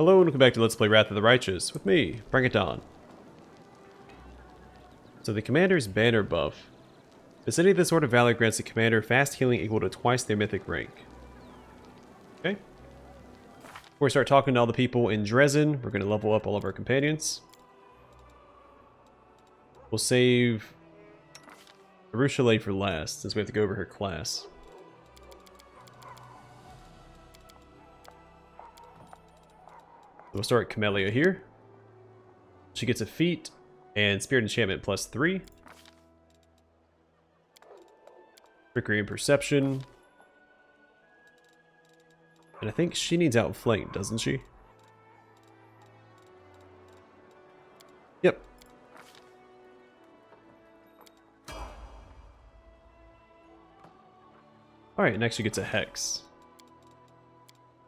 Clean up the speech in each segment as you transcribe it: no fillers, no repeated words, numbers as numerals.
Hello and welcome back to Let's Play Wrath of the Righteous with me, Bring It On. So the Commander's Banner buff. Vicinity of the Sword of Valor grants the Commander fast healing equal to twice their mythic rank. Okay. Before we start talking to all the people in Drezen, we're going to level up all of our companions. We'll save Arushalae for last, since we have to go over her class. We'll start Camellia here. She gets a feat and Spirit Enchantment +3. Trickery and Perception. And I think she needs Outflanked, doesn't she? Yep. Alright, next she gets a Hex.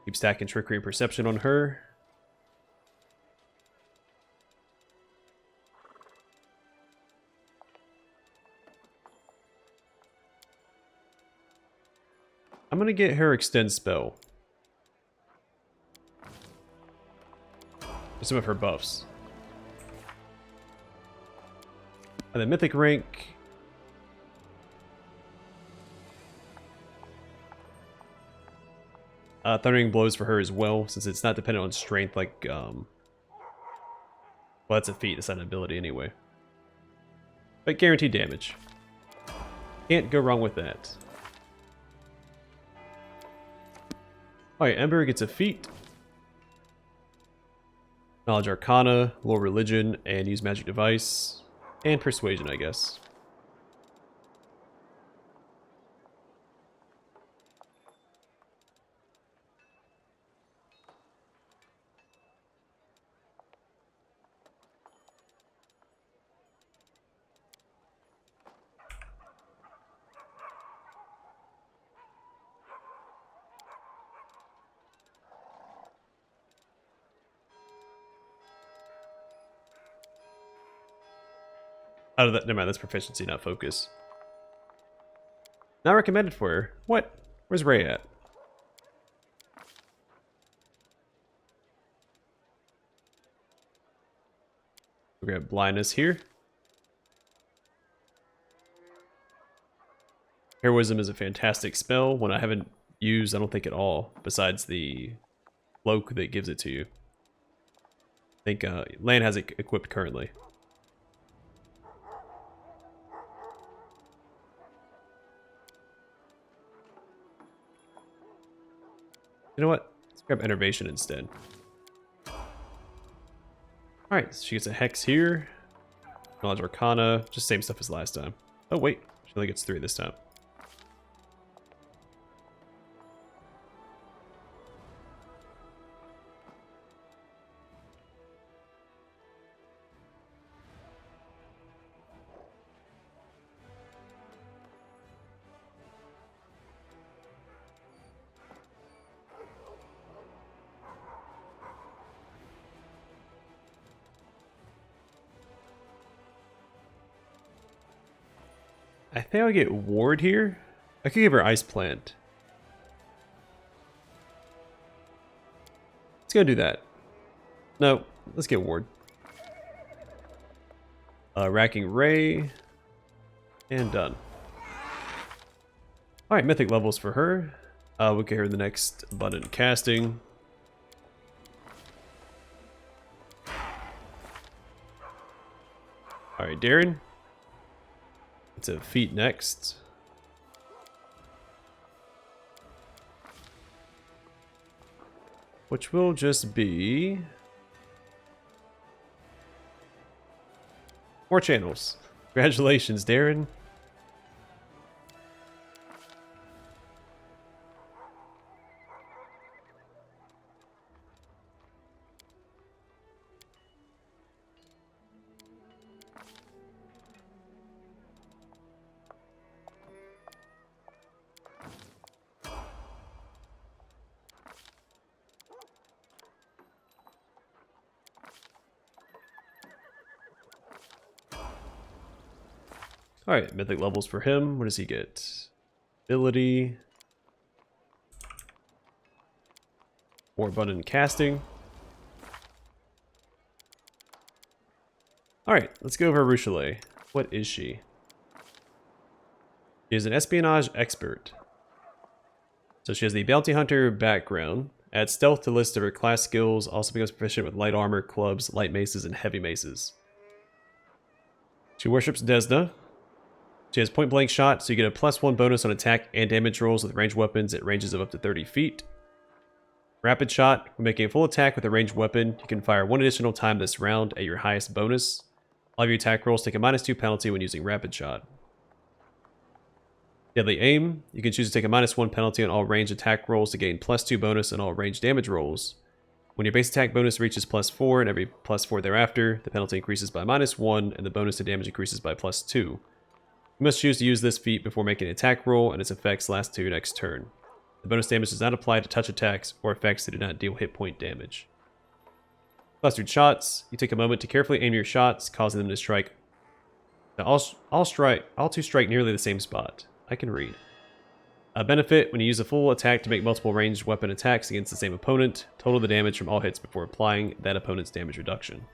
Keep stacking Trickery and Perception on her. I'm gonna get her Extend spell. For some of her buffs. And then Mythic rank. Thundering Blows for her as well, since it's not dependent on strength like, well, that's a feat, it's not an ability anyway. But guaranteed damage. Can't go wrong with that. Alright, Ember gets a feat. Knowledge Arcana, Lore Religion, and use Magic Device. And Persuasion, I guess. Out of that, never mind, that's proficiency, not focus. Not recommended for her. What? Where's Ray at? We're gonna have blindness here. Heroism is a fantastic spell, one I haven't used, I don't think, at all, besides the cloak that gives it to you. I think Lan has it equipped currently. You know what? Let's grab Enervation instead. Alright, so she gets a Hex here. Knowledge Arcana. Just same stuff as last time. Oh wait, she only gets 3 this time. I think I'll get Ward here. I could give her Ice Plant. Let's go do that. No, let's get Ward. Racking Ray. And done. Alright, Mythic levels for her. We'll get her the next Abundant Casting. Alright, Darren. It's a feat next. Which will just be... more channels. Congratulations, Darren. Alright, Mythic levels for him. What does he get? Ability. More abundant casting. Alright, let's go over Arushalae. What is she? She is an espionage expert. So she has the bounty hunter background. Adds stealth to list of her class skills. Also becomes proficient with light armor, clubs, light maces, and heavy maces. She worships Desna. She has point blank shot, so you get a +1 bonus on attack and damage rolls with ranged weapons at ranges of up to 30 feet. Rapid shot. When making a full attack with a ranged weapon, you can fire 1 additional time this round at your highest bonus. All of your attack rolls take a -2 penalty when using rapid shot. Deadly aim. You can choose to take a -1 penalty on all ranged attack rolls to gain +2 bonus on all ranged damage rolls. When your base attack bonus reaches +4 and every +4 thereafter, the penalty increases by -1 and the bonus to damage increases by +2. You must choose to use this feat before making an attack roll, and its effects last to your next turn. The bonus damage does not apply to touch attacks or effects that do not deal hit point damage. Clustered shots. You take a moment to carefully aim your shots, causing them to strike. Now, all two strike nearly the same spot. I can read. A benefit: when you use a full attack to make multiple ranged weapon attacks against the same opponent, total the damage from all hits before applying that opponent's damage reduction.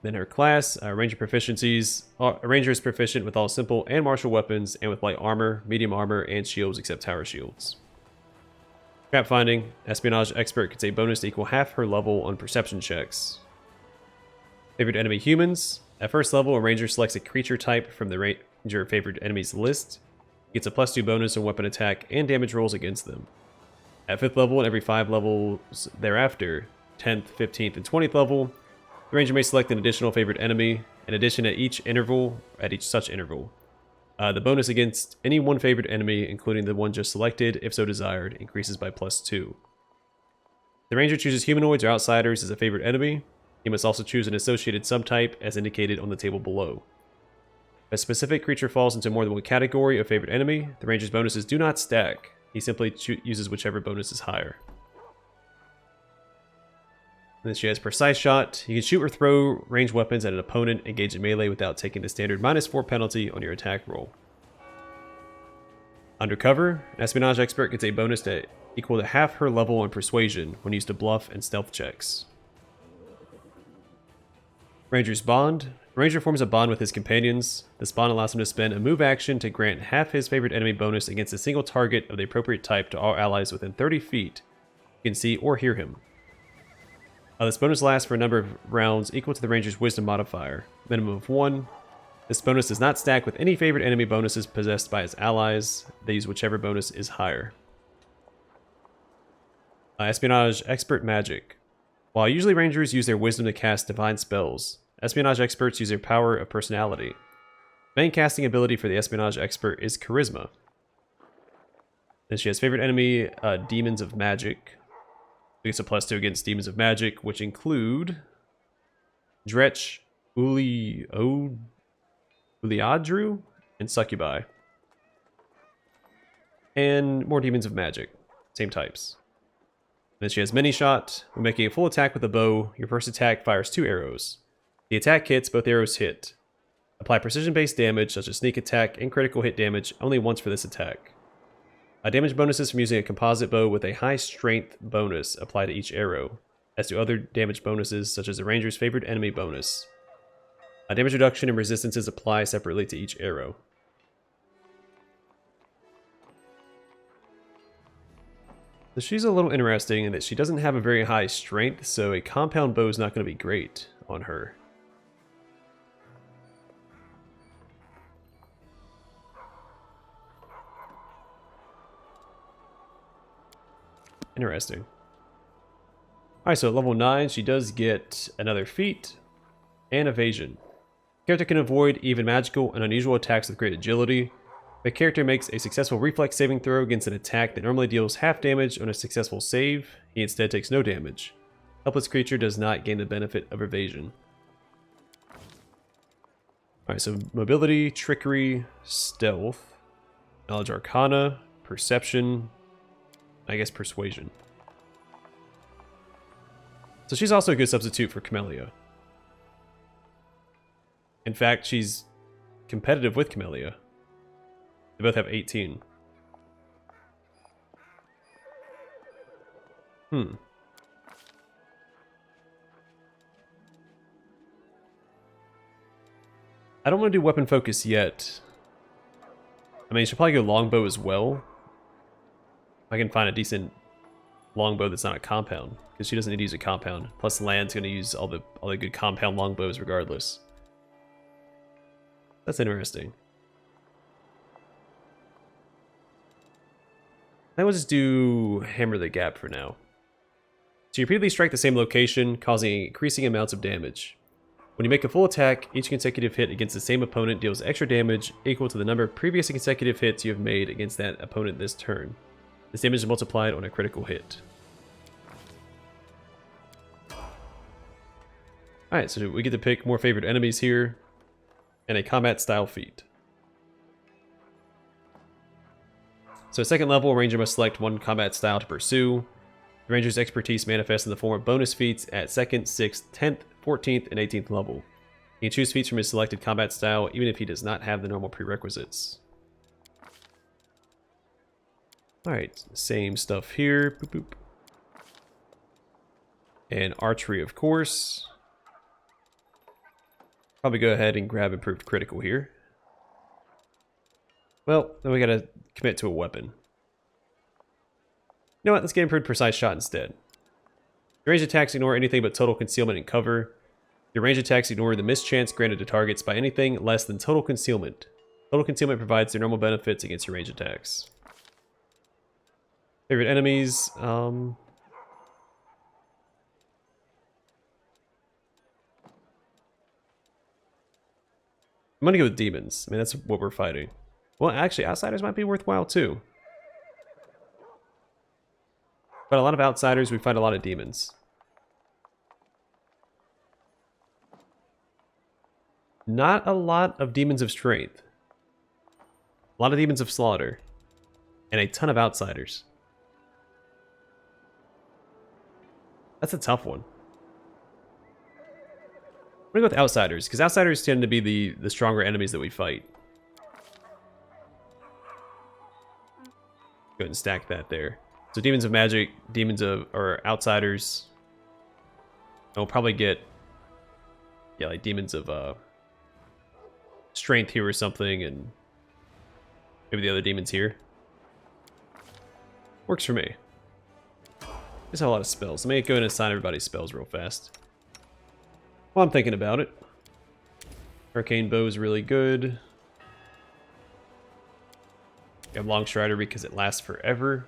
Then her class, ranger proficiencies. A ranger is proficient with all simple and martial weapons, and with light armor, medium armor, and shields except tower shields. Trap finding. Espionage expert gets a bonus to equal half her level on perception checks. Favored enemy humans. At first level, a ranger selects a creature type from the ranger favored enemies list. Gets a +2 bonus on weapon attack and damage rolls against them. At 5th level and every 5 levels thereafter, 10th, 15th, and 20th level, the ranger may select an additional favorite enemy. In addition, at each such interval, the bonus against any one favorite enemy, including the one just selected, if so desired, increases by +2. The ranger chooses humanoids or outsiders as a favorite enemy. He must also choose an associated subtype as indicated on the table below. If a specific creature falls into more than one category of favorite enemy, the ranger's bonuses do not stack. He simply uses whichever bonus is higher. And then she has precise shot. You can shoot or throw ranged weapons at an opponent engaged in melee without taking the standard -4 penalty on your attack roll. Undercover. Espionage expert gets a bonus to equal to half her level on persuasion when used to bluff and stealth checks. Ranger's bond. Ranger forms a bond with his companions. This bond allows him to spend a move action to grant half his favorite enemy bonus against a single target of the appropriate type to all allies within 30 feet who can see or hear him. This bonus lasts for a number of rounds equal to the ranger's wisdom modifier, minimum of 1. This bonus does not stack with any favorite enemy bonuses possessed by his allies. They use whichever bonus is higher. Espionage expert magic. While usually rangers use their wisdom to cast divine spells, espionage experts use their power of personality. The main casting ability for the espionage expert is charisma. Then she has favorite enemy, demons of magic. She gets a +2 against demons of magic, which include Dretch, Uliadru, and Succubi. And more demons of magic, same types. Then she has mini shot. When making a full attack with a bow, your first attack fires 2 arrows. The attack hits, both arrows hit. Apply precision-based damage, such as sneak attack and critical hit damage, only once for this attack. Damage bonuses from using a composite bow with a high strength bonus apply to each arrow, as do other damage bonuses, such as the ranger's favorite enemy bonus. Damage reduction and resistances apply separately to each arrow. So she's a little interesting in that she doesn't have a very high strength, so a compound bow is not going to be great on her. Interesting. Alright, so at level 9, she does get another feat and evasion. The character can avoid even magical and unusual attacks with great agility. The character makes a successful reflex saving throw against an attack that normally deals half damage on a successful save. He instead takes no damage. Helpless creature does not gain the benefit of evasion. Alright, so mobility, trickery, stealth, knowledge arcana, perception, I guess persuasion. So she's also a good substitute for Camellia. In fact, she's competitive with Camellia. They both have 18. I don't want to do weapon focus yet. I mean, you should probably go longbow as well. I can find a decent longbow that's not a compound, because she doesn't need to use a compound. Plus, Land's going to use all the good compound longbows regardless. That's interesting. I will just do Hammer the Gap for now. So you repeatedly strike the same location, causing increasing amounts of damage. When you make a full attack, each consecutive hit against the same opponent deals extra damage equal to the number of previous consecutive hits you have made against that opponent this turn. This damage is multiplied on a critical hit. Alright, so we get to pick more favorite enemies here, and a combat style feat. So second level, a ranger must select one combat style to pursue. The ranger's expertise manifests in the form of bonus feats at 2nd, 6th, 10th, 14th, and 18th level. He can choose feats from his selected combat style even if he does not have the normal prerequisites. Alright, same stuff here. Boop, boop. And archery, of course. Probably go ahead and grab improved critical here. Well, then we gotta commit to a weapon. You know what, let's get improved precise shot instead. Your range attacks ignore anything but total concealment and cover. Your range attacks ignore the mischance granted to targets by anything less than total concealment. Total concealment provides their normal benefits against your range attacks. Favorite enemies, I'm gonna go with demons. I mean, that's what we're fighting. Well, actually, outsiders might be worthwhile too. But a lot of outsiders, we fight a lot of demons. Not a lot of demons of strength. A lot of demons of slaughter. And a ton of outsiders. That's a tough one. I'm gonna go with outsiders, because outsiders tend to be the stronger enemies that we fight. Go ahead and stack that there. So demons of magic, or outsiders. And we'll probably get, yeah, like demons of strength here or something, and maybe the other demons here. Works for me. Just have a lot of spells. Let me go ahead and assign everybody's spells real fast. Well, I'm thinking about it. Arcane Bow is really good. I have Long Strider because it lasts forever.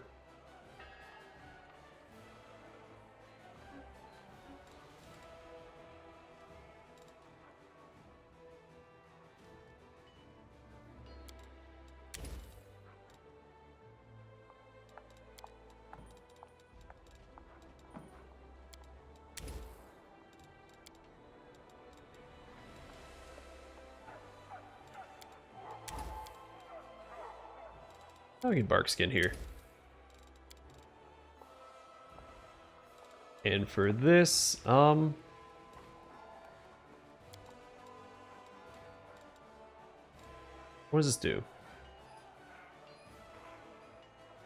I'll get Embark skin here. And for this, what does this do?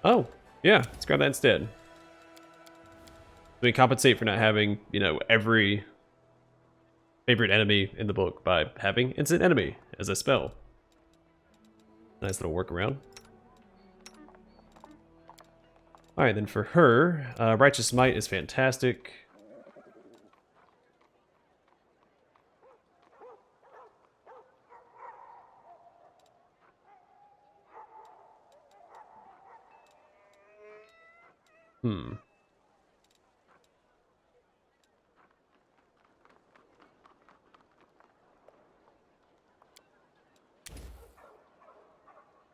Oh, yeah, let's grab that instead. We compensate for not having, you know, every favorite enemy in the book by having instant enemy as a spell. Nice little workaround. Alright, then for her, Righteous Might is fantastic. I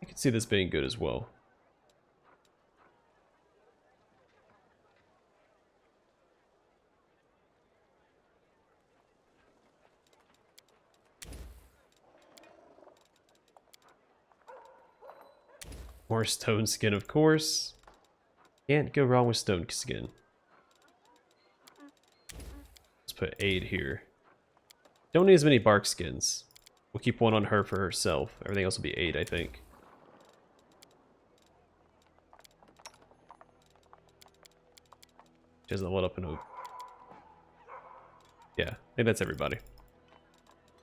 can see this being good as well. More stone skin, of course. Can't go wrong with stone skin. Let's put aid here. Don't need as many bark skins. We'll keep one on her for herself. Everything else will be aid, I think. She hasn't leveled up in a... Yeah, I think that's everybody.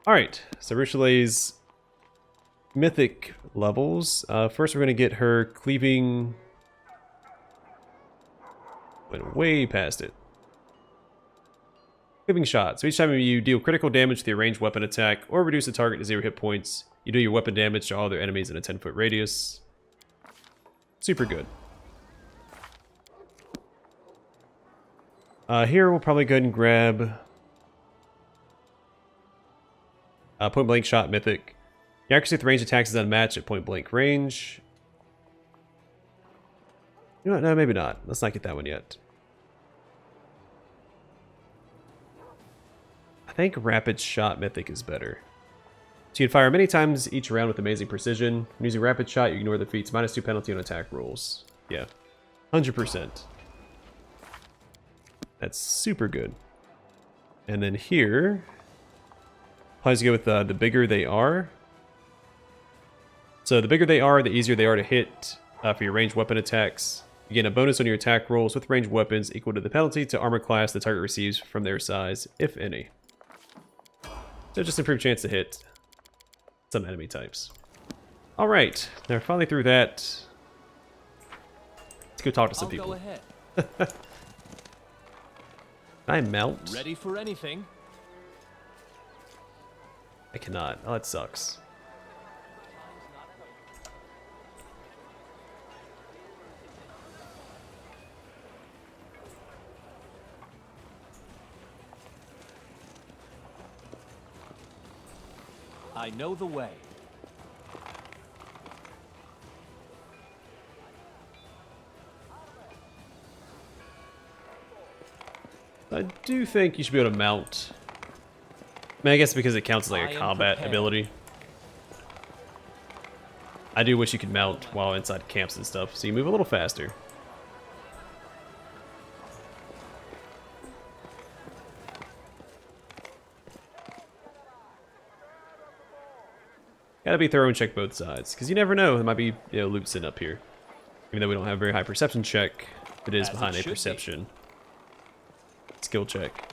Alright, so Arushalae's mythic levels. First we're going to get her cleaving... Went way past it. Cleaving shot. So each time you deal critical damage to the ranged weapon attack or reduce the target to 0 hit points, you do your weapon damage to all other enemies in a 10-foot radius. Super good. Here we'll probably go ahead and grab point blank shot mythic. The accuracy with range attacks is unmatched at point blank range. You know what? No, maybe not. Let's not get that one yet. I think rapid shot mythic is better. So you can fire many times each round with amazing precision. When using rapid shot, you ignore the feat's -2 penalty on attack rolls. Yeah, 100%. That's super good. And then here, probably to go with the bigger they are. So the bigger they are, the easier they are to hit for your ranged weapon attacks. You gain a bonus on your attack rolls with ranged weapons equal to the penalty to armor class the target receives from their size, if any. So just improved chance to hit some enemy types. Alright, now we're finally through that. Let's go talk to some people. Go ahead. Can I mount? Ready for anything? I cannot. Oh, that sucks. I know the way. I do think you should be able to mount. I mean, I guess because it counts as like a combat ability. I do wish you could mount while inside camps and stuff, so you move a little faster. Gotta be thorough and check both sides, because you never know, there might be, you know, loot sitting up here. Even though we don't have a very high perception check, it is behind a perception skill check.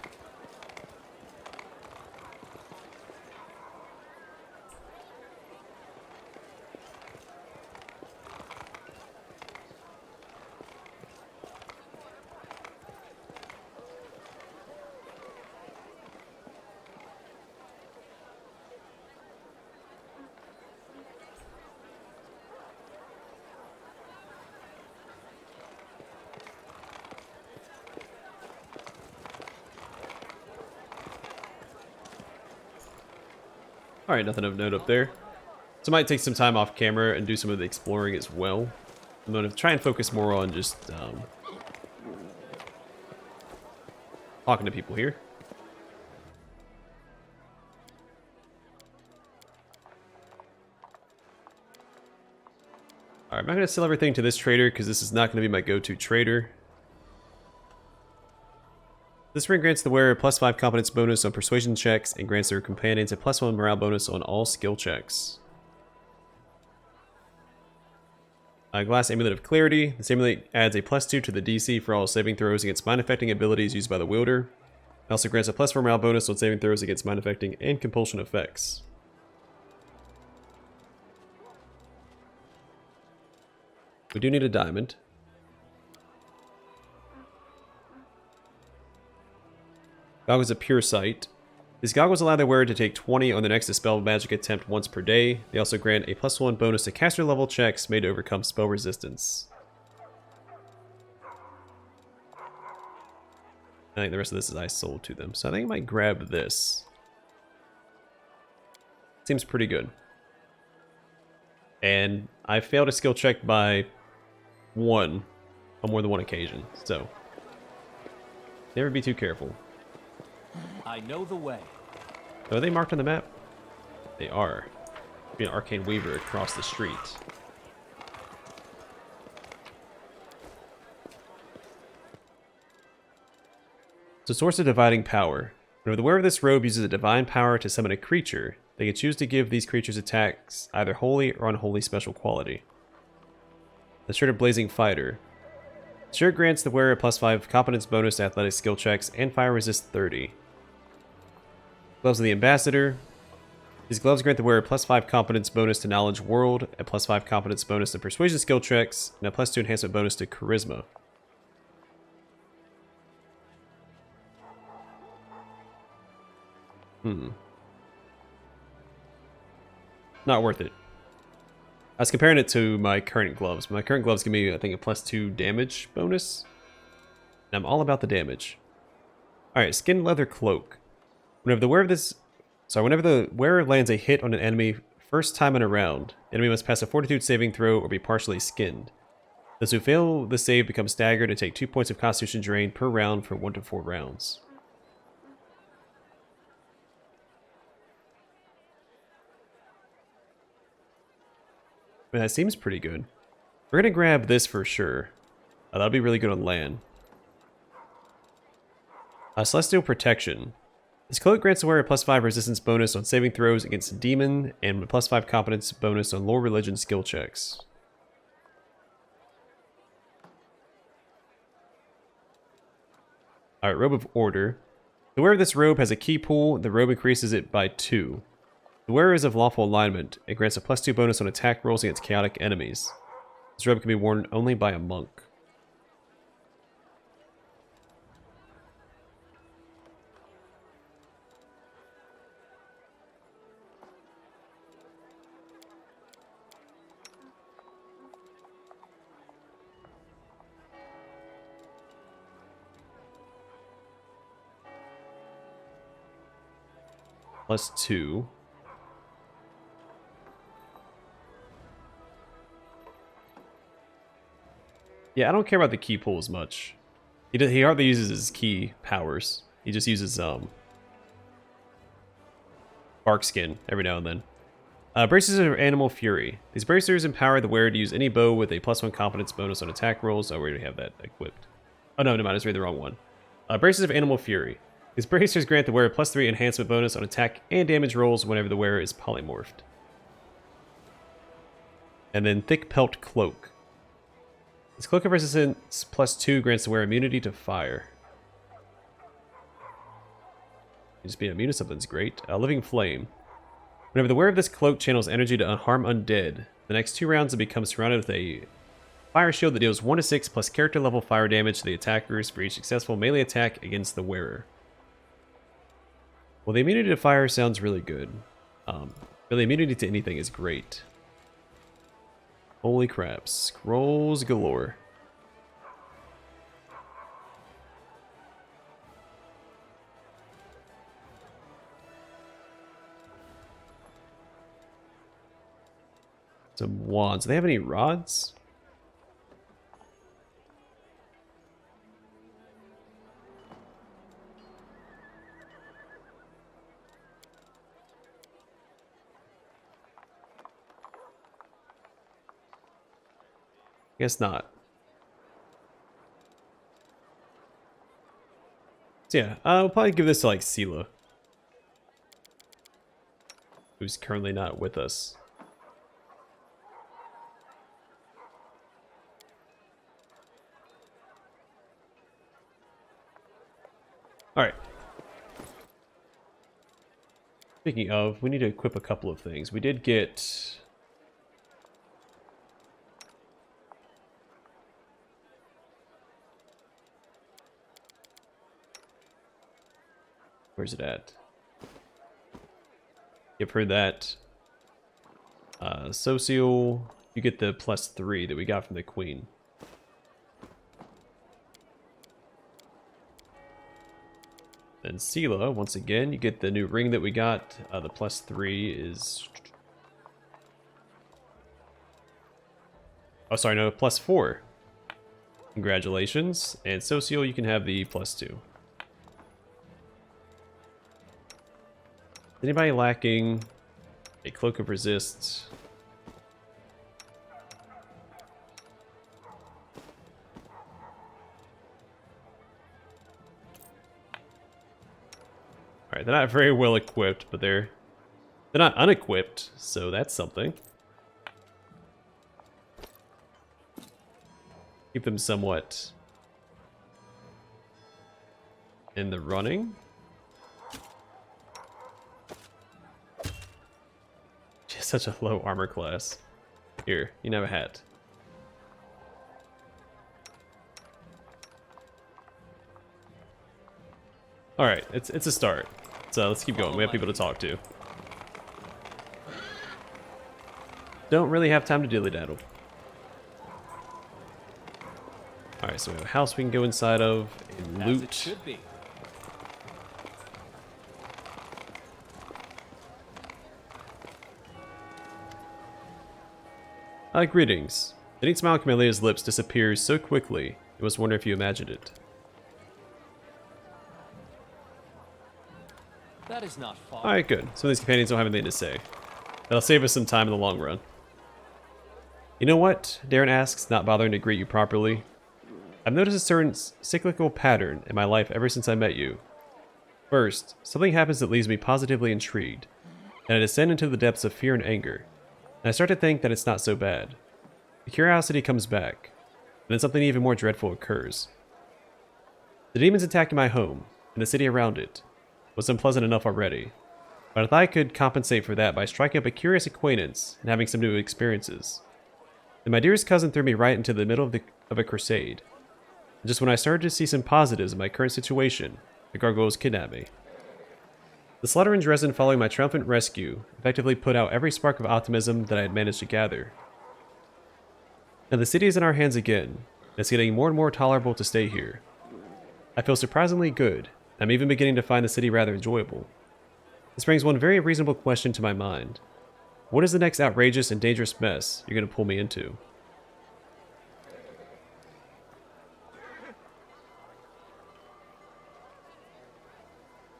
Alright, nothing of note up there. So I might take some time off camera and do some of the exploring as well. I'm going to try and focus more on just talking to people here. Alright, I'm not going to sell everything to this trader because this is not going to be my go-to trader. This ring grants the wearer a +5 competence bonus on persuasion checks and grants their companions a +1 morale bonus on all skill checks. Glass Amulet of Clarity. This amulet adds a +2 to the DC for all saving throws against mind-affecting abilities used by the wielder. It also grants a +4 morale bonus on saving throws against mind-affecting and compulsion effects. We do need a diamond. Goggles of Pure Sight. These goggles allow the wearer to take 20 on the next dispel magic attempt once per day. They also grant a +1 bonus to caster level checks made to overcome spell resistance. I think the rest of this is I sold to them, so I think I might grab this. Seems pretty good. And I failed a skill check by 1 on more than 1 occasion, so never be too careful. I know the way. Are they marked on the map? They are. Be an Arcane Weaver across the street. So Source of Dividing Power. Whenever the wearer of this robe uses a divine power to summon a creature, they can choose to give these creatures attacks either holy or unholy special quality. The Shirt of Blazing Fighter. The shirt grants the wearer a +5 competence bonus to athletic skill checks and fire resist 30. Gloves of the Ambassador. These gloves grant the wearer +5 competence bonus to knowledge world, a +5 competence bonus to persuasion skill checks, and a +2 enhancement bonus to charisma. Not worth it. I was comparing it to my current gloves. My current gloves give me, I think, a +2 damage bonus. And I'm all about the damage. Alright, skin leather cloak. Whenever the wearer lands a hit on an enemy first time in a round, the enemy must pass a fortitude saving throw or be partially skinned. Those who fail the save become staggered and take 2 points of constitution drain per round for 1 to 4 rounds. Man, that seems pretty good. We're gonna grab this for sure. That'll be really good on land. Celestial Protection. This cloak grants the wearer a +5 resistance bonus on saving throws against demon and a +5 competence bonus on lore religion skill checks. Alright, Robe of Order. The wearer of this robe has a key pool. The robe increases it by 2. The wearer is of lawful alignment. It grants a +2 bonus on attack rolls against chaotic enemies. This robe can be worn only by a monk. +2. Yeah, I don't care about the key pool as much. He hardly uses his key powers. He just uses bark skin every now and then. Bracers of Animal Fury. These bracers empower the wearer to use any bow with a +1 competence bonus on attack rolls. Oh, we already have that equipped. Oh no, never mind, I just read the wrong one. Bracers of Animal Fury. These bracers grant the wearer +3 enhancement bonus on attack and damage rolls whenever the wearer is polymorphed. And then Thick Pelt Cloak. This Cloak of Resistance +2 grants the wearer immunity to fire. Just being immune to something's great. Living Flame. Whenever the wearer of this cloak channels energy to harm undead, the next 2 rounds it becomes surrounded with a fire shield that deals 1 to 6 plus character level fire damage to the attackers for each successful melee attack against the wearer. Well, the immunity to fire sounds really good. Really, immunity to anything is great. Holy crap. Scrolls galore. Some wands. Do they have any rods? Guess not. So yeah, I'll probably give this to like Sela, who's currently not with us. Alright. Speaking of, we need to equip a couple of things. We did get... Where's it at? Give her that. Social, you get the +3 that we got from the Queen. Then Sela, once again, you get the new ring that we got. The +3 is... Oh, sorry, no, +4. Congratulations. And Social, you can have the +2. Anybody lacking a Cloak of Resist? Alright, they're not very well equipped, but they're not unequipped, so that's something. Keep them somewhat in the running. such a low armor class. Here, you can have a hat. Alright, it's a start. So let's keep going. We have people to talk to. Don't really have time to dilly-daddle. Alright, so we have a house we can go inside of, and As it loot. should be. Greetings. The neat smile on Camelia's lips disappears so quickly, you must wonder if you imagined it. That is not far. Alright, good. Some of these companions don't have anything to say. That'll save us some time in the long run. You know what? Darren asks, not bothering to greet you properly. I've noticed a certain cyclical pattern in my life ever since I met you. First, something happens that leaves me positively intrigued, and I descend into the depths of fear and anger, and I start to think that it's not so bad. The curiosity comes back, and then something even more dreadful occurs. The demons attacking my home, and the city around it, was unpleasant enough already, but I thought I could compensate for that by striking up a curious acquaintance and having some new experiences. Then my dearest cousin threw me right into the middle of a crusade. And just when I started to see some positives in my current situation, the gargoyles kidnapped me. The slaughter in Drezen following my triumphant rescue effectively put out every spark of optimism that I had managed to gather. Now the city is in our hands again, and it's getting more and more tolerable to stay here. I feel surprisingly good. I'm even beginning to find the city rather enjoyable. This brings one very reasonable question to my mind. What is the next outrageous and dangerous mess you're going to pull me into?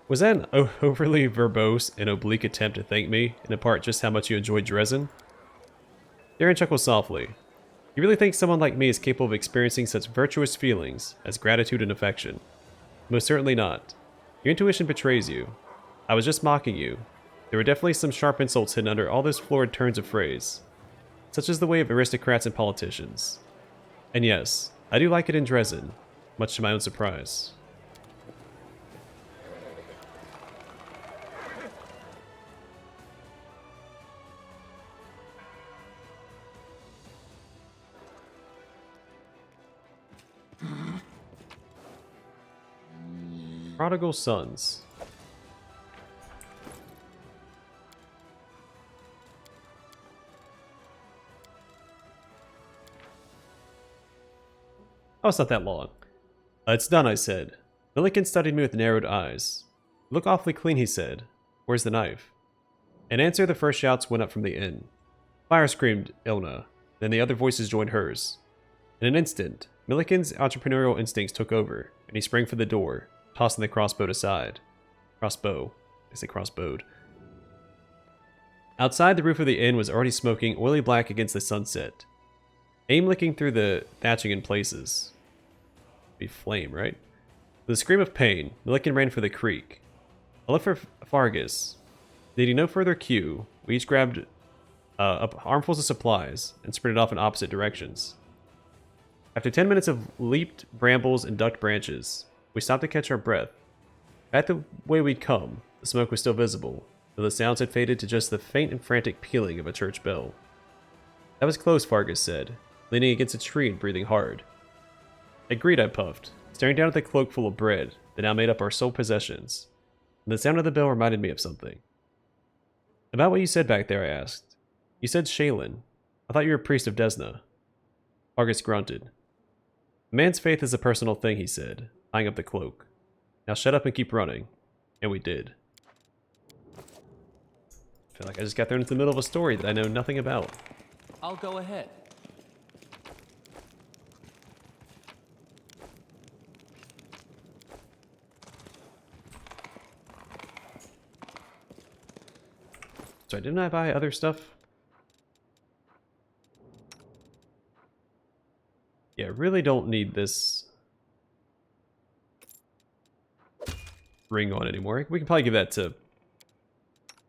Was that an overly verbose and oblique attempt to thank me and impart just how much you enjoyed Drezen? Darren chuckled softly. You really think someone like me is capable of experiencing such virtuous feelings as gratitude and affection? Most certainly not. Your intuition betrays you. I was just mocking you. There were definitely some sharp insults hidden under all those florid turns of phrase. Such is the way of aristocrats and politicians. And yes, I do like it in Drezen, much to my own surprise. Prodigal Sons. Oh, it's not that long. It's done, I said. Milliken studied me with narrowed eyes. You look awfully clean, he said. Where's the knife? In answer, the first shouts went up from the inn. Fire, screamed Ilna. Then the other voices joined hers. In an instant, Milliken's entrepreneurial instincts took over, and he sprang for the door, tossing the crossbow aside. Crossbow. I say crossbowed. Outside, the roof of the inn was already smoking oily black against the sunset. Aim licking through the thatching in places. Be flame, right? With a scream of pain, Milliken ran for the creek. I looked for Fargus. Needing no further cue, we each grabbed up armfuls of supplies and sprinted off in opposite directions. After 10 minutes of leaped brambles and ducked branches, we stopped to catch our breath. Back the way we'd come, the smoke was still visible, though the sounds had faded to just the faint and frantic pealing of a church bell. That was close, Fargus said, leaning against a tree and breathing hard. Agreed, I puffed, staring down at the cloak full of bread that now made up our sole possessions, and the sound of the bell reminded me of something. About what you said back there, I asked. You said Shaylin. I thought you were a priest of Desna. Fargus grunted. A man's faith is a personal thing, he said, tying up the cloak. Now shut up and keep running. And we did. I feel like I just got thrown into the middle of a story that I know nothing about. I'll go ahead. Sorry, didn't I buy other stuff? Yeah, really don't need this ring on anymore. We can probably give that to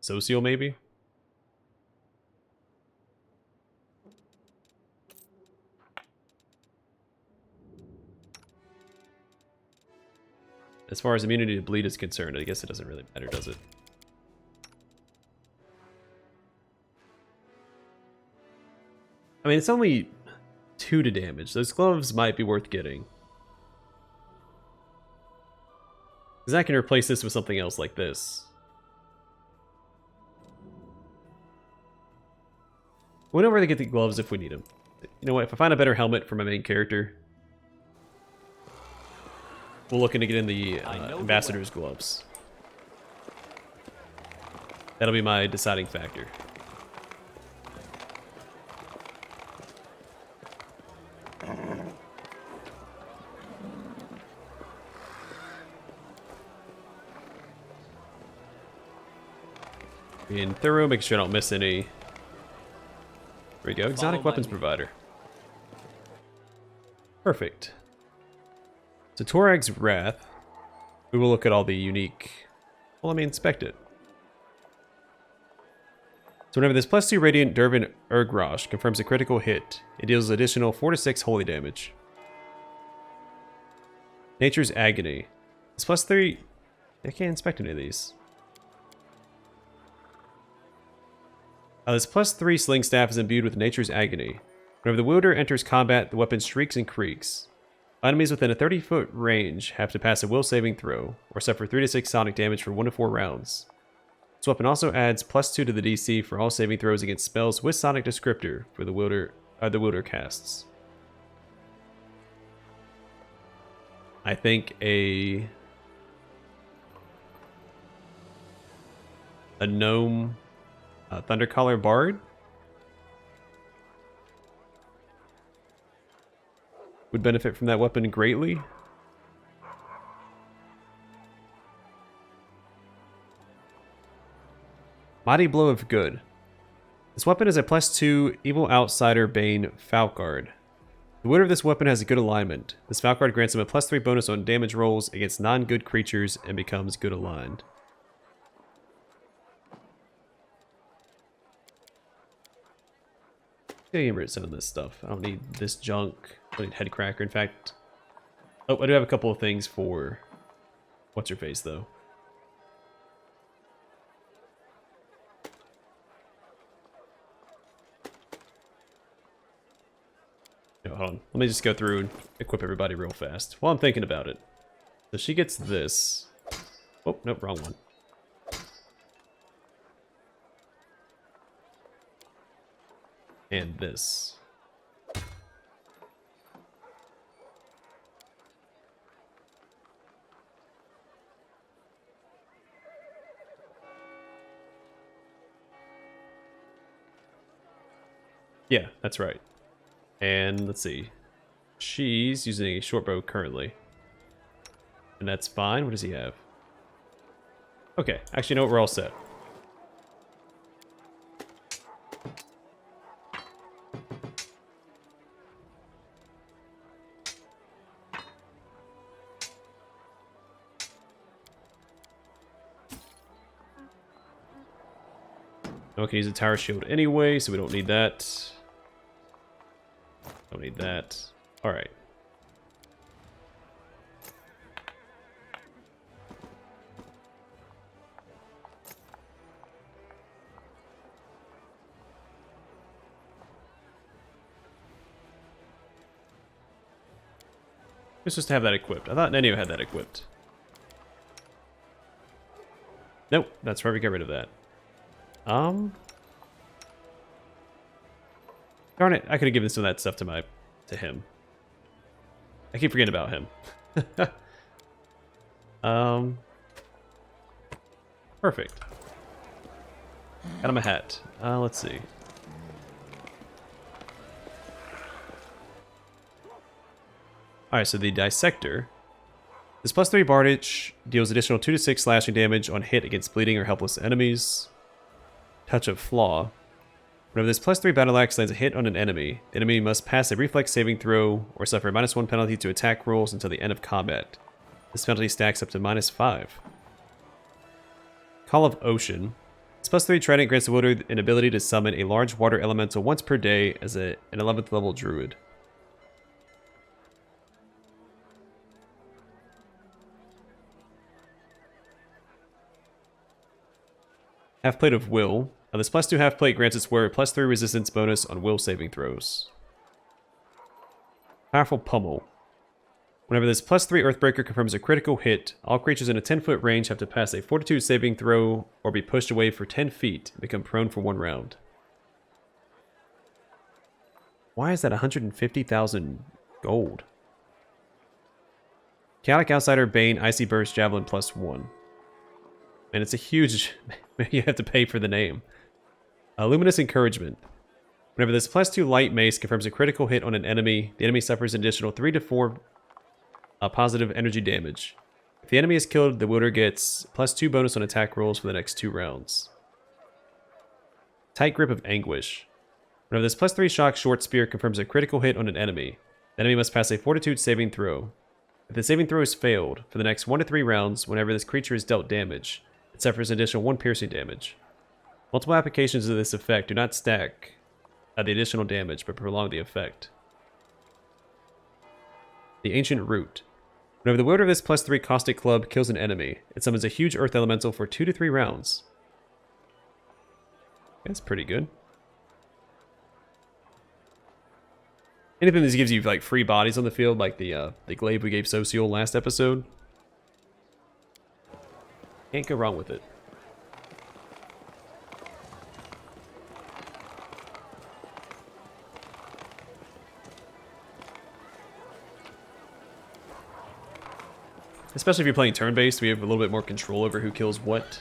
Socio, maybe? As far as immunity to bleed is concerned, I guess it doesn't really matter, does it? I mean, it's only 2 to damage. Those gloves might be worth getting. Because I can replace this with something else like this. We don't really get the gloves if we need them. You know what? If I find a better helmet for my main character, we're looking to get in the ambassador's gloves. That'll be my deciding factor. Being thorough, making sure I don't miss any. There we go, exotic weapons provider. Perfect. So Torag's Wrath. We will look at all the unique. Well, let me inspect it. So whenever this +2 Radiant Dervin Urgrosh confirms a critical hit, it deals additional 4 to 6 holy damage. Nature's Agony. This +3. I can't inspect any of these. This +3 Sling Staff is imbued with Nature's Agony. Whenever the wielder enters combat, the weapon shrieks and creaks. Enemies within a 30-foot range have to pass a will saving throw, or suffer 3 to 6 sonic damage for 1 to 4 rounds. This weapon also adds +2 to the DC for all saving throws against spells with Sonic Descriptor for the wielder casts. I think a gnome Thundercaller Bard would benefit from that weapon greatly. Mighty Blow of Good. This weapon is a +2 Evil Outsider Bane Falcard. The wielder of this weapon has a good alignment. This Falcard grants him a +3 bonus on damage rolls against non-good creatures and becomes good aligned. Get rid of some of this stuff. I don't need this junk. I don't need Headcracker. In fact, oh, I do have a couple of things for what's her face though. No, hold on. Let me just go through and equip everybody real fast while I'm thinking about it. So she gets this. Oh, nope, wrong one. And this. Yeah, that's right. And let's see. She's using a short bow currently. And that's fine. What does he have? Okay, actually, you know what? We're all set. We can use a tower shield anyway, so we don't need that. Don't need that. Alright. It's just to have that equipped. I thought Nenio had that equipped. Nope, that's where we get rid of that. Darn it, I could have given some of that stuff to him. I keep forgetting about him. Perfect. Got him a hat. Let's see. Alright, so the Dissector. This +3 Bardage deals additional 2 to 6 slashing damage on hit against bleeding or helpless enemies. Touch of Flaw. Whenever this +3 battle axe lands a hit on an enemy, the enemy must pass a reflex saving throw or suffer a -1 penalty to attack rolls until the end of combat. This penalty stacks up to -5. Call of Ocean. This +3 Trident grants the wielder an ability to summon a large water elemental once per day as an 11th level druid. Half Plate of Will. This +2 half plate grants its wearer +3 resistance bonus on will saving throws. Powerful Pummel. Whenever this +3 Earthbreaker confirms a critical hit, all creatures in a 10-foot range have to pass a Fortitude saving throw or be pushed away for 10 feet and become prone for 1 round. Why is that 150,000 gold? Chaotic Outsider, Bane, Icy Burst, Javelin +1. And it's a huge... you have to pay for the name. Luminous Encouragement. Whenever this +2 Light Mace confirms a critical hit on an enemy, the enemy suffers an additional 3 to 4 positive energy damage. If the enemy is killed, the wielder gets +2 bonus on attack rolls for the next 2 rounds. Tight Grip of Anguish. Whenever this +3 Shock Short Spear confirms a critical hit on an enemy, the enemy must pass a Fortitude saving throw. If the saving throw is failed, for the next 1 to 3 rounds, whenever this creature is dealt damage, it suffers an additional 1 piercing damage. Multiple applications of this effect do not stack the additional damage, but prolong the effect. The Ancient Root. Whenever the wielder of this +3 Caustic Club kills an enemy, it summons a huge Earth Elemental for 2 to 3 rounds. That's pretty good. Anything that gives you like free bodies on the field, like the glaive we gave Sociol last episode. Can't go wrong with it. Especially if you're playing turn-based, we have a little bit more control over who kills what.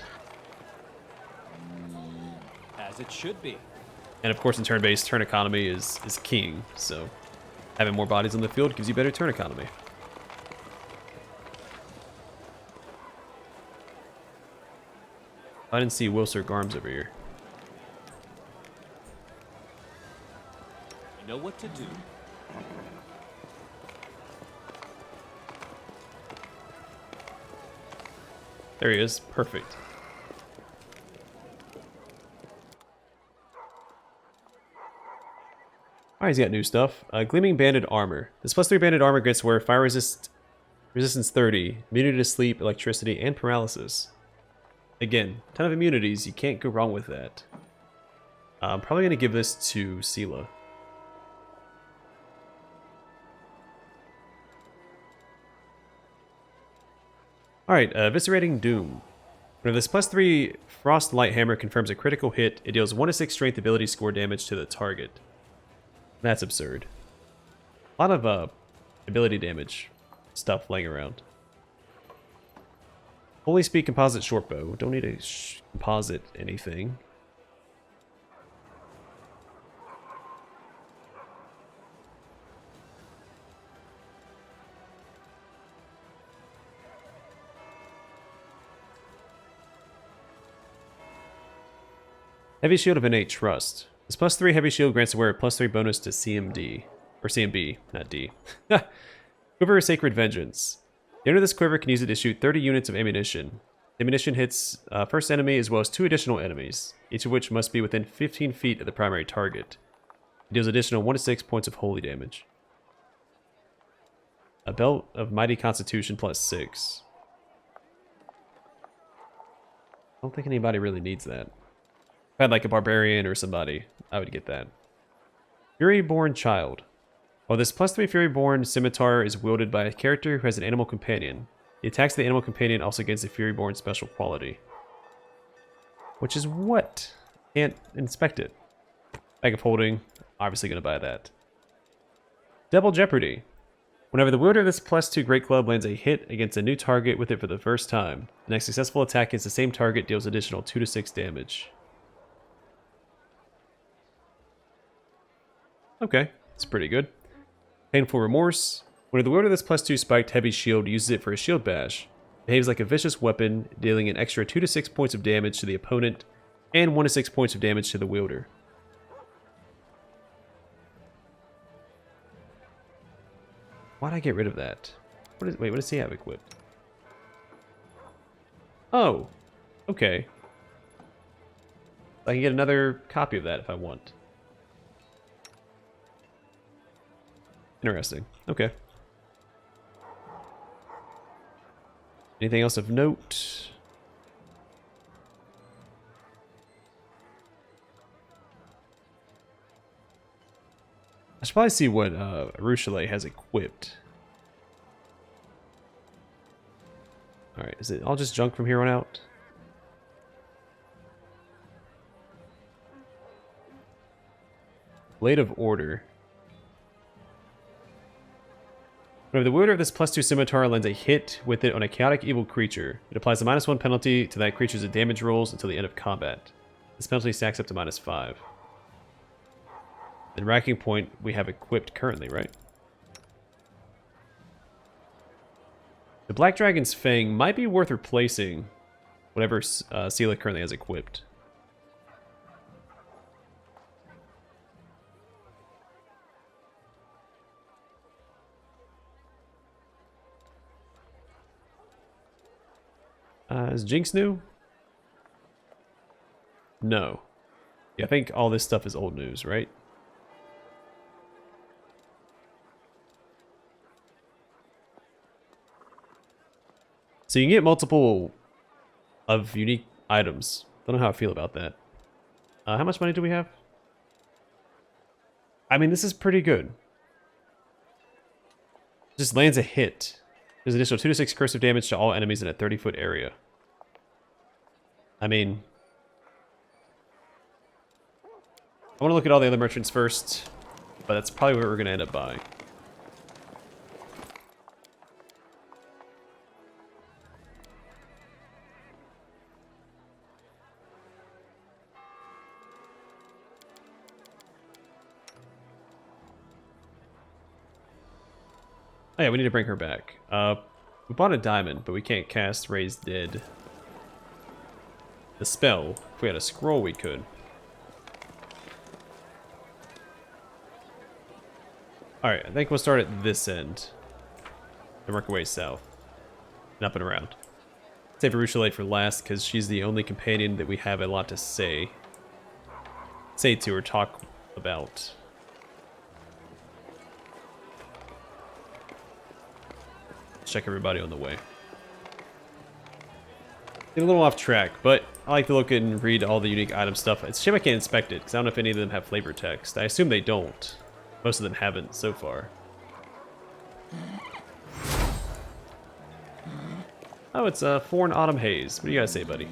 As it should be. And of course in turn-based, turn economy is king, so having more bodies on the field gives you better turn economy. I didn't see Wilser Garms over here. You know what to do. There he is. Perfect. Alright, he's got new stuff. Gleaming Banded Armor. This +3 Banded Armor grants wearer fire resistance 30, immunity to sleep, electricity, and paralysis. Again, ton of immunities. You can't go wrong with that. I'm probably going to give this to Sela. Alright, Eviscerating Doom. Whenever this +3 Frost Light Hammer confirms a critical hit, it deals 1 to 6 strength ability score damage to the target. That's absurd. A lot of ability damage stuff laying around. Holy Speed Composite Shortbow. Don't need a composite anything. Heavy Shield of Innate Trust. This +3 Heavy Shield grants the wearer +3 bonus to CMD. Or CMB, not D. Quiver of Sacred Vengeance. The owner of this quiver can use it to shoot 30 units of ammunition. The ammunition hits first enemy as well as 2 additional enemies, each of which must be within 15 feet of the primary target. It deals additional 1 to 6 points of holy damage. A Belt of Mighty Constitution +6. I don't think anybody really needs that. If I had like a barbarian or somebody, I would get that. Furyborn Child. While this +3 Furyborn Scimitar is wielded by a character who has an animal companion, the attacks of the animal companion also gains the Furyborn special quality. Which is what? Can't inspect it. Bag of Holding, obviously going to buy that. Double Jeopardy. Whenever the wielder of this +2 Great Club lands a hit against a new target with it for the first time, the next successful attack against the same target deals additional 2 to 6 damage. Okay, that's pretty good. Painful Remorse. When the wielder of this +2 spiked heavy shield uses it for a shield bash, it behaves like a vicious weapon, dealing an extra 2 to 6 points of damage to the opponent and 1 to 6 points of damage to the wielder. Why'd I get rid of that? Wait, what does he have equipped? Oh, okay. I can get another copy of that if I want. Interesting. Okay. Anything else of note? I should probably see what Arushalae has equipped. Alright, is it all just junk from here on out? Blade of Order. Whenever the wielder of this +2 scimitar lands a hit with it on a chaotic evil creature, it applies a -1 penalty to that creature's damage rolls until the end of combat. This penalty stacks up to -5. The racking point we have equipped currently, right? The Black Dragon's Fang might be worth replacing whatever Sela currently has equipped. Is Jinx new? No. Yeah, I think all this stuff is old news, right? So you can get multiple of unique items. Don't know how I feel about that. How much money do we have? I mean, this is pretty good. Just lands a hit. There's an additional 2 to 6 cursive damage to all enemies in a 30-foot area. I mean, I want to look at all the other merchants first, but that's probably what we're going to end up buying. Oh yeah, we need to bring her back. We bought a diamond, but we can't cast Raise Dead. The spell. If we had a scroll, we could. Alright, I think we'll start at this end. And work our way south. And up and around. Save Arushalae for last, because she's the only companion that we have a lot to say to or talk about. Check everybody on the way. Get a little off track, but I like to look and read all the unique item stuff. It's a shame I can't inspect it, because I don't know if any of them have flavor text. I assume they don't. Most of them haven't so far. Oh, it's a foreign autumn haze. What do you guys say, buddy?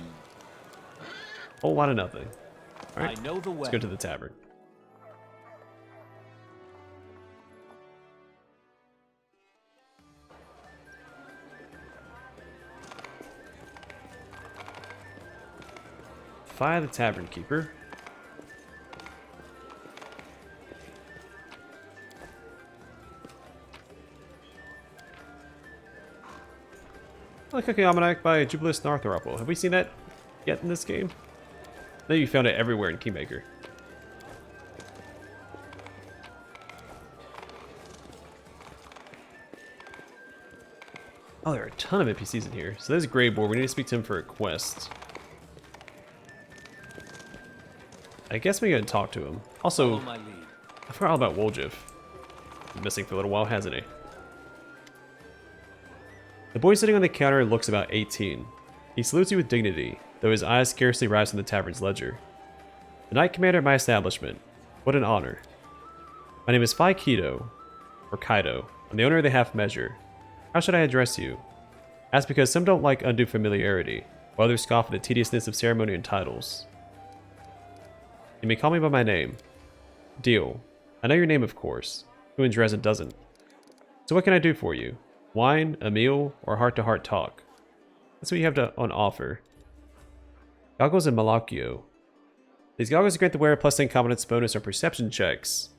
Whole lot of nothing. Alright, I know the way. let's go to the tavern. Fire the tavern keeper. I like Cooking Almanac by Jubileus Narthropple. Have we seen that yet in this game? I think you found it everywhere in Kingmaker. Oh, there are a ton of NPCs in here. So there's Grebor. We need to speak to him for a quest. I guess we gotta talk to him. Also, Follow my lead. I forgot all about Woljif. Been missing for a little while, hasn't he? The boy sitting on the counter looks about 18. He salutes you with dignity, though his eyes scarcely rise from the tavern's ledger. The Knight Commander of my establishment. What an honor. My name is Phi Kido, or Kaido. I'm the owner of the Half Measure. How should I address you? That's because some don't like undue familiarity, while others scoff at the tediousness of ceremony and titles. You may call me by my name. Deal. I know your name, of course. Who in Drezen doesn't? So what can I do for you? Wine, a meal, or heart-to-heart talk? That's what you have on offer. Goggles and Malakio. These goggles grant the wearer +10 competence bonus on perception checks.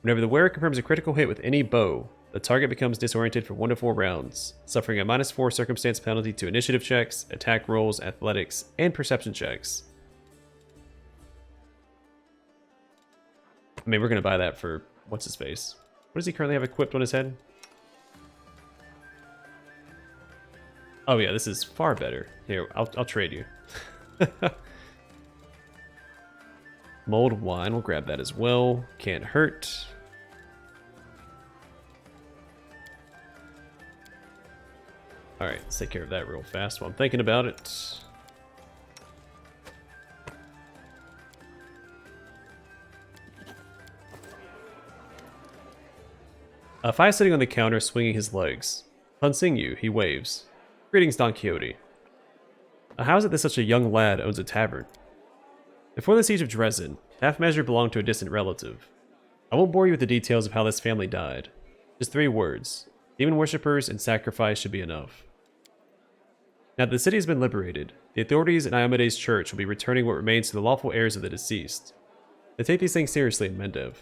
Whenever the wearer confirms a critical hit with any bow, the target becomes disoriented for 1 to 4 rounds, suffering a -4 circumstance penalty to initiative checks, attack rolls, athletics, and perception checks. I mean, we're going to buy that for what's his face. What does he currently have equipped on his head? Oh yeah, this is far better. Here, I'll trade you. Mulled wine, we'll grab that as well. Can't hurt. Alright, let's take care of that real fast while I'm thinking about it. Fi is sitting on the counter, swinging his legs. Upon seeing you, he waves. Greetings, Don Quixote. How is it that such a young lad owns a tavern? Before the siege of Drezen, Half Measure belonged to a distant relative. I won't bore you with the details of how this family died. Just 3 words. Demon worshippers and sacrifice should be enough. Now that the city has been liberated, the authorities in Iomede's church will be returning what remains to the lawful heirs of the deceased. They take these things seriously in Mendev.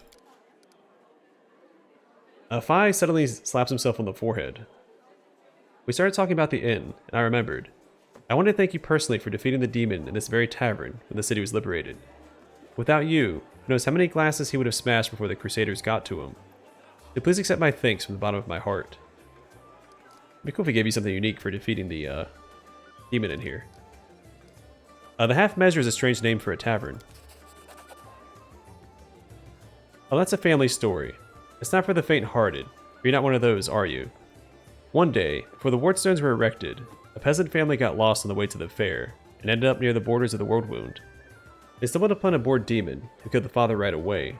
Fi suddenly slaps himself on the forehead. We started talking about the inn, and I remembered. I want to thank you personally for defeating the demon in this very tavern when the city was liberated. Without you, who knows how many glasses he would have smashed before the Crusaders got to him. So please accept my thanks from the bottom of my heart. It'd be cool if we gave you something unique for defeating the demon in here. The Half Measure is a strange name for a tavern. Oh, that's a family story. It's not for the faint-hearted. You're not one of those, are you? One day, before the Wardstones were erected, a peasant family got lost on the way to the fair, and ended up near the borders of the World Wound. They stumbled upon a bored demon, who killed the father right away.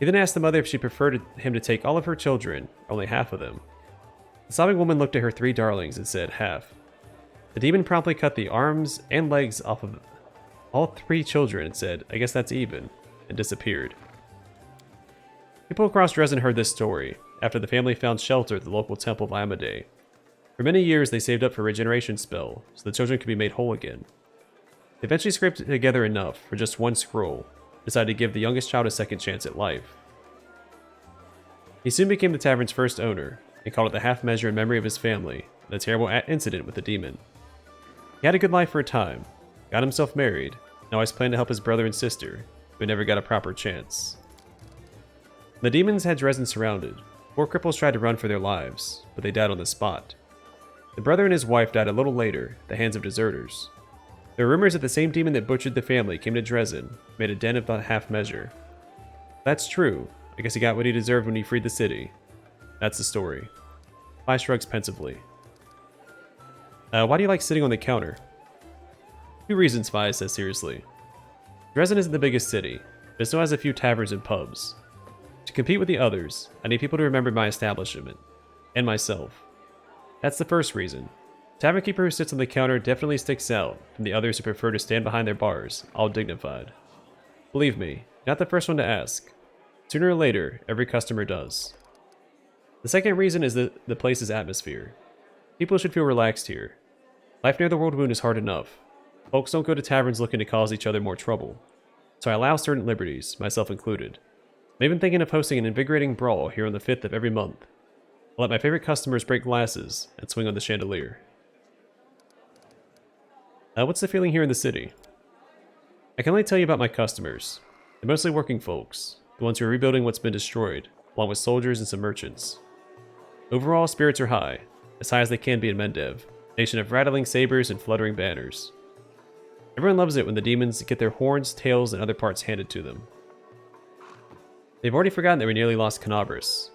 He then asked the mother if she preferred him to take all of her children, or only half of them. The sobbing woman looked at her 3 darlings and said, half. The demon promptly cut the arms and legs off of all 3 children and said, I guess that's even, and disappeared. People across Drezen heard this story, after the family found shelter at the local temple of Iomade. For many years, they saved up for a regeneration spell, so the children could be made whole again. They eventually scraped together enough for just 1 scroll, decided to give the youngest child a second chance at life. He soon became the tavern's first owner, and called it the Half Measure in memory of his family and the terrible incident with the demon. He had a good life for a time, got himself married, and always planned to help his brother and sister, who never got a proper chance. The demons had Drezen surrounded. 4 cripples tried to run for their lives, but they died on the spot. The brother and his wife died a little later, at the hands of deserters. There are rumors that the same demon that butchered the family came to Drezen, made a den of the Half Measure. If that's true, I guess he got what he deserved when he freed the city. That's the story. Fi shrugs pensively. Why do you like sitting on the counter? 2 reasons, Fi says seriously. Drezen isn't the biggest city, but it still has a few taverns and pubs. To compete with the others, I need people to remember my establishment, and myself. That's the first reason. The tavern keeper who sits on the counter definitely sticks out from the others who prefer to stand behind their bars, all dignified. Believe me, not the first one to ask. Sooner or later, every customer does. The second reason is the place's atmosphere. People should feel relaxed here. Life near the World Wound is hard enough. Folks don't go to taverns looking to cause each other more trouble. So I allow certain liberties, myself included. I'm even thinking of hosting an invigorating brawl here on the 5th of every month. I'll let my favorite customers break glasses and swing on the chandelier. What's the feeling here in the city? I can only tell you about my customers. They're mostly working folks, the ones who are rebuilding what's been destroyed, along with soldiers and some merchants. Overall, spirits are high as they can be in Mendev, nation of rattling sabers and fluttering banners. Everyone loves it when the demons get their horns, tails, and other parts handed to them. They've already forgotten that we nearly lost Canabras.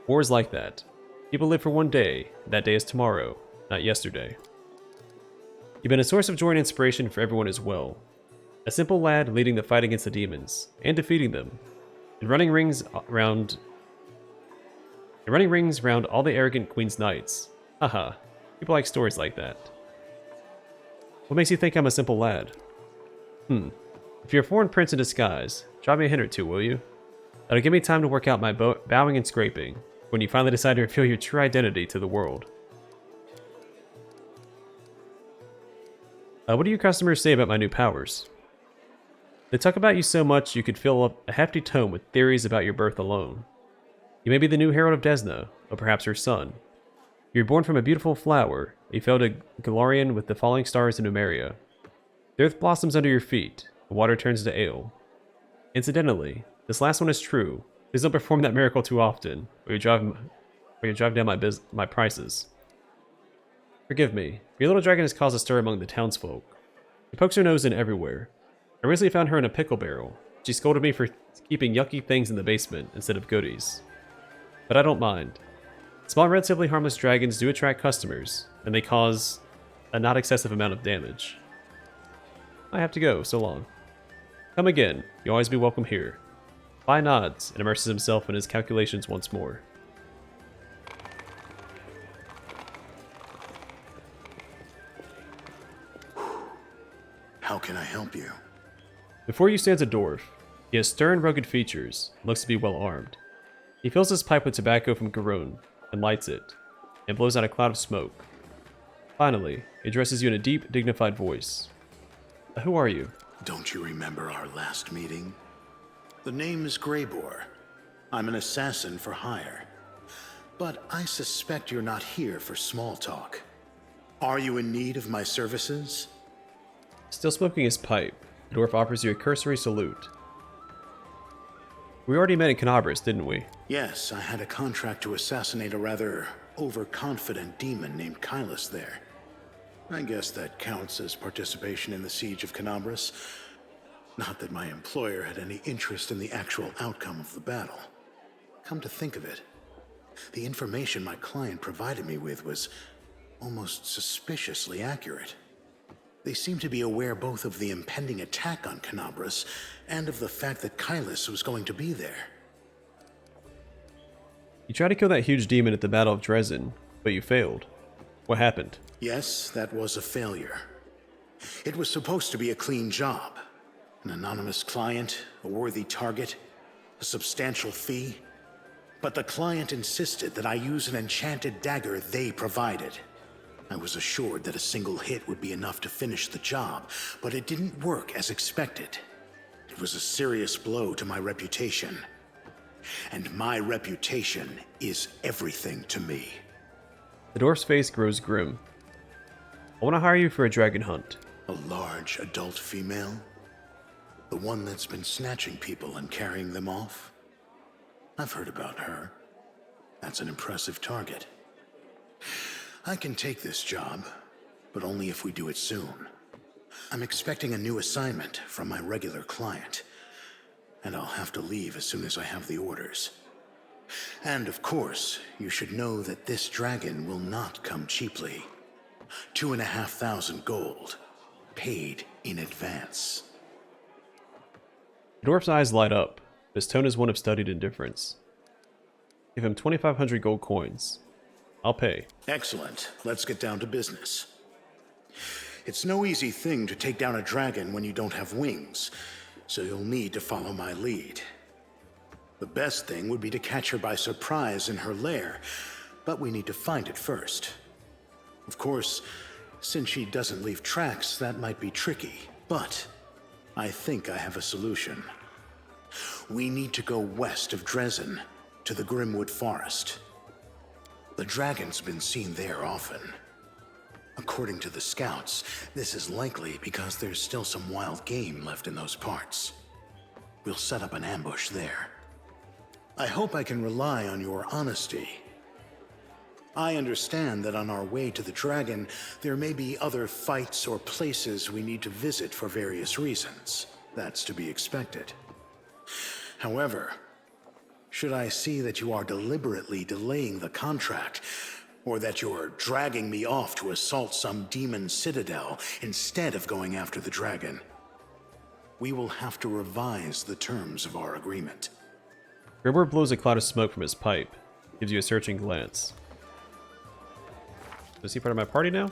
War is like that. People live for one day, and that day is tomorrow, not yesterday. You've been a source of joy and inspiration for everyone as well. A simple lad leading the fight against the demons, and defeating them, and running rings round all the arrogant Queen's knights. Haha, people like stories like that. What makes you think I'm a simple lad? If you're a foreign prince in disguise, drop me a hint or 2, will you? That'll give me time to work out my bowing and scraping, when you finally decide to reveal your true identity to the world. What do your customers say about my new powers? They talk about you so much you could fill up a hefty tome with theories about your birth alone. You may be the new Herald of Desna, or perhaps her son. You were born from a beautiful flower, you fell to Galarian with the falling stars in Numeria. The earth blossoms under your feet, the water turns to ale. Incidentally, this last one is true. Please don't perform that miracle too often, or you drive down my prices. Forgive me, your little dragon has caused a stir among the townsfolk. She pokes her nose in everywhere. I recently found her in a pickle barrel. She scolded me for keeping yucky things in the basement instead of goodies. But I don't mind. Small, relatively harmless dragons do attract customers, and they cause a not excessive amount of damage. I have to go, so long. Come again, you'll always be welcome here. Fi nods and immerses himself in his calculations once more. How can I help you? Before you stands a dwarf. He has stern, rugged features, and looks to be well armed. He fills his pipe with tobacco from Garone, and lights it, and blows out a cloud of smoke. Finally, he addresses you in a deep, dignified voice. Who are you? Don't you remember our last meeting? The name is Grebor. I'm an assassin for hire. But I suspect you're not here for small talk. Are you in need of my services? Still smoking his pipe, the dwarf offers you a cursory salute. We already met in Canabras, didn't we? Yes, I had a contract to assassinate a rather overconfident demon named Kylus there. I guess that counts as participation in the siege of Canabras. Not that my employer had any interest in the actual outcome of the battle. Come to think of it, the information my client provided me with was almost suspiciously accurate. They seemed to be aware both of the impending attack on Canabras and of the fact that Kylus was going to be there. You tried to kill that huge demon at the Battle of Drezen, but you failed. What happened? Yes, that was a failure. It was supposed to be a clean job. An anonymous client, a worthy target, a substantial fee. But the client insisted that I use an enchanted dagger they provided. I was assured that a single hit would be enough to finish the job, but it didn't work as expected. It was a serious blow to my reputation. And my reputation is everything to me. The dwarf's face grows grim. I want to hire you for a dragon hunt. A large adult female? The one that's been snatching people and carrying them off? I've heard about her. That's an impressive target. I can take this job, but only if we do it soon. I'm expecting a new assignment from my regular client, and I'll have to leave as soon as I have the orders. And of course, you should know that this dragon will not come cheaply. 2,500 gold, paid in advance. The dwarf's eyes light up. His tone is one of studied indifference. Give him 2,500 gold coins. I'll pay. Excellent. Let's get down to business. It's no easy thing to take down a dragon when you don't have wings, so you'll need to follow my lead. The best thing would be to catch her by surprise in her lair, but we need to find it first. Of course, since she doesn't leave tracks, that might be tricky, but I think I have a solution. We need to go west of Drezen, to the Grimwood Forest. The dragon's been seen there often. According to the scouts, this is likely because there's still some wild game left in those parts. We'll set up an ambush there. I hope I can rely on your honesty. I understand that on our way to the dragon, there may be other fights or places we need to visit for various reasons. That's to be expected. However, should I see that you are deliberately delaying the contract, or that you're dragging me off to assault some demon citadel instead of going after the dragon, we will have to revise the terms of our agreement. Grebor blows a cloud of smoke from his pipe. Gives you a searching glance. Is he part of my party now?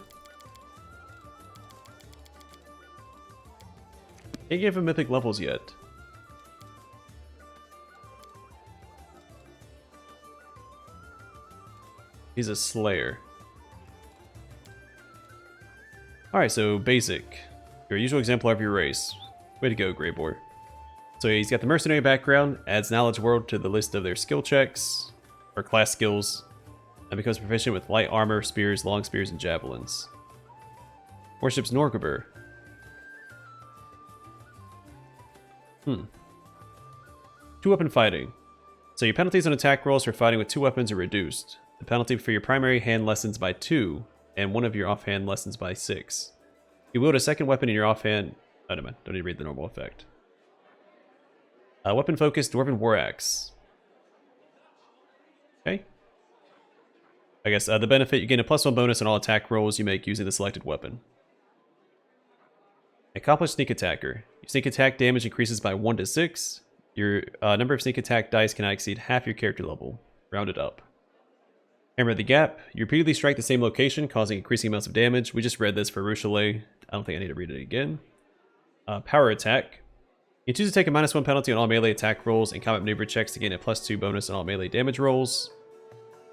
Can't give him mythic levels yet. He's a slayer. Alright, so basic. Your usual exemplar of your race. Way to go, Grebor. So he's got the mercenary background, adds knowledge world to the list of their skill checks, or class skills, and becomes proficient with light armor, spears, long spears, and javelins. Worships Norgrebor. Two-weapon fighting. So your penalties on attack rolls for fighting with two weapons are reduced. The penalty for your primary hand lessens by 2, and one of your offhand lessens by 6. You wield a second weapon in your offhand... Oh, no, man. Don't need to read the normal effect. Weapon focused Dwarven War Axe. Okay. I guess the benefit, you gain a +1 bonus on all attack rolls you make using the selected weapon. Accomplished Sneak Attacker. Your sneak attack damage increases by 1 to 6. Your number of sneak attack dice cannot exceed half your character level. Rounded up. Hammer the Gap. You repeatedly strike the same location, causing increasing amounts of damage. We just read this for Arushalae. I don't think I need to read it again. Power attack. You choose to take a -1 penalty on all melee attack rolls and combat maneuver checks to gain a +2 bonus on all melee damage rolls.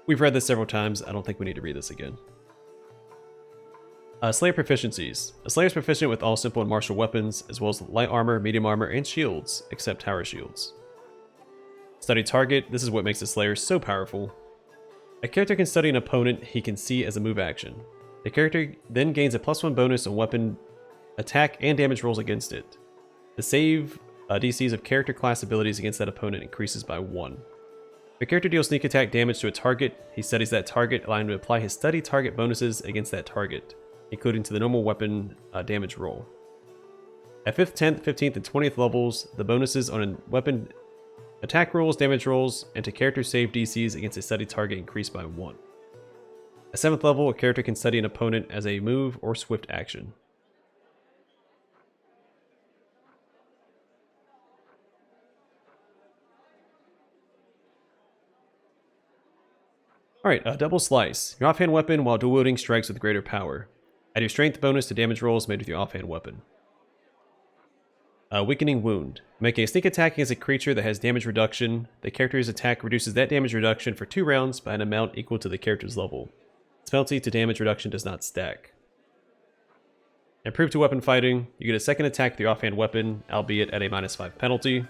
We've read this several times. I don't think we need to read this again. Slayer proficiencies. A Slayer is proficient with all simple and martial weapons, as well as light armor, medium armor, and shields, except tower shields. Study target. This is what makes the Slayer so powerful. A character can study an opponent he can see as a move action. The character then gains a +1 bonus on weapon attack and damage rolls against it. The save DCs of character class abilities against that opponent increases by 1. If a character deals sneak attack damage to a target, he studies that target, allowing him to apply his study target bonuses against that target, including to the normal weapon damage roll. At 5th, 10th, 15th, and 20th levels, the bonuses on weapon attack rolls, damage rolls, and to character save DCs against a study target increase by 1. At 7th level, a character can study an opponent as a move or swift action. Alright, double slice. Your offhand weapon while dual wielding strikes with greater power. Add your strength bonus to damage rolls made with your offhand weapon. Weakening wound. Making a sneak attack against a creature that has damage reduction. The character's attack reduces that damage reduction for 2 rounds by an amount equal to the character's level. Its penalty to damage reduction does not stack. Improved to weapon fighting. You get a second attack with your offhand weapon, albeit at a -5 penalty.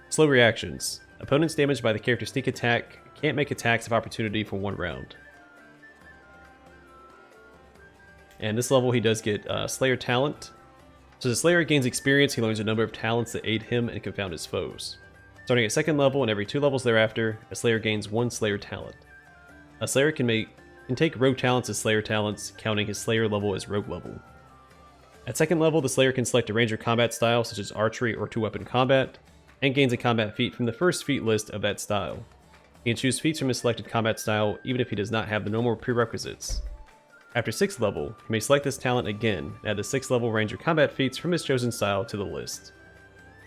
Slow reactions. Opponents damaged by the character's sneak attack can't make attacks of opportunity for 1 round. And this level he does get Slayer talent. So as the Slayer gains experience, he learns a number of talents that aid him and confound his foes. Starting at 2nd level and every 2 levels thereafter, a Slayer gains 1 Slayer talent. A Slayer can take rogue talents as Slayer talents, counting his Slayer level as rogue level. At 2nd level, the Slayer can select a ranger combat style such as archery or 2-weapon combat, and gains a combat feat from the first feat list of that style. He can choose feats from his selected combat style even if he does not have the normal prerequisites. After 6th level, he may select this talent again and add the 6th level ranger combat feats from his chosen style to the list.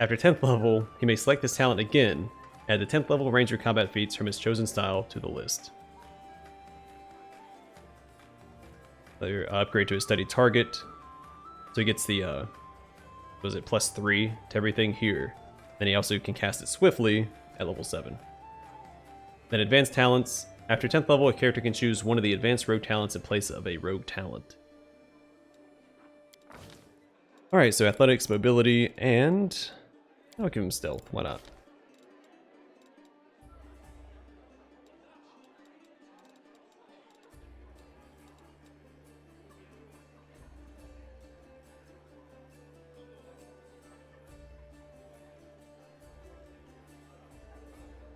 After 10th level, he may select this talent again and add the 10th level ranger combat feats from his chosen style to the list. Another upgrade to his study target. So he gets the, +3 to everything here. Then he also can cast it swiftly at level 7. Then advanced talents. After 10th level, a character can choose one of the advanced rogue talents in place of a rogue talent. Alright, so athletics, mobility, and I'll give him stealth. Why not?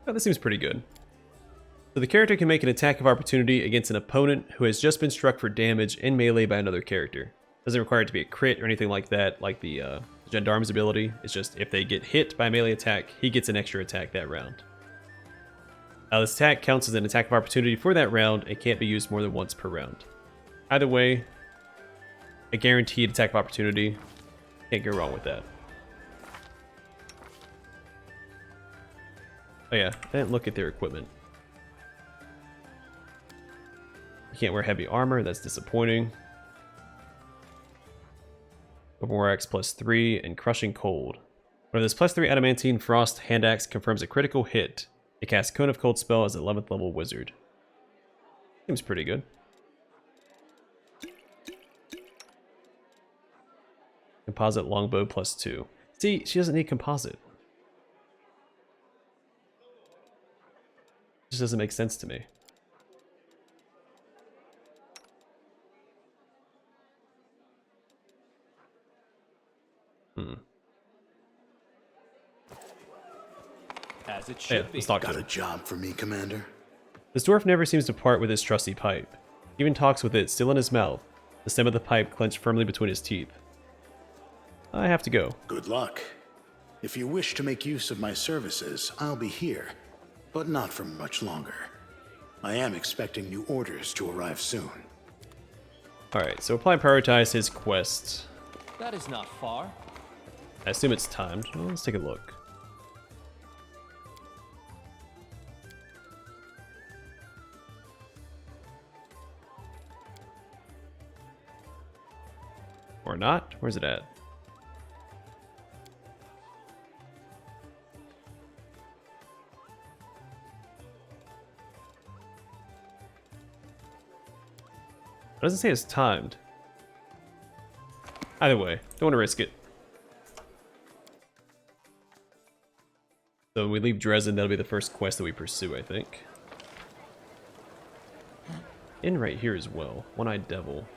Oh, this seems pretty good. So the character can make an attack of opportunity against an opponent who has just been struck for damage in melee by another character. Doesn't require it to be a crit or anything like that, like the Gendarme's ability. It's just if they get hit by a melee attack, he gets an extra attack that round. This attack counts as an attack of opportunity for that round and can't be used more than once per round. Either way, a guaranteed attack of opportunity. Can't go wrong with that. Oh yeah, I didn't look at their equipment. You can't wear heavy armor, that's disappointing. Overwar X +3 and Crushing Cold. When this +3 Adamantine Frost hand axe confirms a critical hit, it casts Cone of Cold spell as an 11th level wizard. Seems pretty good. Composite Longbow +2. See, she doesn't need composite. It just doesn't make sense to me. As it should be. Let's talk to Got him. a job for me, Commander? This dwarf never seems to part with his trusty pipe. He even talks with it still in his mouth, the stem of the pipe clenched firmly between his teeth. I have to go. Good luck. If you wish to make use of my services, I'll be here, but not for much longer. I am expecting new orders to arrive soon. Alright, so apply and prioritize his quest. That is not far. I assume it's timed. Well, let's take a look. Or not? Where's it at? doesn't say it's timed. Either way, don't want to risk it. So when we leave Drezen, that'll be the first quest that we pursue, I think. In right here as well. One-eyed devil.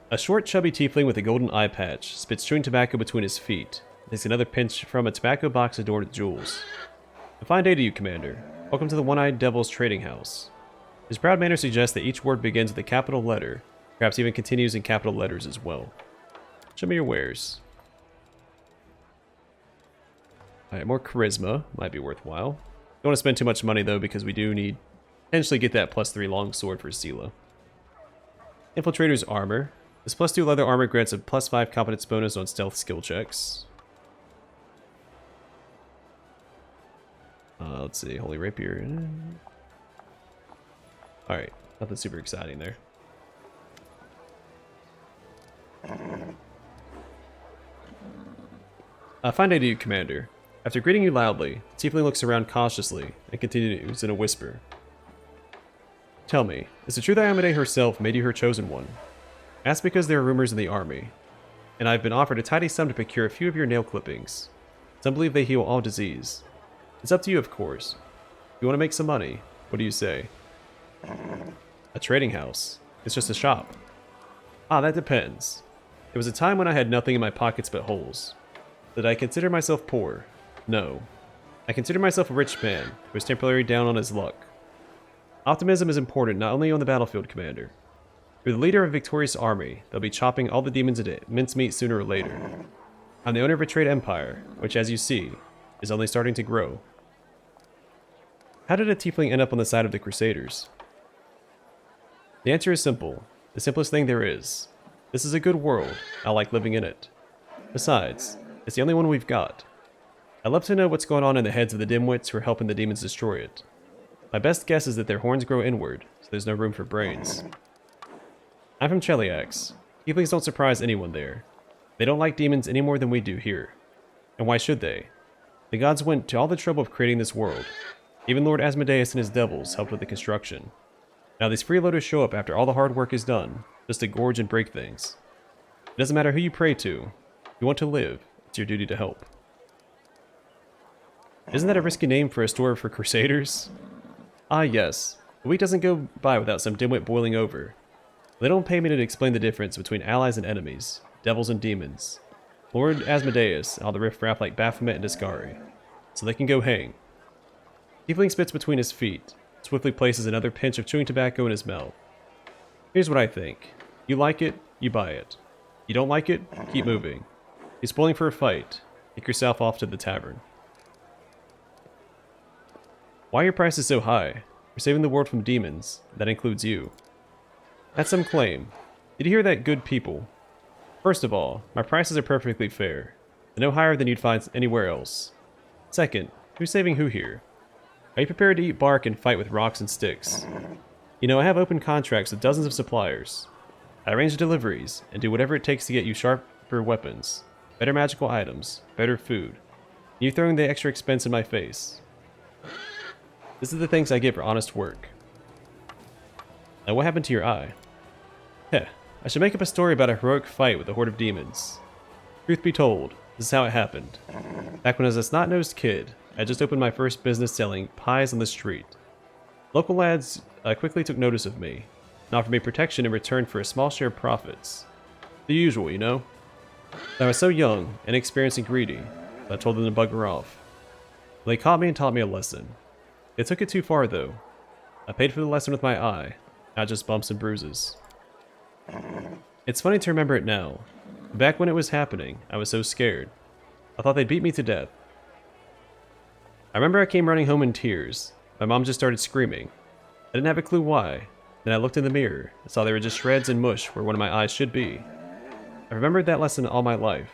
A short, chubby tiefling with a golden eye patch spits chewing tobacco between his feet. Takes another pinch from a tobacco box adorned with jewels. A fine day to you, Commander. Welcome to the One-Eyed Devil's trading house. His proud manner suggests that each word begins with a capital letter, perhaps even continues in capital letters as well. Show me your wares. Alright, more charisma. Might be worthwhile. Don't want to spend too much money though, because we do need potentially get that +3 longsword for Sela. Infiltrator's armor. This +2 leather armor grants a +5 competence bonus on stealth skill checks. Let's see, Holy Rapier. Alright, nothing super exciting there. Fine day to you, Commander. After greeting you loudly, Tiefling looks around cautiously and continues in a whisper. Tell me, is it true that Amadei herself made you her chosen one? Ask because there are rumors in the army, and I've been offered a tidy sum to procure a few of your nail clippings. Some believe they heal all disease. It's up to you, of course. If you want to make some money, what do you say? A trading house. It's just a shop. Ah, that depends. There was a time when I had nothing in my pockets but holes. Did I consider myself poor? No. I consider myself a rich man who was temporarily down on his luck. Optimism is important not only on the battlefield, Commander. You're the leader of a victorious army. They'll be chopping all the demons at mincemeat sooner or later. I'm the owner of a trade empire, which, as you see, is only starting to grow. How did a tiefling end up on the side of the Crusaders? The answer is simple. The simplest thing there is. This is a good world. I like living in it. Besides, it's the only one we've got. I'd love to know what's going on in the heads of the dimwits who are helping the demons destroy it. My best guess is that their horns grow inward, so there's no room for brains. I'm from Cheliax. Tieflings don't surprise anyone there. They don't like demons any more than we do here. And why should they? The gods went to all the trouble of creating this world. Even Lord Asmodeus and his devils helped with the construction. Now these freeloaders show up after all the hard work is done, just to gorge and break things. It doesn't matter who you pray to. If you want to live, it's your duty to help. Isn't that a risky name for a store for Crusaders? Ah yes, the week doesn't go by without some dimwit boiling over. They don't pay me to explain the difference between allies and enemies, devils and demons. Lord Asmodeus, all the riffraff like Baphomet and Discari. So they can go hang. Tiefling spits between his feet, swiftly places another pinch of chewing tobacco in his mouth. Here's what I think. You like it, you buy it. You don't like it, keep moving. You're spoiling for a fight. Take yourself off to the tavern. Why are your prices so high? We're saving the world from demons. That includes you. That's some claim. Did you hear that, good people? First of all, my prices are perfectly fair. They're no higher than you'd find anywhere else. Second, who's saving who here? Are you prepared to eat bark and fight with rocks and sticks? You know, I have open contracts with dozens of suppliers. I arrange deliveries, and do whatever it takes to get you sharper weapons, better magical items, better food. And you throwing the extra expense in my face. This is the things I get for honest work. Now what happened to your eye? Heh, I should make up a story about a heroic fight with a horde of demons. Truth be told, this is how it happened. Back when I was a snot-nosed kid, I just opened my first business selling pies on the street. Local lads quickly took notice of me, and offered me protection in return for a small share of profits. The usual, you know? I was so young, inexperienced and greedy, that I told them to bugger off. Well, they caught me and taught me a lesson. They took it too far, though. I paid for the lesson with my eye, not just bumps and bruises. It's funny to remember it now. Back when it was happening, I was so scared. I thought they'd beat me to death. I remember I came running home in tears. My mom just started screaming. I didn't have a clue why. Then I looked in the mirror and saw there were just shreds and mush where one of my eyes should be. I remembered that lesson all my life.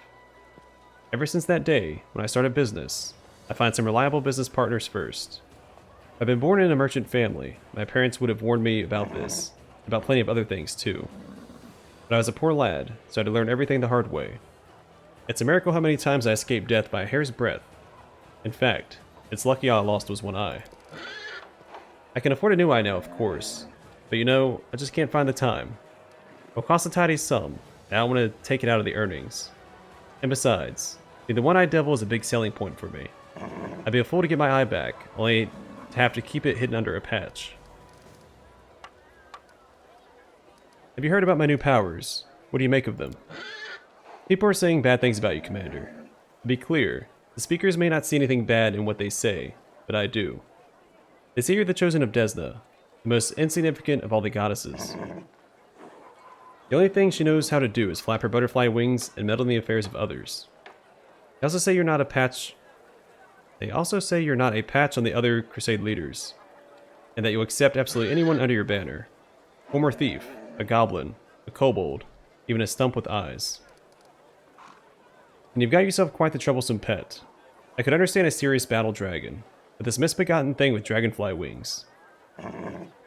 Ever since that day, when I started business, I find some reliable business partners first. I've been born in a merchant family. My parents would have warned me about this, about plenty of other things too. But I was a poor lad, so I had to learn everything the hard way. It's a miracle how many times I escaped death by a hair's breadth. In fact, it's lucky all I lost was one eye. I can afford a new eye now, of course, but you know, I just can't find the time. It'll cost a tidy sum, and I don't want to take it out of the earnings. And besides, the one-eyed devil is a big selling point for me. I'd be a fool to get my eye back, only to have to keep it hidden under a patch. Have you heard about my new powers? What do you make of them? People are saying bad things about you, Commander. To be clear, the speakers may not see anything bad in what they say, but I do. They say you're the chosen of Desna, the most insignificant of all the goddesses. The only thing she knows how to do is flap her butterfly wings and meddle in the affairs of others. They also say you're not a patch on the other Crusade leaders, and that you'll accept absolutely anyone under your banner. Former thief, a goblin, a kobold, even a stump with eyes. And you've got yourself quite the troublesome pet. I could understand a serious battle dragon, but this misbegotten thing with dragonfly wings.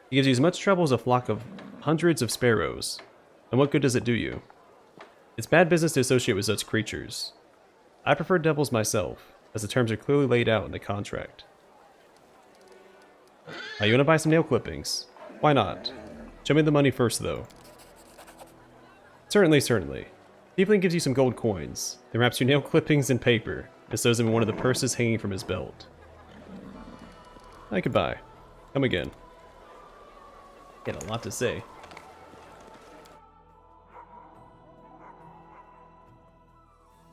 He gives you as much trouble as a flock of hundreds of sparrows. And what good does it do you? It's bad business to associate with such creatures. I prefer devils myself, as the terms are clearly laid out in the contract. You want to buy some nail clippings? Why not? Show me the money first, though. Certainly, certainly. Tiefling gives you some gold coins, then wraps your nail clippings in paper, and stows them in one of the purses hanging from his belt. I could buy. Come again. Got a lot to say.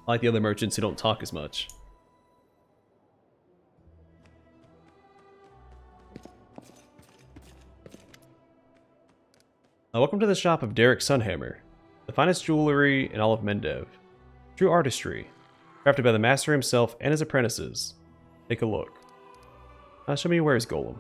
I like the other merchants who don't talk as much. Welcome to the shop of Derek Sunhammer, the finest jewelry in all of Mendev. True artistry, crafted by the master himself and his apprentices. Take a look. Show me where his golem.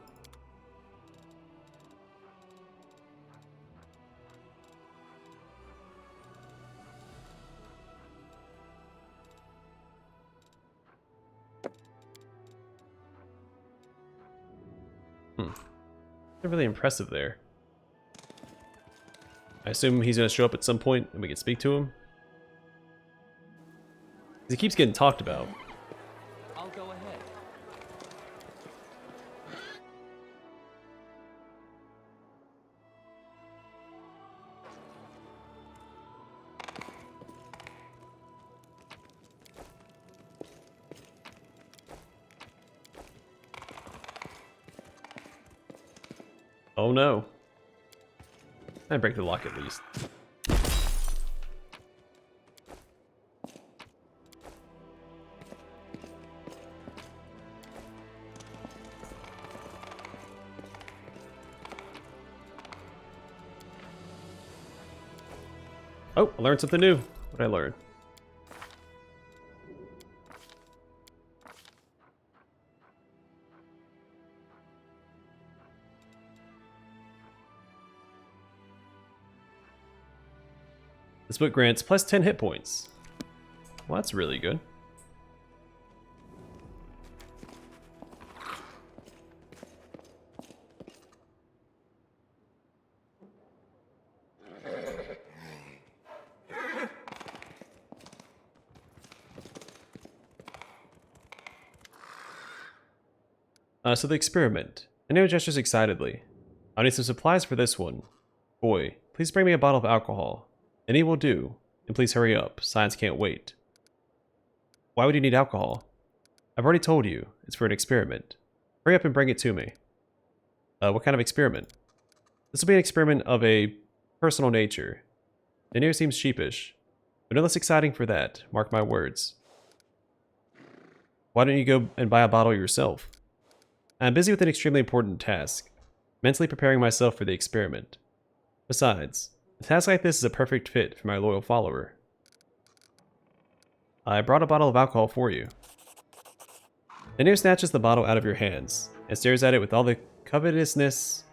They're really impressive there. I assume he's going to show up at some point and we can speak to him. He keeps getting talked about. I'll go ahead. Oh no. I break the lock at least. Oh, I learned something new. What did I learn? This book grants plus 10 hit points. Well, that's really good. So the experiment. Ennio gestures excitedly. I need some supplies for this one. Boy, please bring me a bottle of alcohol. Any will do. And please hurry up. Science can't wait. Why would you need alcohol? I've already told you. It's for an experiment. Hurry up and bring it to me. What kind of experiment? This will be an experiment of a personal nature. Ennio seems sheepish. But no less exciting for that. Mark my words. Why don't you go and buy a bottle yourself? I'm busy with an extremely important task. Mentally preparing myself for the experiment. Besides, a task like this is a perfect fit for my loyal follower. I brought a bottle of alcohol for you. Ennio snatches the bottle out of your hands and stares at it with all the covetousness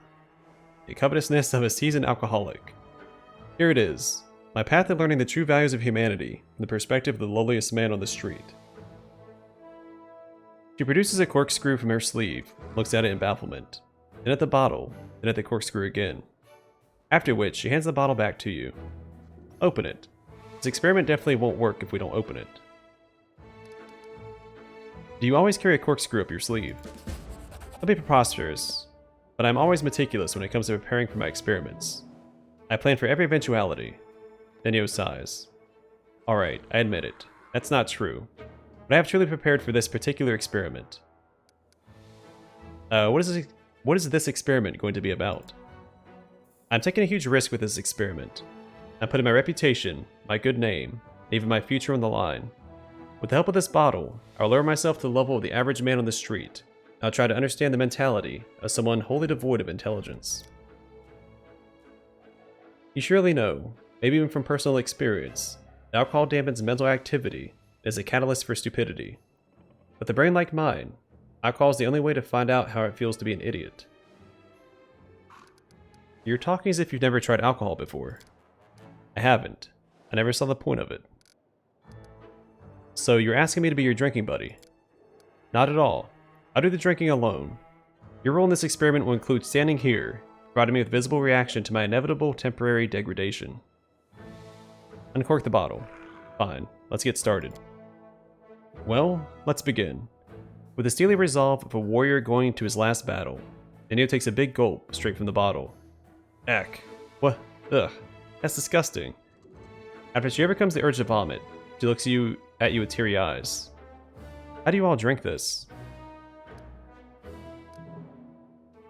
of a seasoned alcoholic. Here it is, my path to learning the true values of humanity from the perspective of the lowliest man on the street. She produces a corkscrew from her sleeve, looks at it in bafflement, then at the bottle, then at the corkscrew again. After which, she hands the bottle back to you. Open it. This experiment definitely won't work if we don't open it. Do you always carry a corkscrew up your sleeve? I'll be preposterous, but I'm always meticulous when it comes to preparing for my experiments. I plan for every eventuality. Nenio sighs. Alright, I admit it. That's not true. But I have truly prepared for this particular experiment. What is this experiment going to be about? I'm taking a huge risk with this experiment. I'm putting my reputation, my good name, and even my future on the line. With the help of this bottle, I'll lower myself to the level of the average man on the street. I'll try to understand the mentality of someone wholly devoid of intelligence. You surely know, maybe even from personal experience, that alcohol dampens mental activity and is a catalyst for stupidity. With a brain like mine, alcohol is the only way to find out how it feels to be an idiot. You're talking as if you've never tried alcohol before. I haven't. I never saw the point of it. So you're asking me to be your drinking buddy? Not at all. I'll do the drinking alone. Your role in this experiment will include standing here, providing me with visible reaction to my inevitable temporary degradation. Uncork the bottle. Fine, let's get started. Well, let's begin. With the steely resolve of a warrior going to his last battle, Nenio takes a big gulp straight from the bottle. Eck. What? Ugh. That's disgusting. After she overcomes the urge to vomit, she looks at you with teary eyes. How do you all drink this?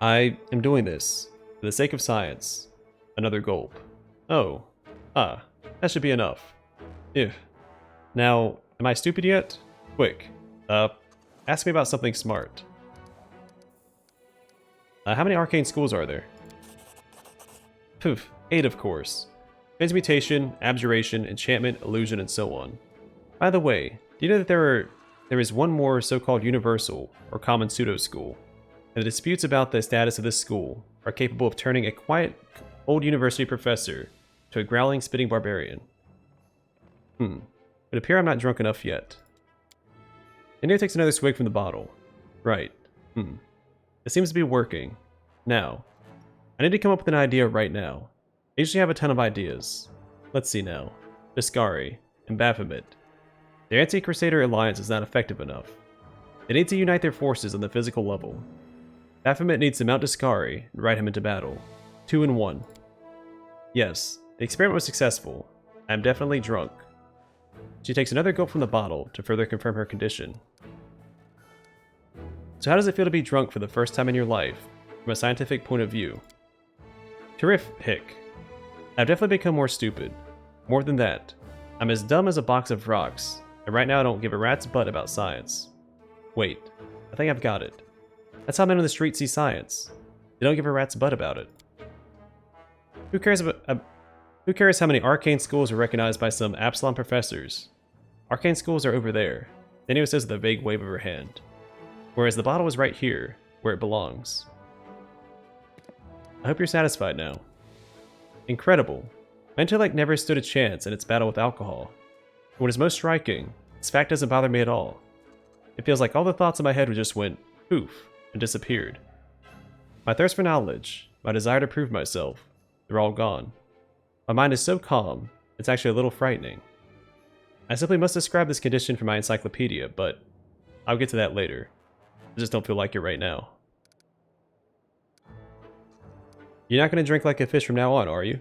I am doing this for the sake of science. Another gulp. Oh. Ah. That should be enough. Ew. Now, am I stupid yet? Quick. Ask me about something smart. How many arcane schools are there? Poof. 8, of course. Transmutation, abjuration, enchantment, illusion, and so on. By the way, do you know that there is one more so-called universal or common pseudo-school, and the disputes about the status of this school are capable of turning a quiet old university professor to a growling, spitting barbarian. It appears I'm not drunk enough yet. Nenio takes another swig from the bottle. Right. It seems to be working. Now, I need to come up with an idea right now. I usually have a ton of ideas. Let's see now. Biscari and Baphomet. The Anti-Crusader Alliance is not effective enough. They need to unite their forces on the physical level. Baphomet needs to mount Biscari and ride him into battle. 2 in 1. Yes, the experiment was successful. I am definitely drunk. She takes another gulp from the bottle to further confirm her condition. So how does it feel to be drunk for the first time in your life, from a scientific point of view? Terrific. I've definitely become more stupid. More than that, I'm as dumb as a box of rocks, and right now I don't give a rat's butt about science. Wait, I think I've got it. That's how men on the street see science. They don't give a rat's butt about it. Who cares how many arcane schools are recognized by some Absalom professors? Arcane schools are over there, Nenio says with a vague wave of her hand. Whereas the bottle is right here, where it belongs. I hope you're satisfied now. Incredible. My intellect never stood a chance in its battle with alcohol. And what is most striking, this fact doesn't bother me at all. It feels like all the thoughts in my head just went poof and disappeared. My thirst for knowledge, my desire to prove myself, they're all gone. My mind is so calm, it's actually a little frightening. I simply must describe this condition from my encyclopedia, but I'll get to that later. I just don't feel like it right now. You're not going to drink like a fish from now on, are you?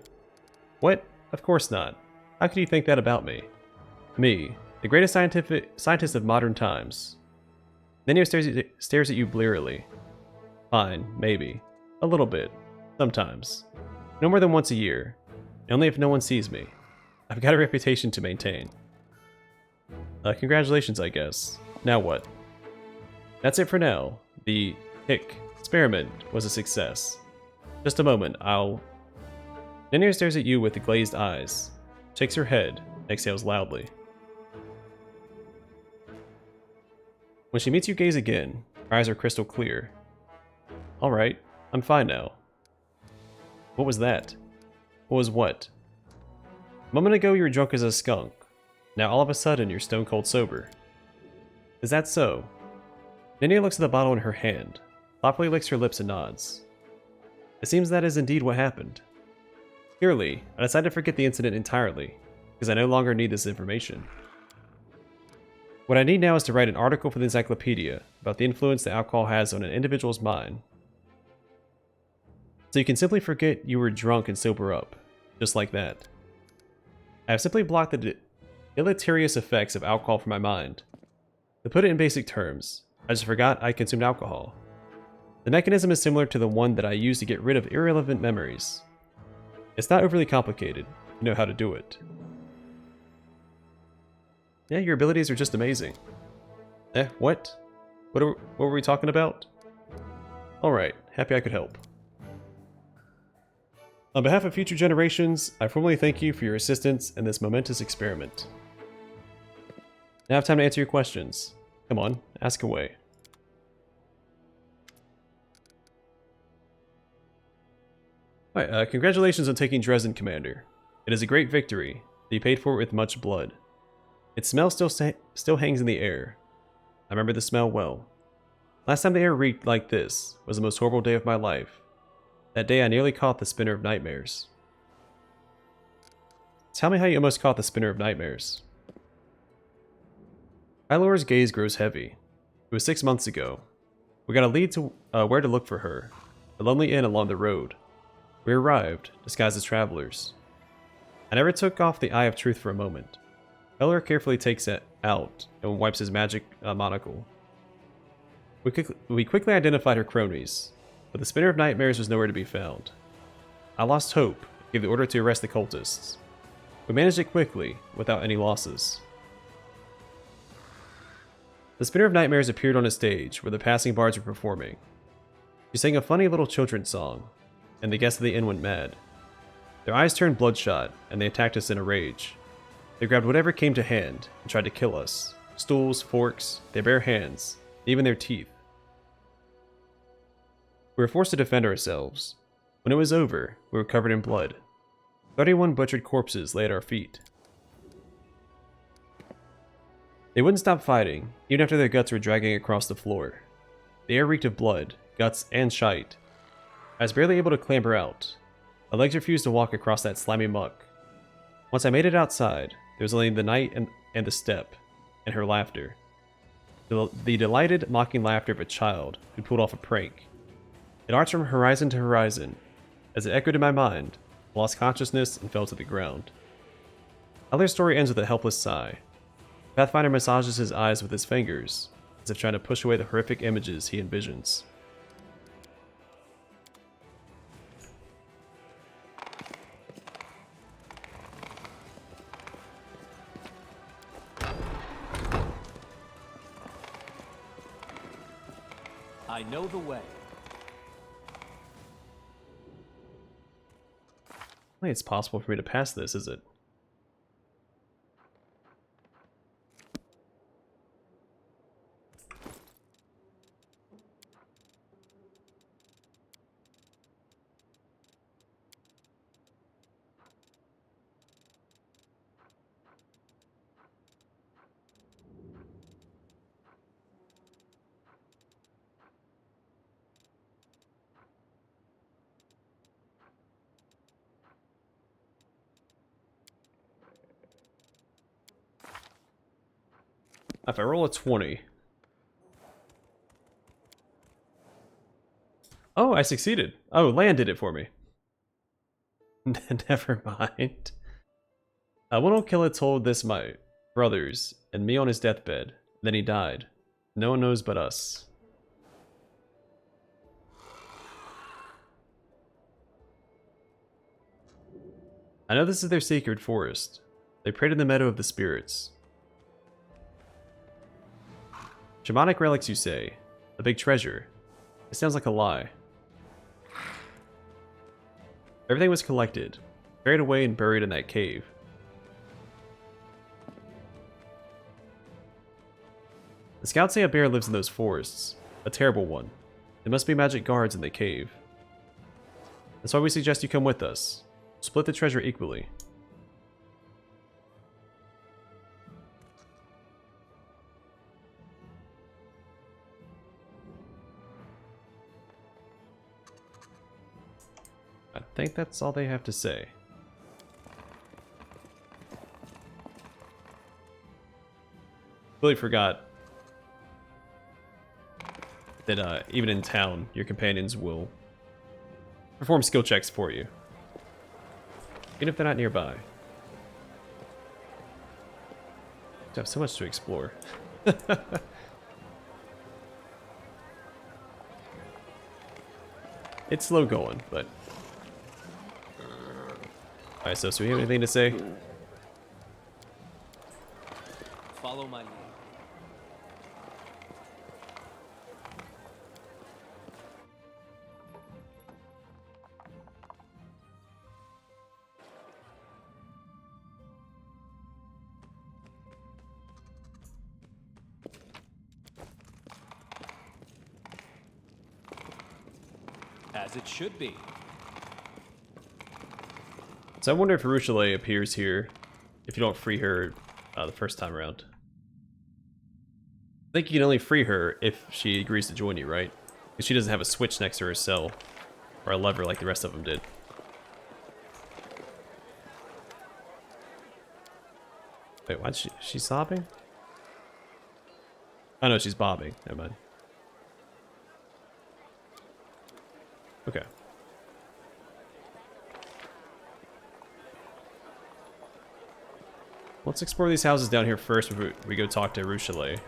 What? Of course not. How could you think that about me? Me, the greatest scientist of modern times. Nenio stares at you blearily. Fine, maybe. A little bit. Sometimes. No more than once a year. Only if no one sees me. I've got a reputation to maintain. Congratulations, I guess. Now what? That's it for now. The experiment was a success. Just a moment, Nenio stares at you with the glazed eyes, shakes her head, and exhales loudly. When she meets you gaze again, her eyes are crystal clear. Alright, I'm fine now. What was that? What was what? A moment ago you were drunk as a skunk. Now all of a sudden you're stone cold sober. Is that so? Nenio looks at the bottle in her hand, thoughtfully licks her lips and nods. It seems that is indeed what happened. Clearly, I decided to forget the incident entirely. because I no longer need this information. What I need now is to write an article for the encyclopedia about the influence that alcohol has on an individual's mind. So you can simply forget you were drunk and sober up, just like that. I have simply blocked the deleterious effects of alcohol from my mind. To put it in basic terms, I just forgot I consumed alcohol. The mechanism is similar to the one that I use to get rid of irrelevant memories. It's not overly complicated. You know how to do it. Yeah, your abilities are just amazing. What? What were we talking about? Alright, happy I could help. On behalf of future generations, I formally thank you for your assistance in this momentous experiment. Now I have time to answer your questions. Come on, ask away. Alright, congratulations on taking Drezen, Commander. It is a great victory, that you paid for it with much blood. Its smell still hangs in the air. I remember the smell well. Last time the air reeked like this was the most horrible day of my life. That day I nearly caught the Spinner of Nightmares. Tell me how you almost caught the Spinner of Nightmares. Ilora's gaze grows heavy. It was 6 months ago. We got a lead to where to look for her. A lonely inn along the road. We arrived, disguised as travelers. I never took off the Eye of Truth for a moment. Elor carefully takes it out and wipes his magic monocle. We quickly identified her cronies, but the Spinner of Nightmares was nowhere to be found. I lost hope, gave the order to arrest the cultists. We managed it quickly, without any losses. The Spinner of Nightmares appeared on a stage where the passing bards were performing. She sang a funny little children's song, and the guests of the inn went mad. Their eyes turned bloodshot, and they attacked us in a rage. They grabbed whatever came to hand and tried to kill us. Stools, forks, their bare hands, even their teeth. We were forced to defend ourselves. When it was over, we were covered in blood. 31 butchered corpses lay at our feet. They wouldn't stop fighting, even after their guts were dragging across the floor. The air reeked of blood, guts, and shite. I was barely able to clamber out. My legs refused to walk across that slimy muck. Once I made it outside, there was only the night and the step, and her laughter. The delighted, mocking laughter of a child who pulled off a prank. It arched from horizon to horizon. As it echoed in my mind, I lost consciousness and fell to the ground. Elor's story ends with a helpless sigh. Pathfinder massages his eyes with his fingers, as if trying to push away the horrific images he envisions. I know the way. I don't think it's possible for me to pass this, is it? If I roll a 20... Oh, I succeeded. Oh, Lan did it for me. Never mind. One old killer told this my brothers and me on his deathbed. Then he died. No one knows but us. I know this is their sacred forest. They prayed in the meadow of the spirits. Shamanic relics, you say? A big treasure? It sounds like a lie. Everything was collected, buried away and buried in that cave. The scouts say a bear lives in those forests. A terrible one. There must be magic guards in the cave. That's why we suggest you come with us. Split the treasure equally. I think that's all they have to say. Really forgot that even in town, your companions will perform skill checks for you, even if they're not nearby. I have so much to explore. It's slow going, but... Alright, so we have anything to say? Follow my lead. As it should be. So I wonder if Arushalae appears here if you don't free her the first time around. I think you can only free her if she agrees to join you, right? Because she doesn't have a switch next to her cell, or a lever like the rest of them did. Wait, why's she's sobbing? Oh no, she's bobbing. Never mind. Okay. Let's explore these houses down here first before we go talk to Arushalae.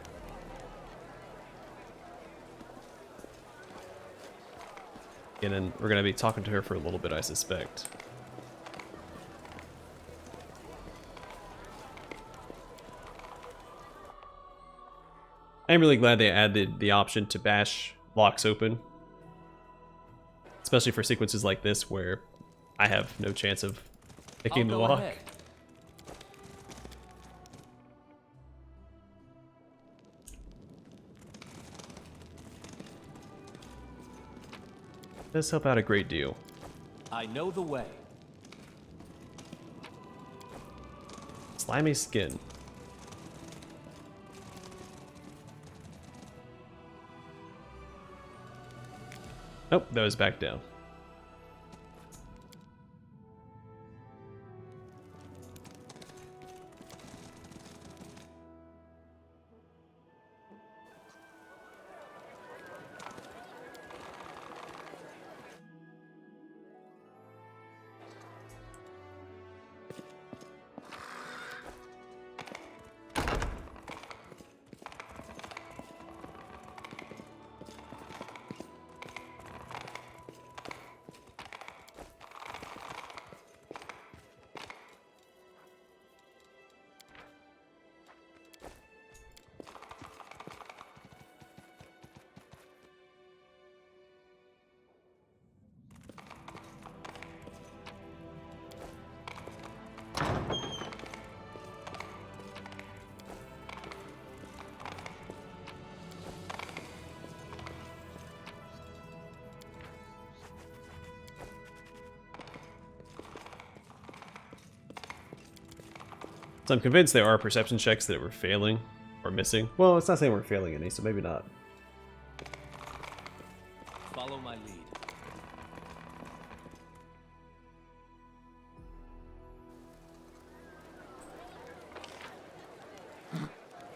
And then we're gonna be talking to her for a little bit, I suspect. I'm really glad they added the option to bash locks open. Especially for sequences like this where I have no chance of picking the lock. Ahead. Does help out a great deal. I know the way. Slimy skin. Nope, that was back down. So I'm convinced there are perception checks that were failing or missing. Well, it's not saying we're failing any, so maybe not. Follow my lead.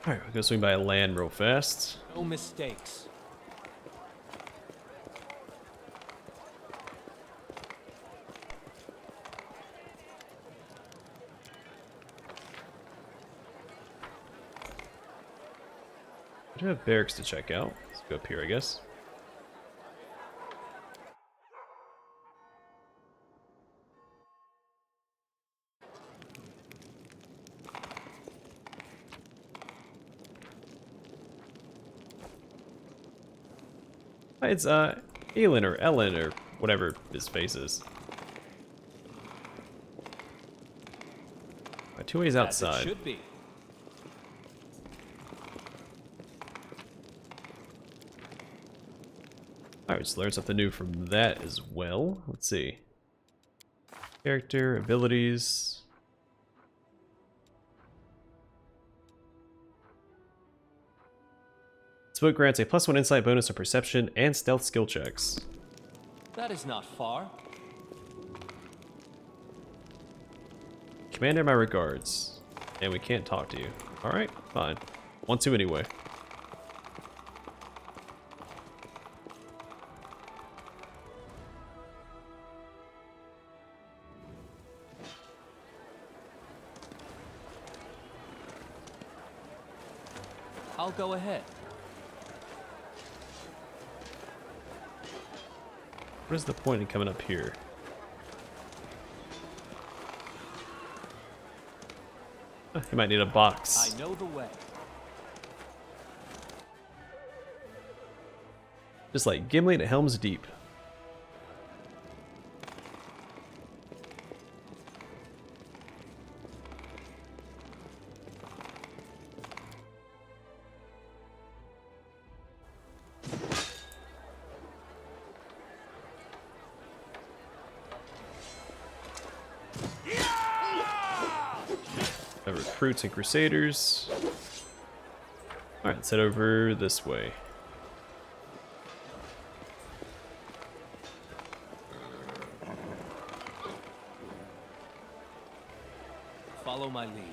Alright, we're gonna swing by land real fast. No mistakes. I do have barracks to check out. Let's go up here, I guess. It's Elin or Ellen or whatever his face is. Two ways outside. As it should be. Alright, just learn something new from that as well. Let's see. Character, abilities. This book grants a +1 insight bonus to perception and stealth skill checks. That is not far. Commander, my regards. And we can't talk to you. Alright, fine. Want to anyway. I'll go ahead. What is the point in coming up here? You might need a box. I know the way. Just like Gimli at Helm's Deep. Recruits and Crusaders. Alright, let's head over this way. Follow my lead.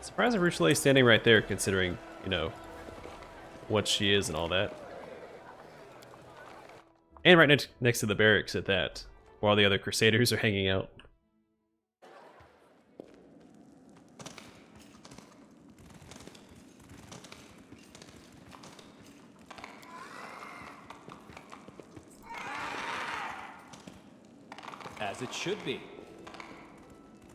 Surprised Arushalae is standing right there, considering, you know, what she is and all that. And right next to the barracks at that, while the other Crusaders are hanging out. As it should be.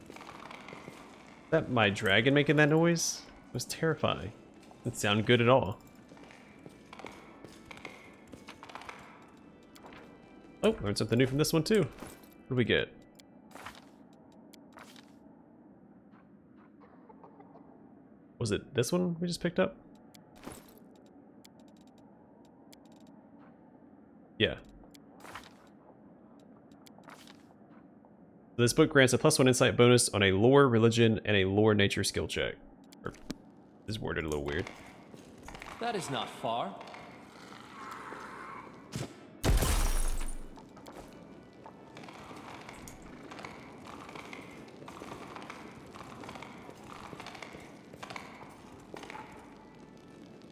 Is that my dragon making that noise? It was terrifying. It didn't sound good at all. Oh, learned something new from this one too. What do we get? Was it this one we just picked up? Yeah. This book grants a +1 insight bonus on a lore, religion, and a lore nature skill check. Or, this is worded a little weird. That is not far.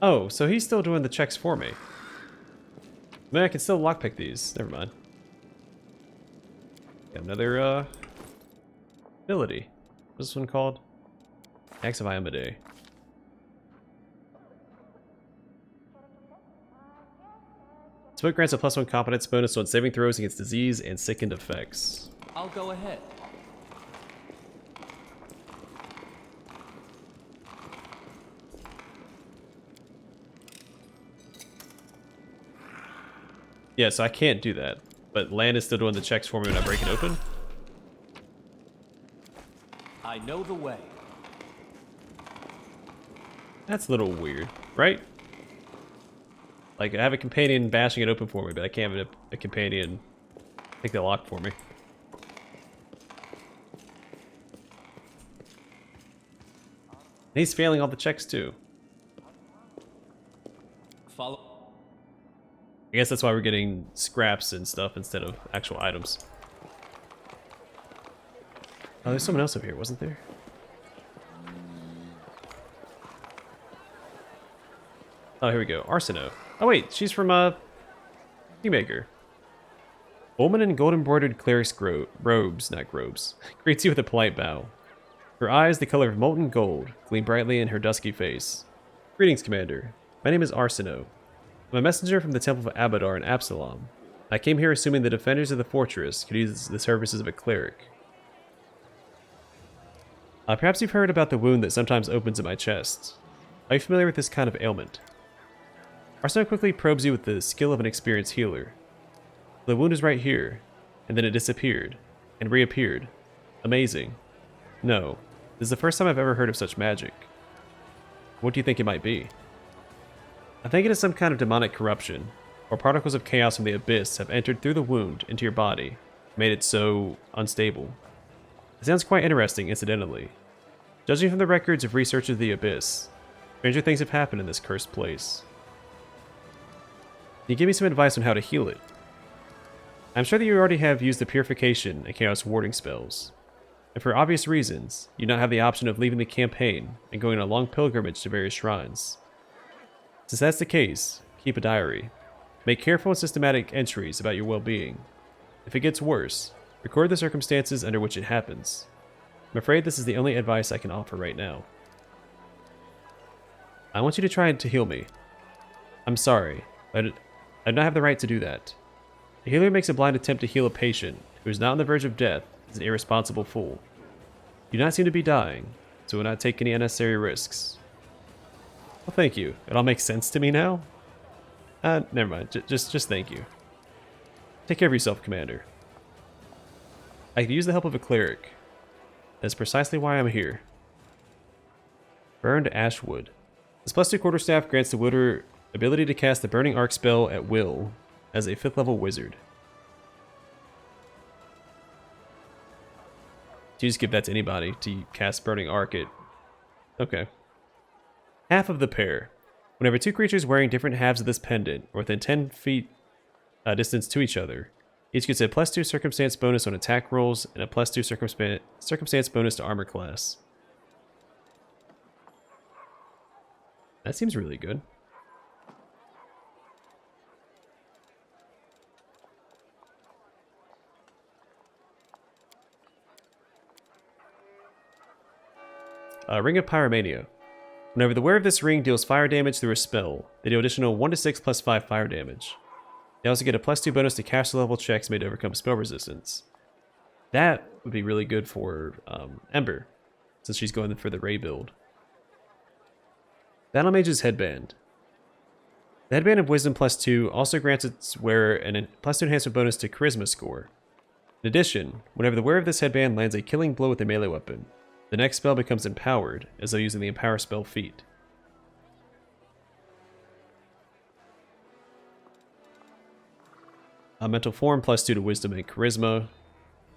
Oh, so he's still doing the checks for me. Man, I can still lockpick these. Never mind. Got another, ability. What's this one called? Axe of Iamade. This book grants a +1 competence bonus on saving throws against disease and sickened effects. I'll go ahead. Yeah, so I can't do that. But land is still doing the checks for me when I break it open? I know the way. That's a little weird, right? Like, I have a companion bashing it open for me, but I can't have a companion take the lock for me. And he's failing all the checks too. Follow. I guess that's why we're getting scraps and stuff instead of actual items. Oh, there's someone else up here, wasn't there? Oh, here we go. Arsino. Oh wait, she's from, Kingmaker. Woman in gold-embroidered cleric's robes, not grobes, greets you with a polite bow. Her eyes, the color of molten gold, gleam brightly in her dusky face. Greetings, Commander. My name is Arsino. I'm a messenger from the Temple of Abadar in Absalom. I came here assuming the defenders of the fortress could use the services of a cleric. Perhaps you've heard about the wound that sometimes opens at my chest. Are you familiar with this kind of ailment? Arsino quickly probes you with the skill of an experienced healer. The wound is right here, and then it disappeared, and reappeared. Amazing. No, this is the first time I've ever heard of such magic. What do you think it might be? I think it is some kind of demonic corruption, or particles of chaos from the abyss have entered through the wound into your body, and made it so unstable. It sounds quite interesting, incidentally. Judging from the records of researchers of the abyss, stranger things have happened in this cursed place. Can you give me some advice on how to heal it? I'm sure that you already have used the purification and chaos warding spells. and for obvious reasons, you do not have the option of leaving the campaign and going on a long pilgrimage to various shrines. Since that's the case, keep a diary. Make careful and systematic entries about your well-being. If it gets worse, record the circumstances under which it happens. I'm afraid this is the only advice I can offer right now. I want you to try to heal me. I'm sorry, but I do not have the right to do that. A healer who makes a blind attempt to heal a patient who is not on the verge of death is an irresponsible fool. You do not seem to be dying, so will not take any unnecessary risks. Well, thank you. It all makes sense to me now? Never mind. Just thank you. Take care of yourself, Commander. I could use the help of a cleric. That's precisely why I'm here. Burned Ashwood. This +2 quarterstaff grants the wielder ability to cast the Burning Arc spell at will as a 5th level wizard. Do you just give that to anybody to cast Burning Arc at... Okay. Half of the pair. Whenever two creatures wearing different halves of this pendant are within 10 feet distance to each other, each gets a +2 circumstance bonus on attack rolls and a +2 circumstance bonus to armor class. That seems really good. Ring of Pyromania. Whenever the wearer of this ring deals fire damage through a spell, they deal additional 1d6 plus 5 fire damage. They also get a +2 bonus to caster level checks made to overcome spell resistance. That would be really good for Ember, since she's going for the Ray build. Battle Mage's Headband. The Headband of Wisdom +2 also grants its wearer a +2 enhancement bonus to Charisma score. In addition, whenever the wearer of this headband lands a killing blow with a melee weapon, the next spell becomes empowered, as though using the Empower spell feat. Mental Form +2 to Wisdom and Charisma,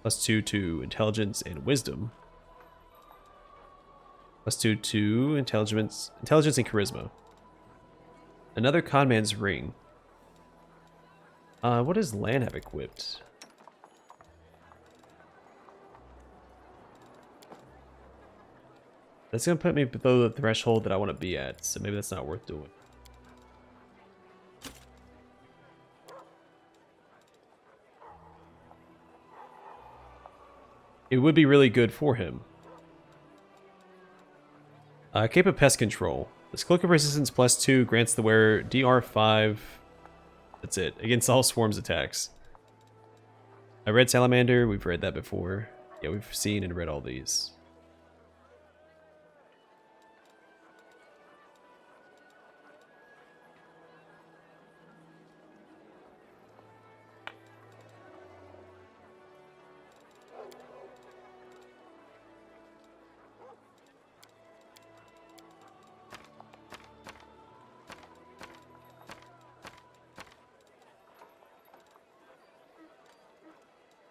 +2 to Intelligence and Wisdom, +2 to Intelligence and Charisma. Another Conman's Ring. What does Lan have equipped? That's going to put me below the threshold that I want to be at, so maybe that's not worth doing. It would be really good for him. Cape of Pest Control. This Cloak of Resistance +2 grants the wearer DR5. That's it. Against all swarms attacks. I read Salamander. We've read that before. Yeah, we've seen and read all these.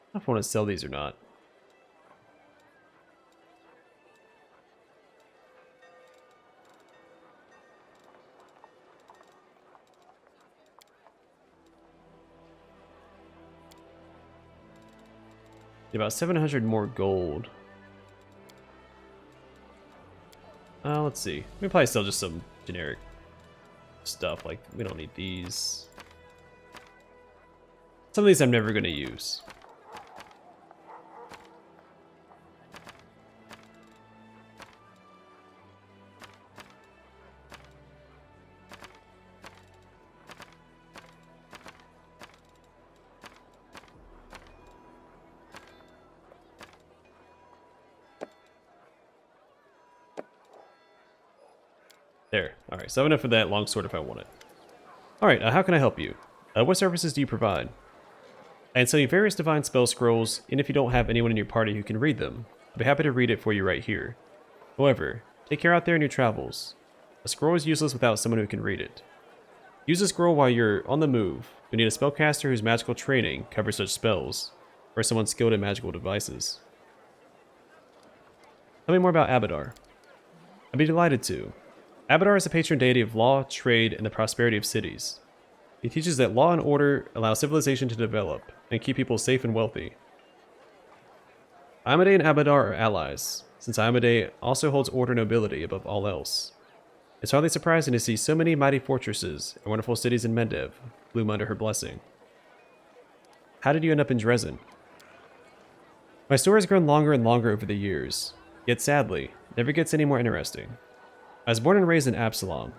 I don't know if I want to sell these or not. About 700 more gold. Let's see. We probably sell just some generic stuff. Like, we don't need these. Some of these I'm never going to use. There. Alright, so I have enough of that longsword if I want it. Alright, how can I help you? What services do you provide? I can sell you various divine spell scrolls, and if you don't have anyone in your party who can read them, I'll be happy to read it for you right here. However, take care out there in your travels. A scroll is useless without someone who can read it. Use a scroll while you're on the move. You need a spellcaster whose magical training covers such spells, or someone skilled in magical devices. Tell me more about Abadar. I'd be delighted to. Abadar is the patron deity of law, trade, and the prosperity of cities. He teaches that law and order allow civilization to develop and keep people safe and wealthy. Iomedae and Abadar are allies, since Iomedae also holds order nobility above all else. It's hardly surprising to see so many mighty fortresses and wonderful cities in Mendev bloom under her blessing. How did you end up in Drezen? My story has grown longer and longer over the years, yet sadly, never gets any more interesting. I was born and raised in Absalom.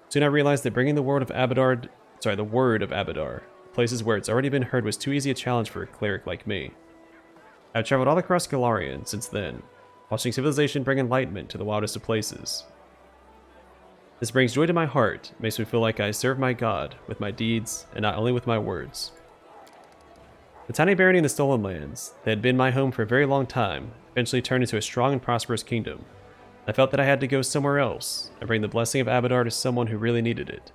Soon I realized that bringing the word of Abadar, to places where it's already been heard was too easy a challenge for a cleric like me. I've traveled all across Golarion since then, watching civilization bring enlightenment to the wildest of places. This brings joy to my heart, makes me feel like I serve my God with my deeds and not only with my words. The tiny barony in the Stolen Lands, that had been my home for a very long time, eventually turned into a strong and prosperous kingdom. I felt that I had to go somewhere else and bring the blessing of Abadar to someone who really needed it.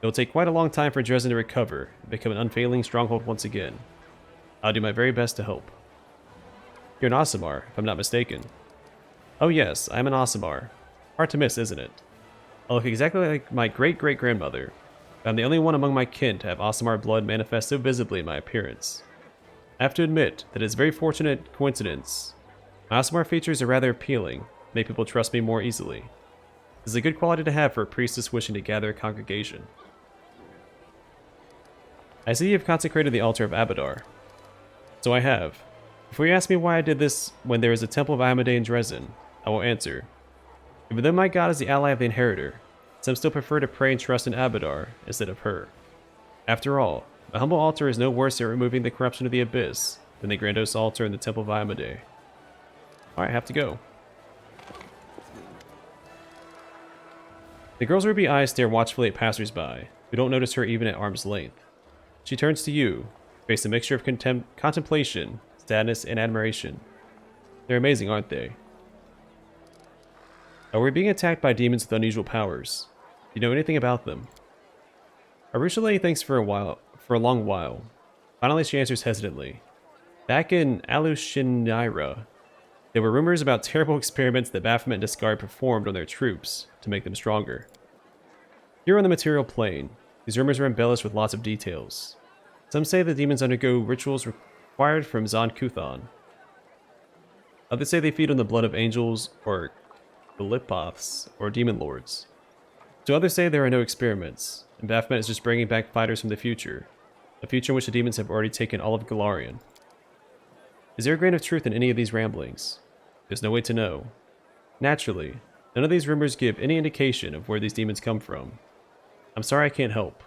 It will take quite a long time for Drezen to recover and become an unfailing stronghold once again. I'll do my very best to help. You're an Aasimar, if I'm not mistaken. Oh yes, I am an Aasimar. Hard to miss, isn't it? I look exactly like my great-great-grandmother, but I'm the only one among my kin to have Aasimar blood manifest so visibly in my appearance. I have to admit that it's a very fortunate coincidence. My Aasimar features are rather appealing, make people trust me more easily. This is a good quality to have for a priestess wishing to gather a congregation. I see you have consecrated the altar of Abadar. So I have. Before you ask me why I did this when there is a temple of Iomedae in Drezen, I will answer. Even though my god is the ally of the inheritor, some still prefer to pray and trust in Abadar instead of her. After all, a humble altar is no worse at removing the corruption of the abyss than the grandiose altar in the temple of Iomedae. Alright, I have to go. The girl's ruby eyes stare watchfully at passersby, who don't notice her even at arm's length. She turns to you, face a mixture of contemplation, sadness, and admiration. They're amazing, aren't they? We're being attacked by demons with unusual powers. Do you know anything about them? Arushalae thinks for a long while. Finally, she answers hesitantly. Back in Arushalae, there were rumors about terrible experiments that Baphomet and Discard performed on their troops to make them stronger. Here on the material plane, these rumors are embellished with lots of details. Some say the demons undergo rituals required from Zon Kuthon. Others say they feed on the blood of angels or Galipoths or demon lords. So others say there are no experiments, and Baphomet is just bringing back fighters from the future, a future in which the demons have already taken all of Golarion. Is there a grain of truth in any of these ramblings? There's no way to know. Naturally, none of these rumors give any indication of where these demons come from. I'm sorry I can't help.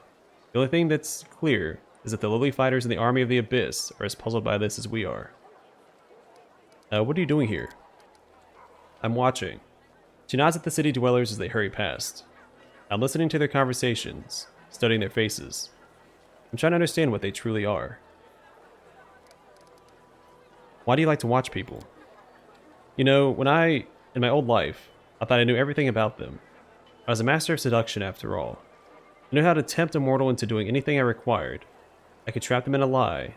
The only thing that's clear is that the lowly fighters in the army of the Abyss are as puzzled by this as we are. What are you doing here? I'm watching. She nods at the city dwellers as they hurry past. I'm listening to their conversations, studying their faces. I'm trying to understand what they truly are. Why do you like to watch people? You know, in my old life, I thought I knew everything about them. I was a master of seduction after all. I knew how to tempt a mortal into doing anything I required. I could trap them in a lie,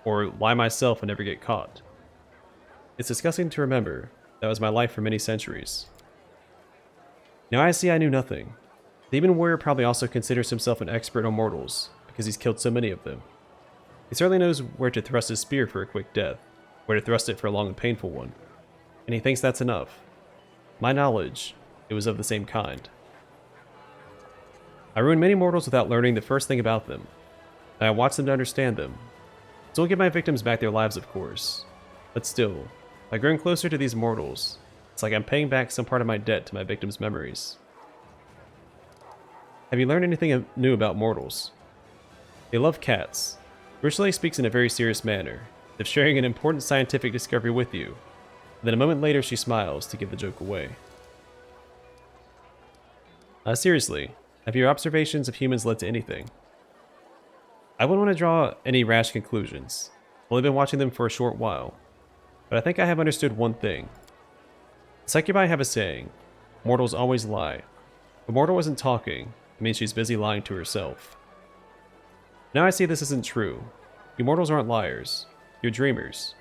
or lie myself and never get caught. It's disgusting to remember that was my life for many centuries. Now I see I knew nothing. The Demon Warrior probably also considers himself an expert on mortals, because he's killed so many of them. He certainly knows where to thrust his spear for a quick death, where to thrust it for a long and painful one. And he thinks that's enough. My knowledge, it was of the same kind. I ruined many mortals without learning the first thing about them, and I watched them to understand them. Still give my victims back their lives, of course. But still, by growing closer to these mortals, it's like I'm paying back some part of my debt to my victims' memories. Have you learned anything new about mortals? They love cats. Arushalae speaks in a very serious manner, as if sharing an important scientific discovery with you. Then a moment later she smiles to give the joke away. Seriously, have your observations of humans led to anything? I wouldn't want to draw any rash conclusions. I've only been watching them for a short while. But I think I have understood one thing. Succubi have a saying, mortals always lie. If a mortal isn't talking, it means she's busy lying to herself. Now I see this isn't true. You mortals aren't liars. You're dreamers.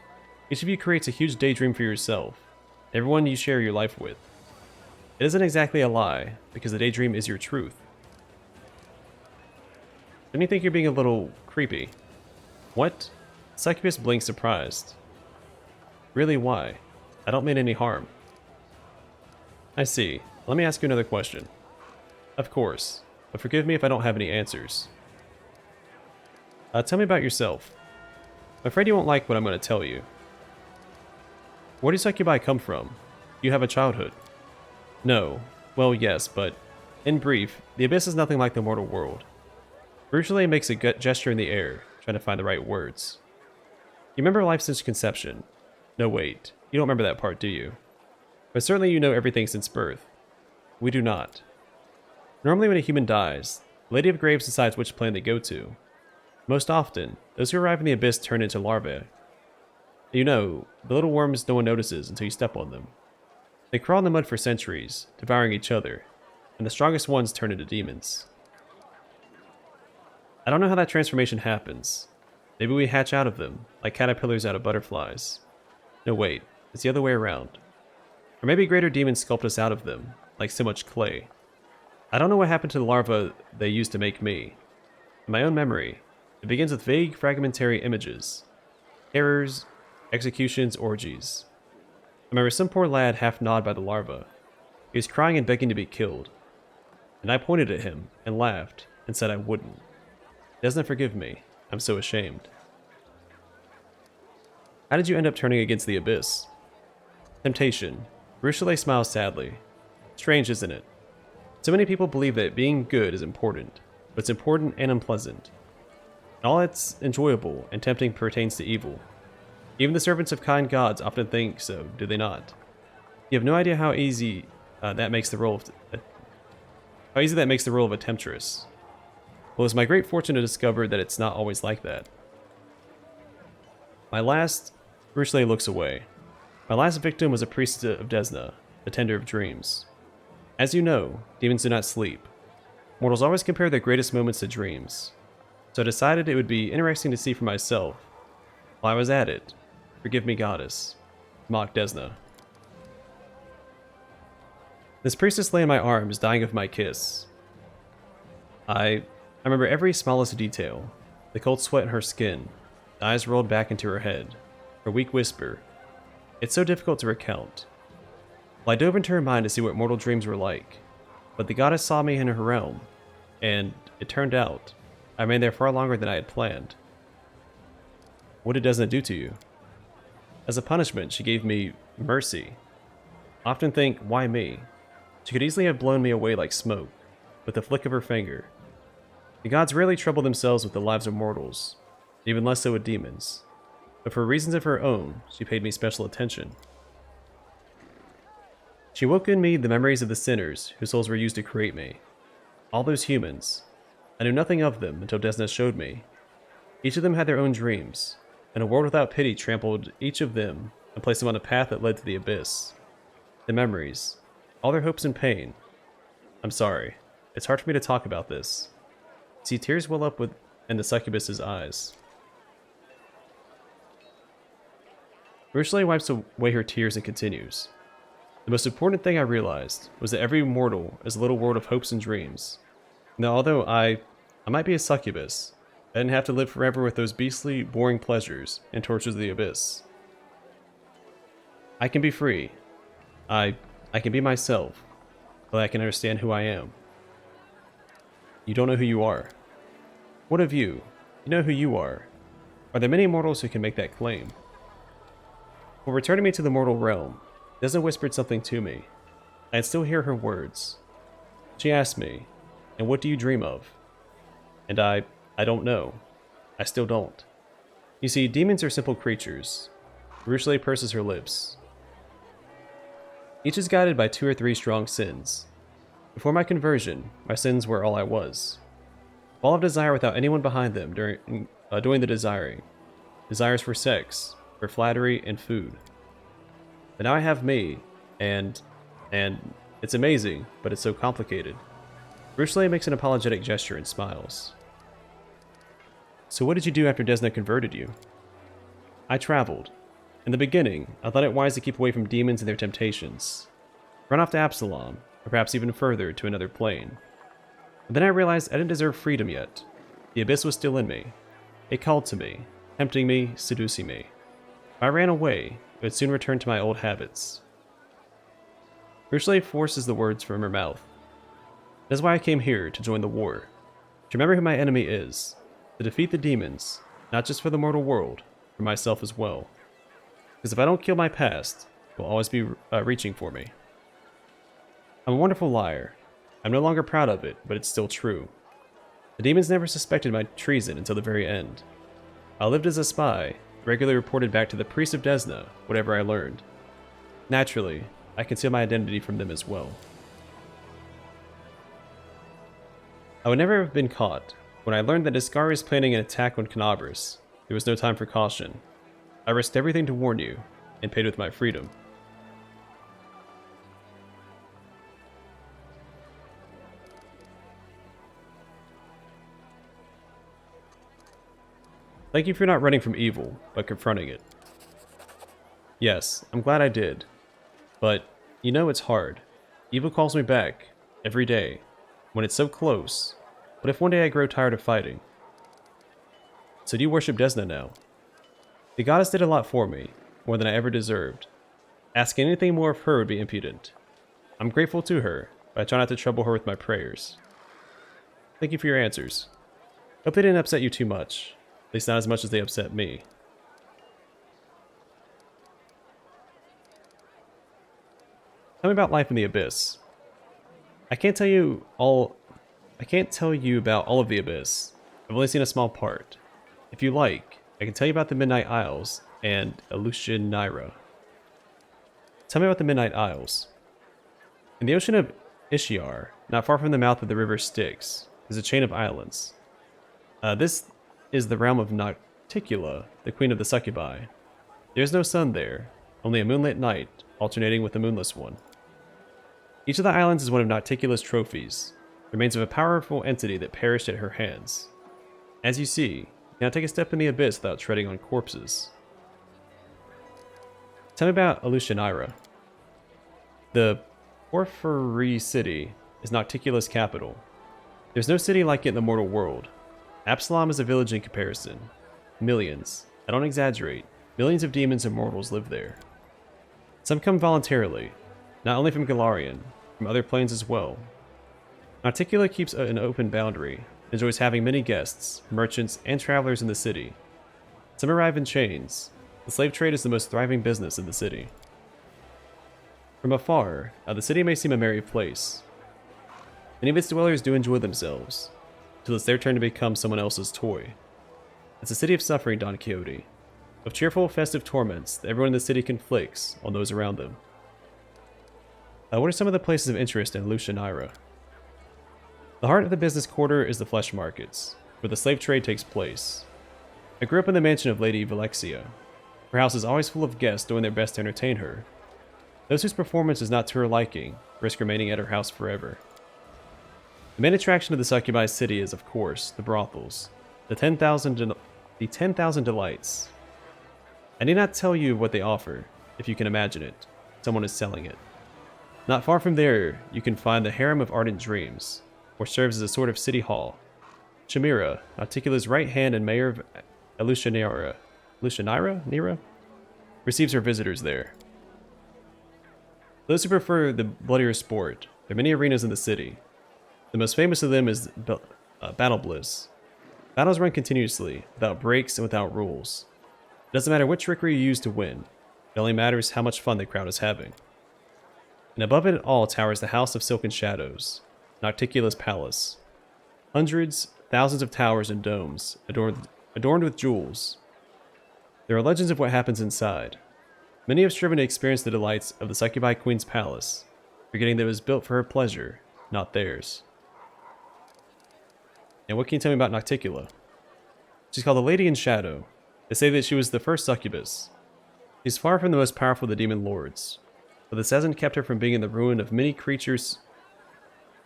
Each of you creates a huge daydream for yourself, everyone you share your life with. It isn't exactly a lie, because the daydream is your truth. Don't you think you're being a little creepy? What? Succubus blinks surprised. Really, why? I don't mean any harm. I see. Let me ask you another question. Of course, but forgive me if I don't have any answers. Tell me about yourself. I'm afraid you won't like what I'm going to tell you. Where does Succubi come from? You have a childhood. No. Well, yes, but in brief, the Abyss is nothing like the mortal world. Arushalae makes a gesture in the air, trying to find the right words. You remember life since conception. No, wait. You don't remember that part, do you? But certainly you know everything since birth. We do not. Normally when a human dies, the Lady of Graves decides which plane they go to. Most often, those who arrive in the Abyss turn into larvae. You know, the little worms no one notices until you step on them. They crawl in the mud for centuries, devouring each other, and the strongest ones turn into demons. I don't know how that transformation happens. Maybe we hatch out of them, like caterpillars out of butterflies. No, wait, it's the other way around. Or maybe greater demons sculpt us out of them, like so much clay. I don't know what happened to the larva they used to make me. In my own memory, it begins with vague fragmentary images. Terrors, executions, orgies. I remember some poor lad half gnawed by the larva. He was crying and begging to be killed. And I pointed at him, and laughed, and said I wouldn't. He doesn't forgive me. I'm so ashamed. How did you end up turning against the Abyss? Temptation. Arushalae smiles sadly. Strange, isn't it? So many people believe that being good is important, but it's important and unpleasant. And all that's enjoyable and tempting pertains to evil. Even the servants of kind gods often think so, do they not? You have no idea how easy that makes the role of a temptress. Well, it's my great fortune to discover that it's not always like that. Arushalae looks away. My last victim was a priest of Desna, the tender of dreams. As you know, demons do not sleep. Mortals always compare their greatest moments to dreams. So I decided it would be interesting to see for myself. While I was at it, forgive me, goddess, mocked Desna. This priestess lay in my arms, dying of my kiss. I remember every smallest detail, the cold sweat in her skin, the eyes rolled back into her head, her weak whisper. It's so difficult to recount. Well, I dove into her mind to see what mortal dreams were like, but the goddess saw me in her realm, and it turned out, I remained there far longer than I had planned. What did Desna do to you? As a punishment, she gave me mercy. I often think, why me? She could easily have blown me away like smoke, with a flick of her finger. The gods rarely trouble themselves with the lives of mortals, even less so with demons. But for reasons of her own, she paid me special attention. She woke in me the memories of the sinners whose souls were used to create me. All those humans. I knew nothing of them until Desna showed me. Each of them had their own dreams, and a world without pity trampled each of them and placed them on a path that led to the Abyss. The memories. All their hopes and pain. I'm sorry. It's hard for me to talk about this. See tears well up in the succubus's eyes. Arushalae wipes away her tears and continues. The most important thing I realized was that every mortal is a little world of hopes and dreams. Now, although I might be a succubus, I didn't have to live forever with those beastly, boring pleasures and tortures of the Abyss. I can be free. I can be myself, but I can understand who I am. You don't know who you are. What of you? You know who you are. Are there many mortals who can make that claim? While returning me to the mortal realm, Desna whispered something to me. I can still hear her words. She asked me, and what do you dream of? And I don't know. I still don't. You see, demons are simple creatures. Arushalae purses her lips. Each is guided by 2 or 3 strong sins. Before my conversion, my sins were all I was. All of desire without anyone behind them doing the desiring. Desires for sex, for flattery, and food. But now I have me, and it's amazing, but it's so complicated. Arushalae makes an apologetic gesture and smiles. So what did you do after Desna converted you? I traveled. In the beginning, I thought it wise to keep away from demons and their temptations. Run off to Absalom, or perhaps even further to another plane. But then I realized I didn't deserve freedom yet. The Abyss was still in me. It called to me, tempting me, seducing me. If I ran away, I would soon return to my old habits. Arushalae forces the words from her mouth. That is why I came here, to join the war. To remember who my enemy is. To defeat the demons, not just for the mortal world, for myself as well. Because if I don't kill my past, it will always be reaching for me. I'm a wonderful liar. I'm no longer proud of it, but it's still true. The demons never suspected my treason until the very end. I lived as a spy, regularly reported back to the priest of Desna whatever I learned. Naturally, I conceal my identity from them as well. I would never have been caught. When I learned that Iscari is planning an attack on Canabris, there was no time for caution. I risked everything to warn you, and paid with my freedom. Thank you for not running from evil, but confronting it. Yes, I'm glad I did. But, you know it's hard. Evil calls me back, every day, when it's so close. What if one day I grow tired of fighting? So do you worship Desna now? The goddess did a lot for me, more than I ever deserved. Asking anything more of her would be impudent. I'm grateful to her, but I try not to trouble her with my prayers. Thank you for your answers. Hope they didn't upset you too much. At least not as much as they upset me. Tell me about life in the Abyss. I can't tell you about all of the Abyss. I've only seen a small part. If you like, I can tell you about the Midnight Isles and Arushalae. Tell me about the Midnight Isles. In the ocean of Ishiar, not far from the mouth of the river Styx, is a chain of islands. This is the realm of Nauticula, the queen of the succubi. There is no sun there, only a moonlit night, alternating with a moonless one. Each of the islands is one of Nauticula's trophies, remains of a powerful entity that perished at her hands. As you see, now take a step in the abyss without treading on corpses. Tell me about Arushalae. The Porphyry City is Nauticula's capital. There's no city like it in the mortal world. Absalom is a village in comparison. Millions, I don't exaggerate, millions of demons and mortals live there. Some come voluntarily, not only from Galarian, from other planes as well. Nauticula keeps an open boundary, enjoys having many guests, merchants, and travelers in the city. Some arrive in chains. The slave trade is the most thriving business in the city. From afar, the city may seem a merry place. Many of its dwellers do enjoy themselves, till it's their turn to become someone else's toy. It's a city of suffering, Don Quixote, of cheerful, festive torments that everyone in the city conflicts on those around them. What are some of the places of interest in Arushalae? The heart of the business quarter is the flesh markets, where the slave trade takes place. I grew up in the mansion of Lady Velexia. Her house is always full of guests doing their best to entertain her. Those whose performance is not to her liking risk remaining at her house forever. The main attraction of the succubi city is, of course, the brothels, the 10,000 delights. I need not tell you what they offer, if you can imagine it. Someone is selling it. Not far from there, you can find the Harem of Ardent Dreams, which serves as a sort of city hall. Chimera, Nauticula's right hand and mayor of Arushalae, receives her visitors there. Those who prefer the bloodier sport, there are many arenas in the city. The most famous of them is Battle Bliss. Battles run continuously, without breaks and without rules. It doesn't matter what trickery you use to win, it only matters how much fun the crowd is having. And above it all towers the House of Silken Shadows, Nauticula's palace. Hundreds, thousands of towers and domes, adorned with jewels. There are legends of what happens inside. Many have striven to experience the delights of the Succubi Queen's palace, forgetting that it was built for her pleasure, not theirs. And what can you tell me about Nauticula? She's called the Lady in Shadow. They say that she was the first succubus. She's far from the most powerful of the demon lords, but this hasn't kept her from being the ruin of many creatures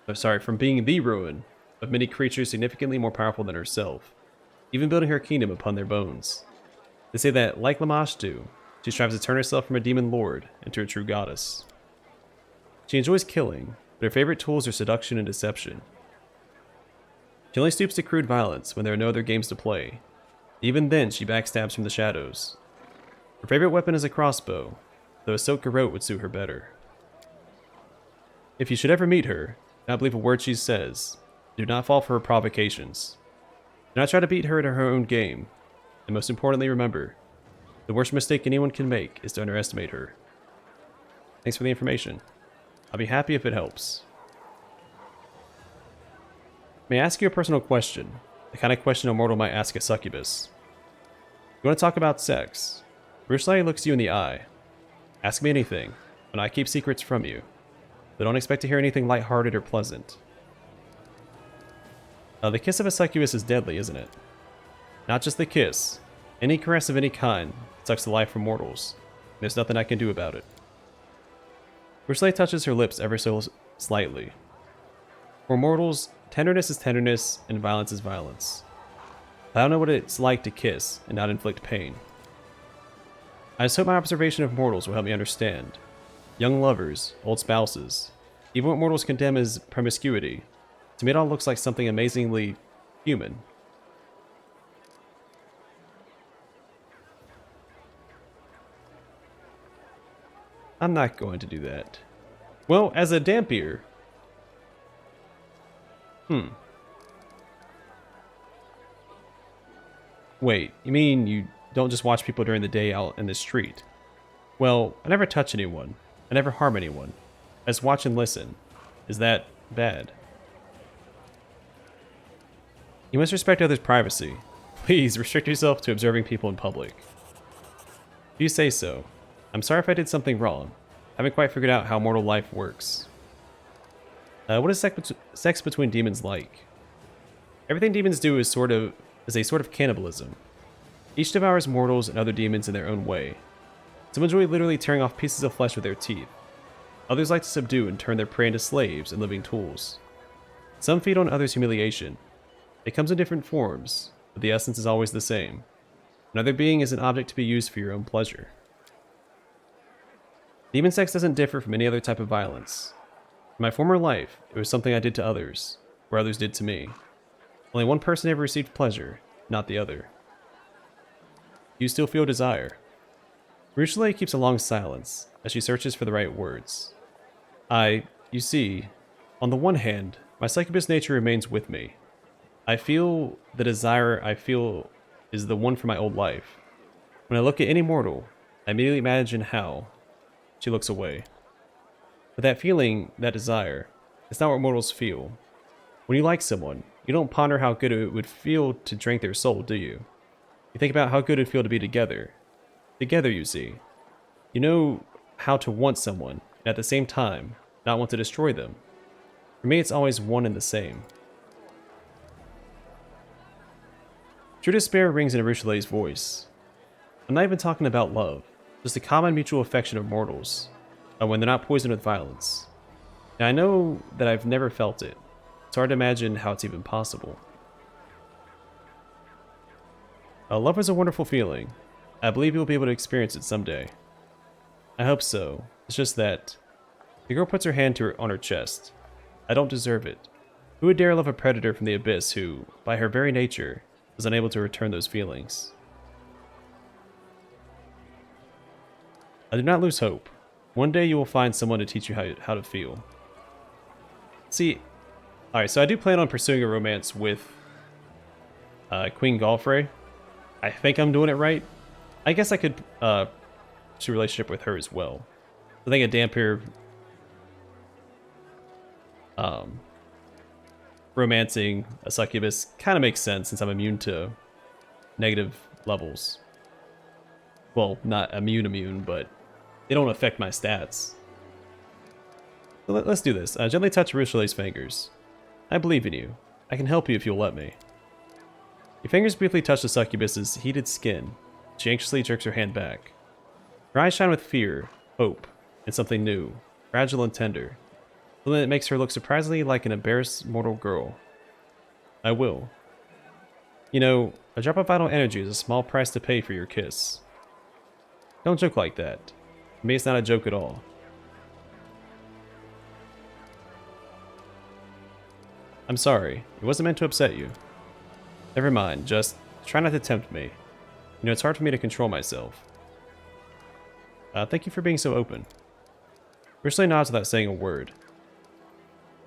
significantly more powerful than herself, even building her kingdom upon their bones. They say that, like Lamashtu, she strives to turn herself from a demon lord into a true goddess. She enjoys killing, but her favorite tools are seduction and deception. She only stoops to crude violence when there are no other games to play. Even then, she backstabs from the shadows. Her favorite weapon is a crossbow, though a silk garrote would suit her better. If you should ever meet her, do not believe a word she says. Do not fall for her provocations. Do not try to beat her at her own game. And most importantly, remember, the worst mistake anyone can make is to underestimate her. Thanks for the information. I'll be happy if it helps. May I ask you a personal question? The kind of question a mortal might ask a succubus. You want to talk about sex? Arushalae looks you in the eye. Ask me anything, but I keep secrets from you. But don't expect to hear anything lighthearted or pleasant. The kiss of a succubus is deadly, isn't it? Not just the kiss. Any caress of any kind sucks the life from mortals. And there's nothing I can do about it. Arushalae touches her lips ever so slightly. For mortals, tenderness is tenderness and violence is violence. I don't know what it's like to kiss and not inflict pain. I just hope my observation of mortals will help me understand. Young lovers, old spouses, even what mortals condemn as promiscuity, to me it all looks like something amazingly human. I'm not going to do that. Well, as a Dampier... Wait, you mean you don't just watch people during the day out in the street? Well, I never touch anyone. I never harm anyone. I just watch and listen. Is that bad? You must respect others' privacy. Please restrict yourself to observing people in public. If you say so. I'm sorry if I did something wrong. I haven't quite figured out how mortal life works. What is sex between demons like? Everything demons do is a sort of cannibalism. Each devours mortals and other demons in their own way. Some enjoy literally tearing off pieces of flesh with their teeth. Others like to subdue and turn their prey into slaves and living tools. Some feed on others' humiliation. It comes in different forms, but the essence is always the same. Another being is an object to be used for your own pleasure. Demon sex doesn't differ from any other type of violence. In my former life, it was something I did to others, or others did to me. Only one person ever received pleasure, not the other. You still feel desire. Arushalae keeps a long silence as she searches for the right words. You see, on the one hand, my succubus nature remains with me. I feel the desire I feel is the one for my old life. When I look at any mortal, I immediately imagine how. She looks away. But that feeling, that desire, it's not what mortals feel. When you like someone, you don't ponder how good it would feel to drink their soul, do you? You think about how good it would feel to be together. Together, you see. You know how to want someone, and at the same time, not want to destroy them. For me, it's always one and the same. True despair rings in Arushalae's voice. I'm not even talking about love, just the common mutual affection of mortals, when they're not poisoned with violence. Now I know that I've never felt it. It's hard to imagine how it's even possible. Love is a wonderful feeling. I believe you'll be able to experience it someday. I hope so. It's just that... The girl puts her hand on her chest. I don't deserve it. Who would dare love a predator from the abyss who, by her very nature, is unable to return those feelings? I do not lose hope. One day you will find someone to teach you how to feel. See, alright, so I do plan on pursuing a romance with Queen Galfrey. I think I'm doing it right. I guess I could pursue a relationship with her as well. I think a Dampier romancing a succubus kind of makes sense since I'm immune to negative levels. Well, not immune, but they don't affect my stats. So let's do this. Gently touch Arushalae's fingers. I believe in you. I can help you if you'll let me. Your fingers briefly touch the succubus's heated skin. She anxiously jerks her hand back. Her eyes shine with fear, hope, and something new, fragile and tender. Something that makes her look surprisingly like an embarrassed mortal girl. I will. You know, a drop of vital energy is a small price to pay for your kiss. Don't joke like that. For me, it's not a joke at all. I'm sorry. It wasn't meant to upset you. Never mind, just try not to tempt me. You know, it's hard for me to control myself. Thank you for being so open. Ursula nods without saying a word.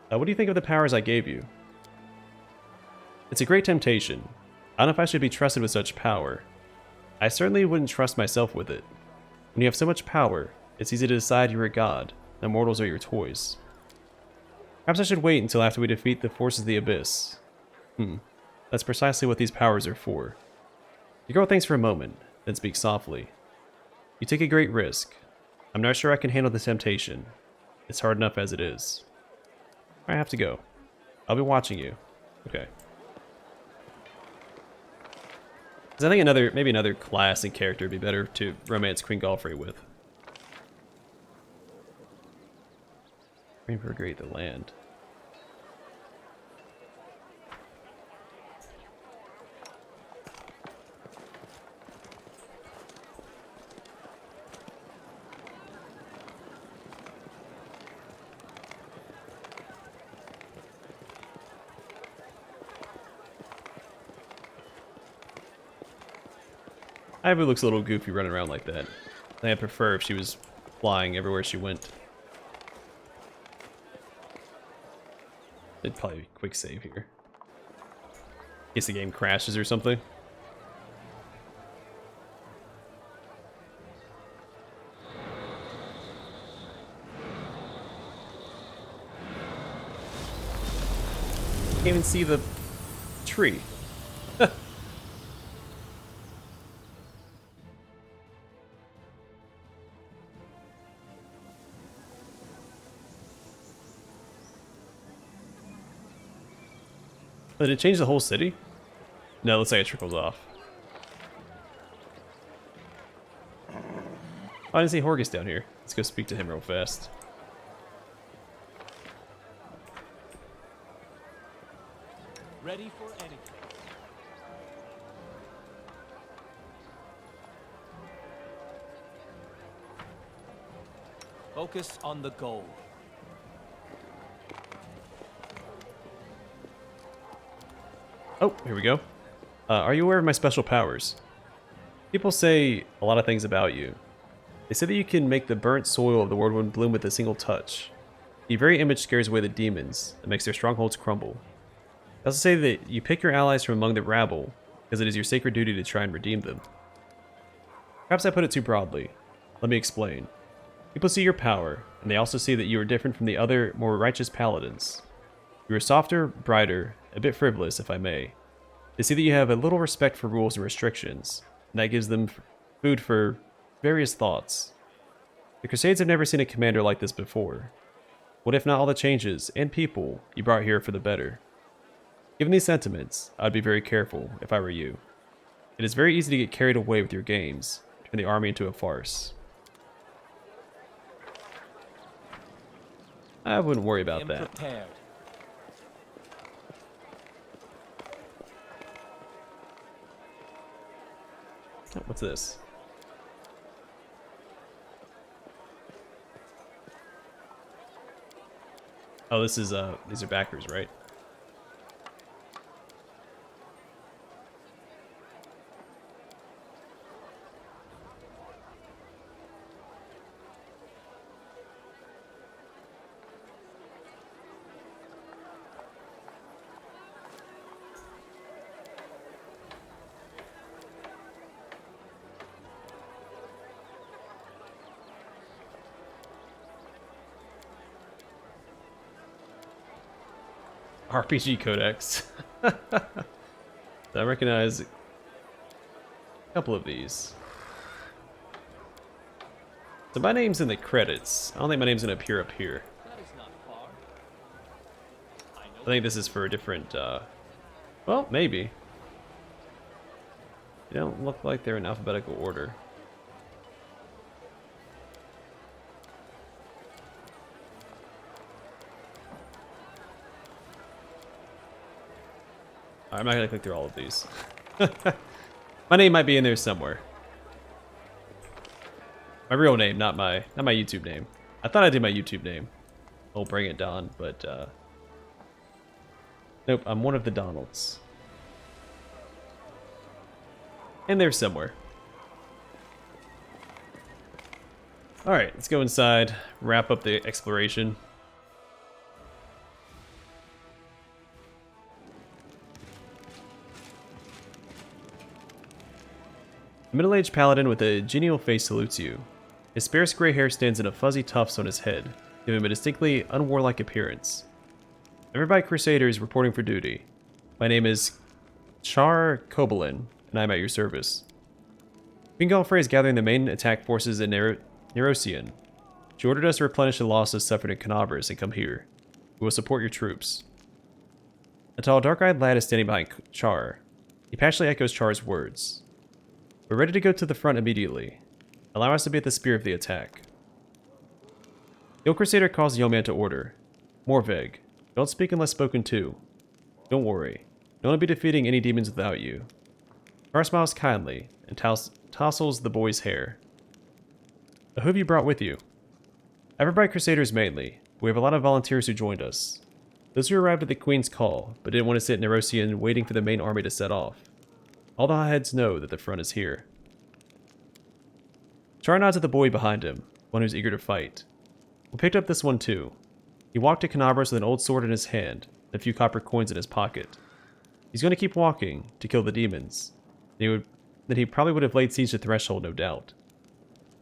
What do you think of the powers I gave you? It's a great temptation. I don't know if I should be trusted with such power. I certainly wouldn't trust myself with it. When you have so much power, it's easy to decide you're a god, and mortals are your toys. Perhaps I should wait until after we defeat the forces of the Abyss. That's precisely what these powers are for. The girl thinks for a moment, then speaks softly. You take a great risk. I'm not sure I can handle the temptation. It's hard enough as it is. I have to go. I'll be watching you. Okay. Because I think maybe another class and character would be better to romance Queen Galfrey with. Reinvigorate the land. Ivy looks a little goofy running around like that. I'd prefer if she was flying everywhere she went. It'd probably be a quick save here. In case the game crashes or something. Can't even see the tree. Did it change the whole city? No, it looks like it trickles off. Oh, I didn't see Horgus down here. Let's go speak to him real fast. Ready for anything. Focus on the goal. Oh, here we go. Are you aware of my special powers? People say a lot of things about you. They say that you can make the burnt soil of the world bloom with a single touch. The very image scares away the demons and makes their strongholds crumble. They also say that you pick your allies from among the rabble because it is your sacred duty to try and redeem them. Perhaps I put it too broadly. Let me explain. People see your power, and they also see that you are different from the other, more righteous paladins. You are softer, brighter, a bit frivolous, if I may. They see that you have a little respect for rules and restrictions, and that gives them food for various thoughts. The Crusades have never seen a commander like this before. What if not all the changes, and people, you brought here for the better? Given these sentiments, I'd be very careful, if I were you. It is very easy to get carried away with your games, turn the army into a farce. I wouldn't worry about that. Prepared. What's this? Oh, this is these are backers, right? RPG Codex. I recognize a couple of these. So my name's in the credits. I don't think my name's gonna appear up here. That is not far. I think this is for a different, well, maybe. They don't look like they're in alphabetical order. I'm not gonna click through all of these. My name might be in there somewhere. My real name, not my YouTube name. I thought I did my YouTube name. Oh, bring it Don, but nope, I'm one of the Donalds. In there somewhere. Alright, let's go inside, wrap up the exploration. A middle-aged paladin with a genial face salutes you. His sparse gray hair stands in a fuzzy tufts on his head, giving him a distinctly unwarlike appearance. Everybody Crusaders reporting for duty. My name is Char Kobolin, and I am at your service. Queen Galfrey is gathering the main attack forces in Nerosian. She ordered us to replenish the losses suffered in Canabris and come here. We will support your troops. A tall, dark-eyed lad is standing behind Char. He passionately echoes Char's words. We're ready to go to the front immediately. Allow us to be at the spear of the attack. The old Crusader calls the young man to order. Morveg, don't speak unless spoken to. Don't worry. No one will be defeating any demons without you. Char smiles kindly and tousles the boy's hair. Who have you brought with you? Everybody Crusaders mainly. We have a lot of volunteers who joined us. Those who arrived at the Queen's call, but didn't want to sit in Nerosian waiting for the main army to set off. All the hotheads know that the front is here. Char nods at the boy behind him, one who's eager to fight. We picked up this one too. He walked to Canabris with an old sword in his hand, and a few copper coins in his pocket. He's going to keep walking, to kill the demons. Then he probably would have laid siege to Threshold, no doubt.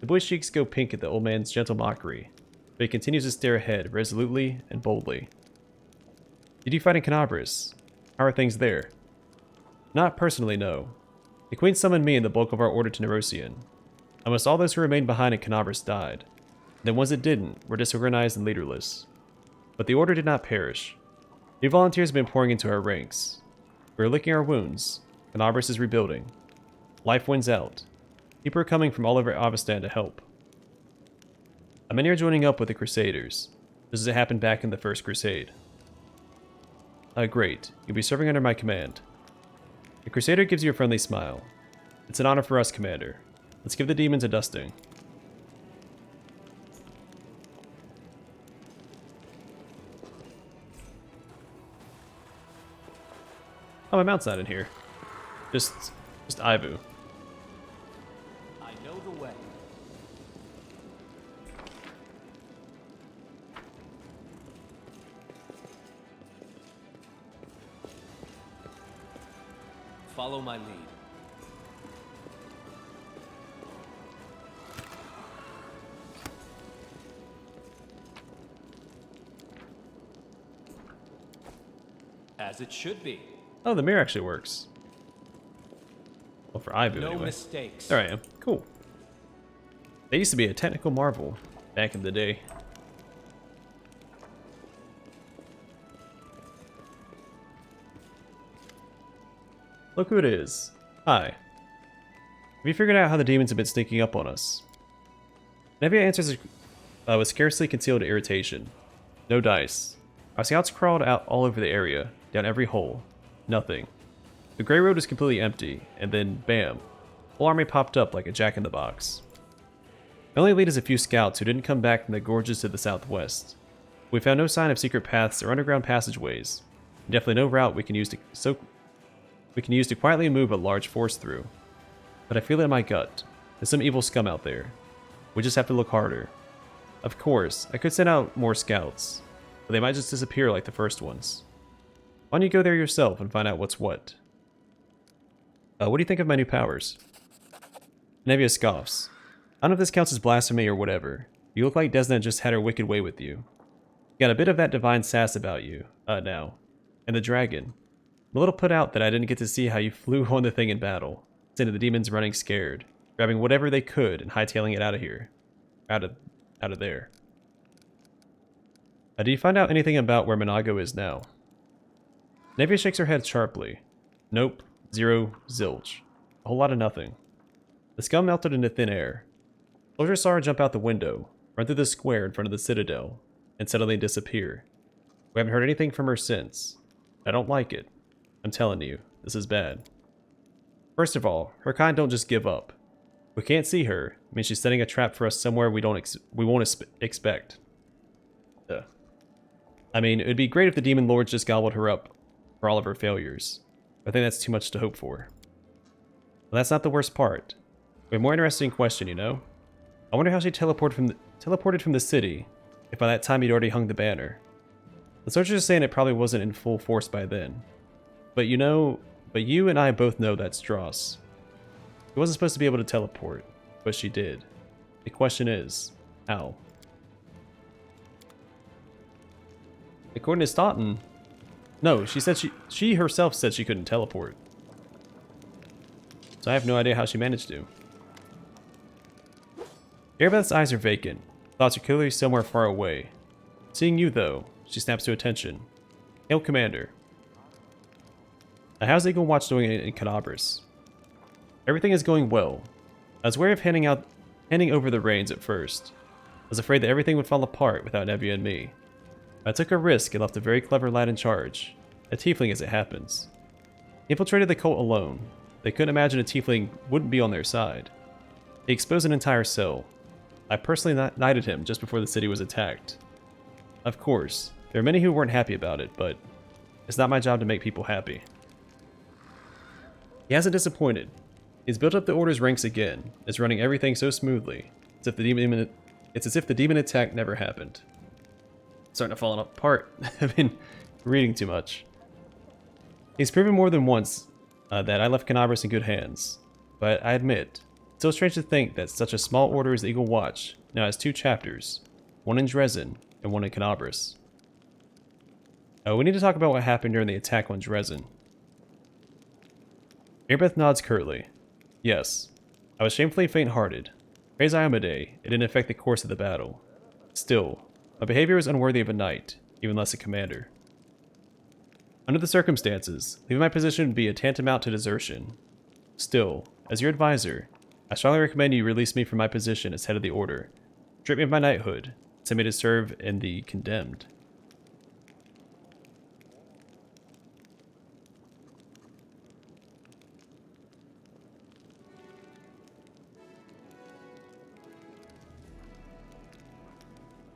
The boy's cheeks go pink at the old man's gentle mockery, but he continues to stare ahead resolutely and boldly. Did you fight in Canabris? How are things there? Not personally, no. The Queen summoned me and the bulk of our order to Nerosian. Almost all those who remained behind in Canabris died. The ones that didn't were disorganized and leaderless. But the order did not perish. New volunteers have been pouring into our ranks. We are licking our wounds. Canabris is rebuilding. Life wins out. People are coming from all over Avestan to help. Many are joining up with the Crusaders, just as it happened back in the First Crusade. Great. You'll be serving under my command. The Crusader gives you a friendly smile. It's an honor for us, Commander. Let's give the demons a dusting. Oh, my mount's not in here. Just Ivu. I know the way. Follow my lead. As it should be. Oh, the mirror actually works. Well, for Ivu No anyway. mistakes. There I am. Cool. They used to be a technical marvel back in the day. Look who it is. Hi. Have you figured out how the demons have been sneaking up on us? Nevia answers with scarcely concealed irritation. No dice. Our scouts crawled out all over the area, down every hole. Nothing. The Grey Road was completely empty, and then, bam, whole army popped up like a jack-in-the-box. The only lead is a few scouts who didn't come back from the gorges to the southwest. We found no sign of secret paths or underground passageways, and definitely no route we can use to quietly move a large force through. But I feel it in my gut. There's some evil scum out there. We just have to look harder. Of course, I could send out more scouts, but they might just disappear like the first ones. Why don't you go there yourself and find out what's what? What do you think of my new powers? Nevia scoffs. I don't know if this counts as blasphemy or whatever. You look like Desna just had her wicked way with you. You got a bit of that divine sass about you, now. And the dragon. I'm a little put out that I didn't get to see how you flew on the thing in battle, sending the demons running scared, grabbing whatever they could and hightailing it out of here. Out of there. Did you find out anything about where Monago is now? Nevia shakes her head sharply. Nope. Zero. Zilch. A whole lot of nothing. The scum melted into thin air. Soldiers saw her jump out the window, run through the square in front of the Citadel, and suddenly disappear. We haven't heard anything from her since. I don't like it. I'm telling you, this is bad. First of all, her kind don't just give up. We can't see her. I mean, she's setting a trap for us somewhere we won't expect. I mean, it would be great if the demon lords just gobbled her up for all of her failures. I think that's too much to hope for. But that's not the worst part. We have a more interesting question, you know? I wonder how she teleported from the city, if by that time he'd already hung the banner. The soldiers are saying it probably wasn't in full force by then. But you and I both know that's dross. She wasn't supposed to be able to teleport, but she did. The question is, how? According to Staunton, no, she said she herself said she couldn't teleport. So I have no idea how she managed to. Erebeth's eyes are vacant. Thoughts are clearly somewhere far away. Seeing you, though, she snaps to attention. Hail, Commander. Now, how's Eagle Watch doing in Canabras? Everything is going well. I was wary of handing over the reins at first. I was afraid that everything would fall apart without Nevia and me. I took a risk and left a very clever lad in charge. A tiefling as it happens. He infiltrated the cult alone. They couldn't imagine a tiefling wouldn't be on their side. He exposed an entire cell. I personally knighted him just before the city was attacked. Of course, there are many who weren't happy about it, but it's not my job to make people happy. He hasn't disappointed. He's built up the Order's ranks again, is running everything so smoothly. It's as if the demon attack never happened. It's starting to fall apart. I've been reading too much. He's proven more than once that I left Canabras in good hands, but I admit, it's so strange to think that such a small order as the Eagle Watch now has 2 chapters, one in Drezen and one in Canabras. We need to talk about what happened during the attack on Drezen. Erebeth nods curtly. Yes, I was shamefully faint-hearted. Praise Iomedae, it didn't affect the course of the battle. Still, my behavior was unworthy of a knight, even less a commander. Under the circumstances, leaving my position would be a tantamount to desertion. Still, as your advisor, I strongly recommend you release me from my position as head of the Order, strip me of my knighthood, and send me to serve in the Condemned.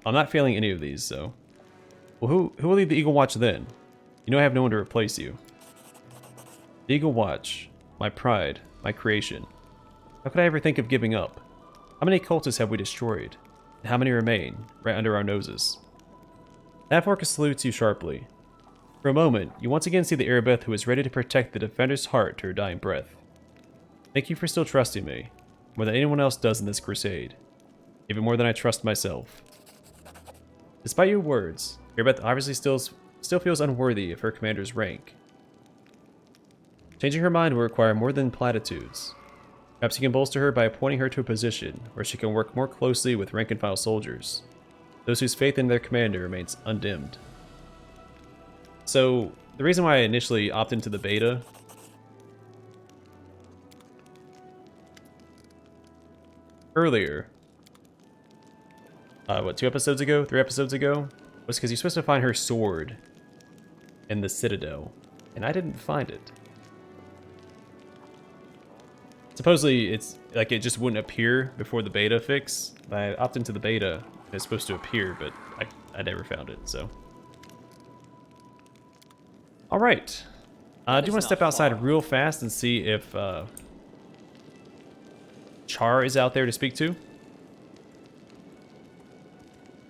I'm not failing any of these, so... Well, who will lead the Eagle Watch then? You know I have no one to replace you. The Eagle Watch. My pride. My creation. How could I ever think of giving up? How many cultists have we destroyed? And how many remain, right under our noses? Half-Orca salutes you sharply. For a moment, you once again see the Erebeth who is ready to protect the Defender's heart to her dying breath. Thank you for still trusting me, more than anyone else does in this crusade. Even more than I trust myself. Despite your words, Erebeth obviously still feels unworthy of her commander's rank. Changing her mind will require more than platitudes. Perhaps you can bolster her by appointing her to a position where she can work more closely with rank-and-file soldiers, those whose faith in their commander remains undimmed. So, the reason why I initially opted into the beta earlier, 2 episodes ago? 3 episodes ago? Was because you're supposed to find her sword in the Citadel, and I didn't find it. Supposedly, it's like it just wouldn't appear before the beta fix. I opted into the beta, and it's supposed to appear, but I never found it, so. Alright. I do want to step outside real fast and see if Char is out there to speak to.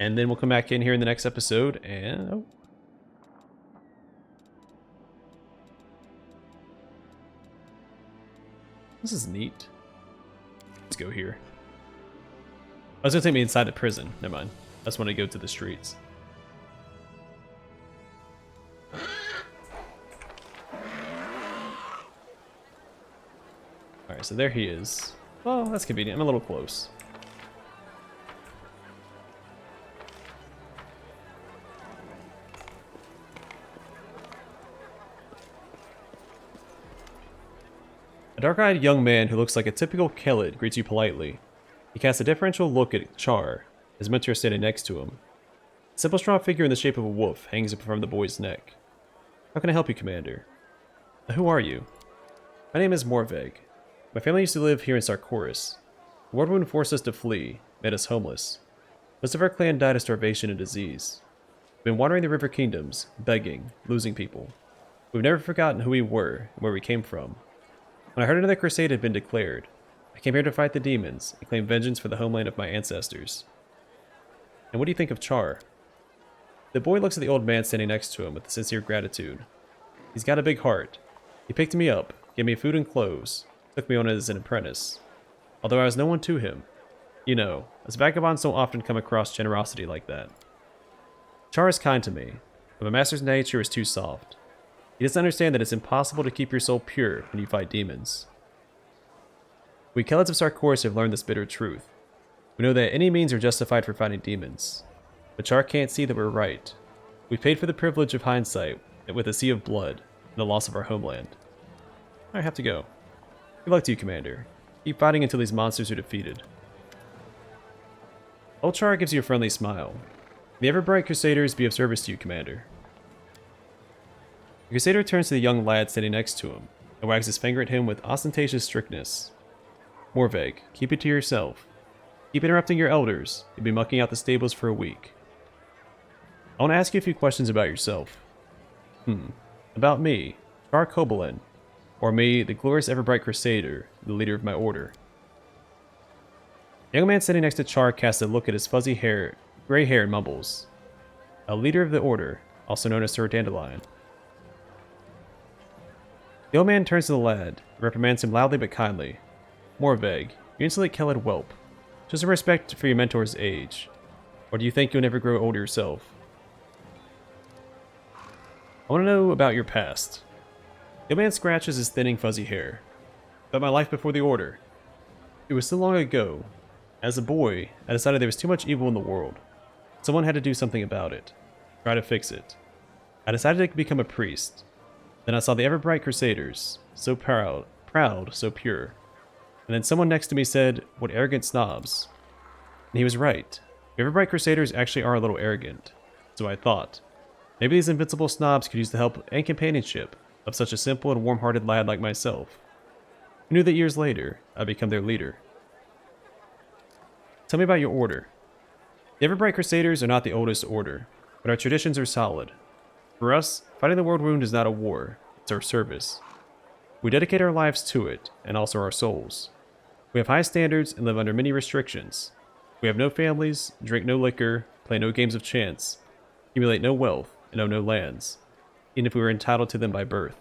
And then we'll come back in here in the next episode and... Oh. This is neat. Let's go here. Oh, it's gonna take me inside the prison. Never mind. I just want to go to the streets. Alright, so there he is. Oh, that's convenient. I'm a little close. A dark-eyed young man who looks like a typical Kelid greets you politely. He casts a deferential look at Char, his mentor standing next to him. A simple straw figure in the shape of a wolf hangs from the boy's neck. How can I help you, Commander? Who are you? My name is Morveg. My family used to live here in Sarkoris. The war wound forced us to flee, made us homeless. Most of our clan died of starvation and disease. We've been wandering the river kingdoms, begging, losing people. We've never forgotten who we were and where we came from. When I heard another crusade had been declared, I I came here to fight the demons and claim vengeance for the homeland of my ancestors. And what do you think of Char? The boy looks at the old man standing next to him with sincere gratitude. He's got a big heart. He picked me up, gave me food and clothes, took me on as an apprentice. Although I was no one to him. You know, as vagabonds don't often come across generosity like that. Char is kind to me, but my master's nature is too soft. He doesn't understand that it's impossible to keep your soul pure when you fight demons. We Kelets of Sarkoris have learned this bitter truth. We know that any means are justified for fighting demons. But Char can't see that we're right. We paid for the privilege of hindsight with a sea of blood and the loss of our homeland. I have to go. Good luck to you, Commander. Keep fighting until these monsters are defeated. Old Char gives you a friendly smile. The ever-bright Crusaders be of service to you, Commander. The Crusader turns to the young lad standing next to him and wags his finger at him with ostentatious strictness. Morveg, keep it to yourself. Keep interrupting your elders. You'll be mucking out the stables for a week. I want to ask you a few questions about yourself. About me, Char Kobolin, or me, the glorious ever-bright Crusader, the leader of my order. The young man sitting next to Char casts a look at his fuzzy hair, gray hair, and mumbles. A leader of the order, also known as Sir Dandelion. The old man turns to the lad and reprimands him loudly but kindly. Morveg, you insolent Keled whelp. Just in respect for your mentor's age. Or do you think you'll never grow old yourself? I want to know about your past. The old man scratches his thinning fuzzy hair. About my life before the order. It was so long ago. As a boy, I decided there was too much evil in the world. Someone had to do something about it. Try to fix it. I decided to become a priest. Then I saw the ever-bright Crusaders. So proud, so pure. And then someone next to me said, what arrogant snobs. And he was right. The ever-bright Crusaders actually are a little arrogant. So I thought. Maybe these invincible snobs could use the help and companionship of such a simple and warm-hearted lad like myself. Who knew that years later, I'd become their leader. Tell me about your order. The ever-bright Crusaders are not the oldest order, but our traditions are solid. For us, fighting the world wound is not a war, it's our service. We dedicate our lives to it, and also our souls. We have high standards and live under many restrictions. We have no families, drink no liquor, play no games of chance, accumulate no wealth, and own no lands, even if we were entitled to them by birth.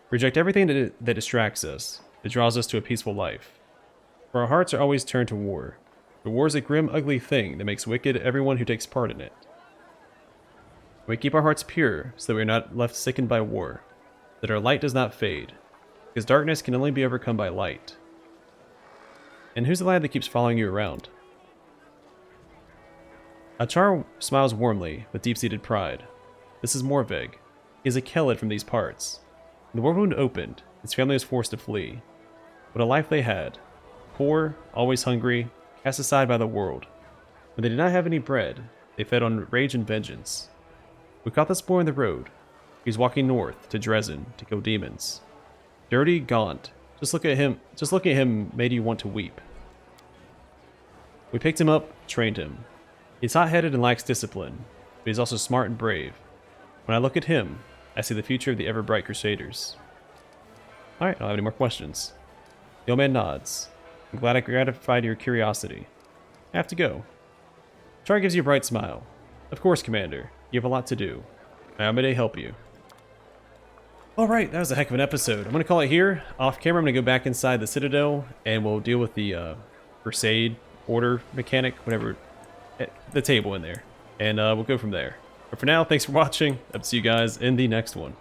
Reject everything that distracts us, that draws us to a peaceful life. For our hearts are always turned to war. For war is a grim, ugly thing that makes wicked everyone who takes part in it. We keep our hearts pure so that we are not left sickened by war, that our light does not fade, because darkness can only be overcome by light. And who's the lad that keeps following you around? Char smiles warmly with deep-seated pride. This is Morveg. He is a Keled from these parts. When the war wound opened, his family was forced to flee. What a life they had. Poor, always hungry, cast aside by the world. When they did not have any bread, they fed on rage and vengeance. We caught this boy on the road. He was walking north to Drezen to kill demons. Dirty, gaunt. Just looking at him made you want to weep. We picked him up, trained him. He's hot-headed and lacks discipline, but he's also smart and brave. When I look at him, I see the future of the ever-bright Crusaders. Alright, I don't have any more questions. The old man nods. I'm glad I gratified your curiosity. I have to go. Char gives you a bright smile. Of course, Commander. You have a lot to do. How may I help you? Alright, that was a heck of an episode. I'm going to call it here. Off camera, I'm going to go back inside the Citadel, and we'll deal with the Crusade order mechanic, whatever, the table in there. And we'll go from there. But for now, thanks for watching. I'll see you guys in the next one.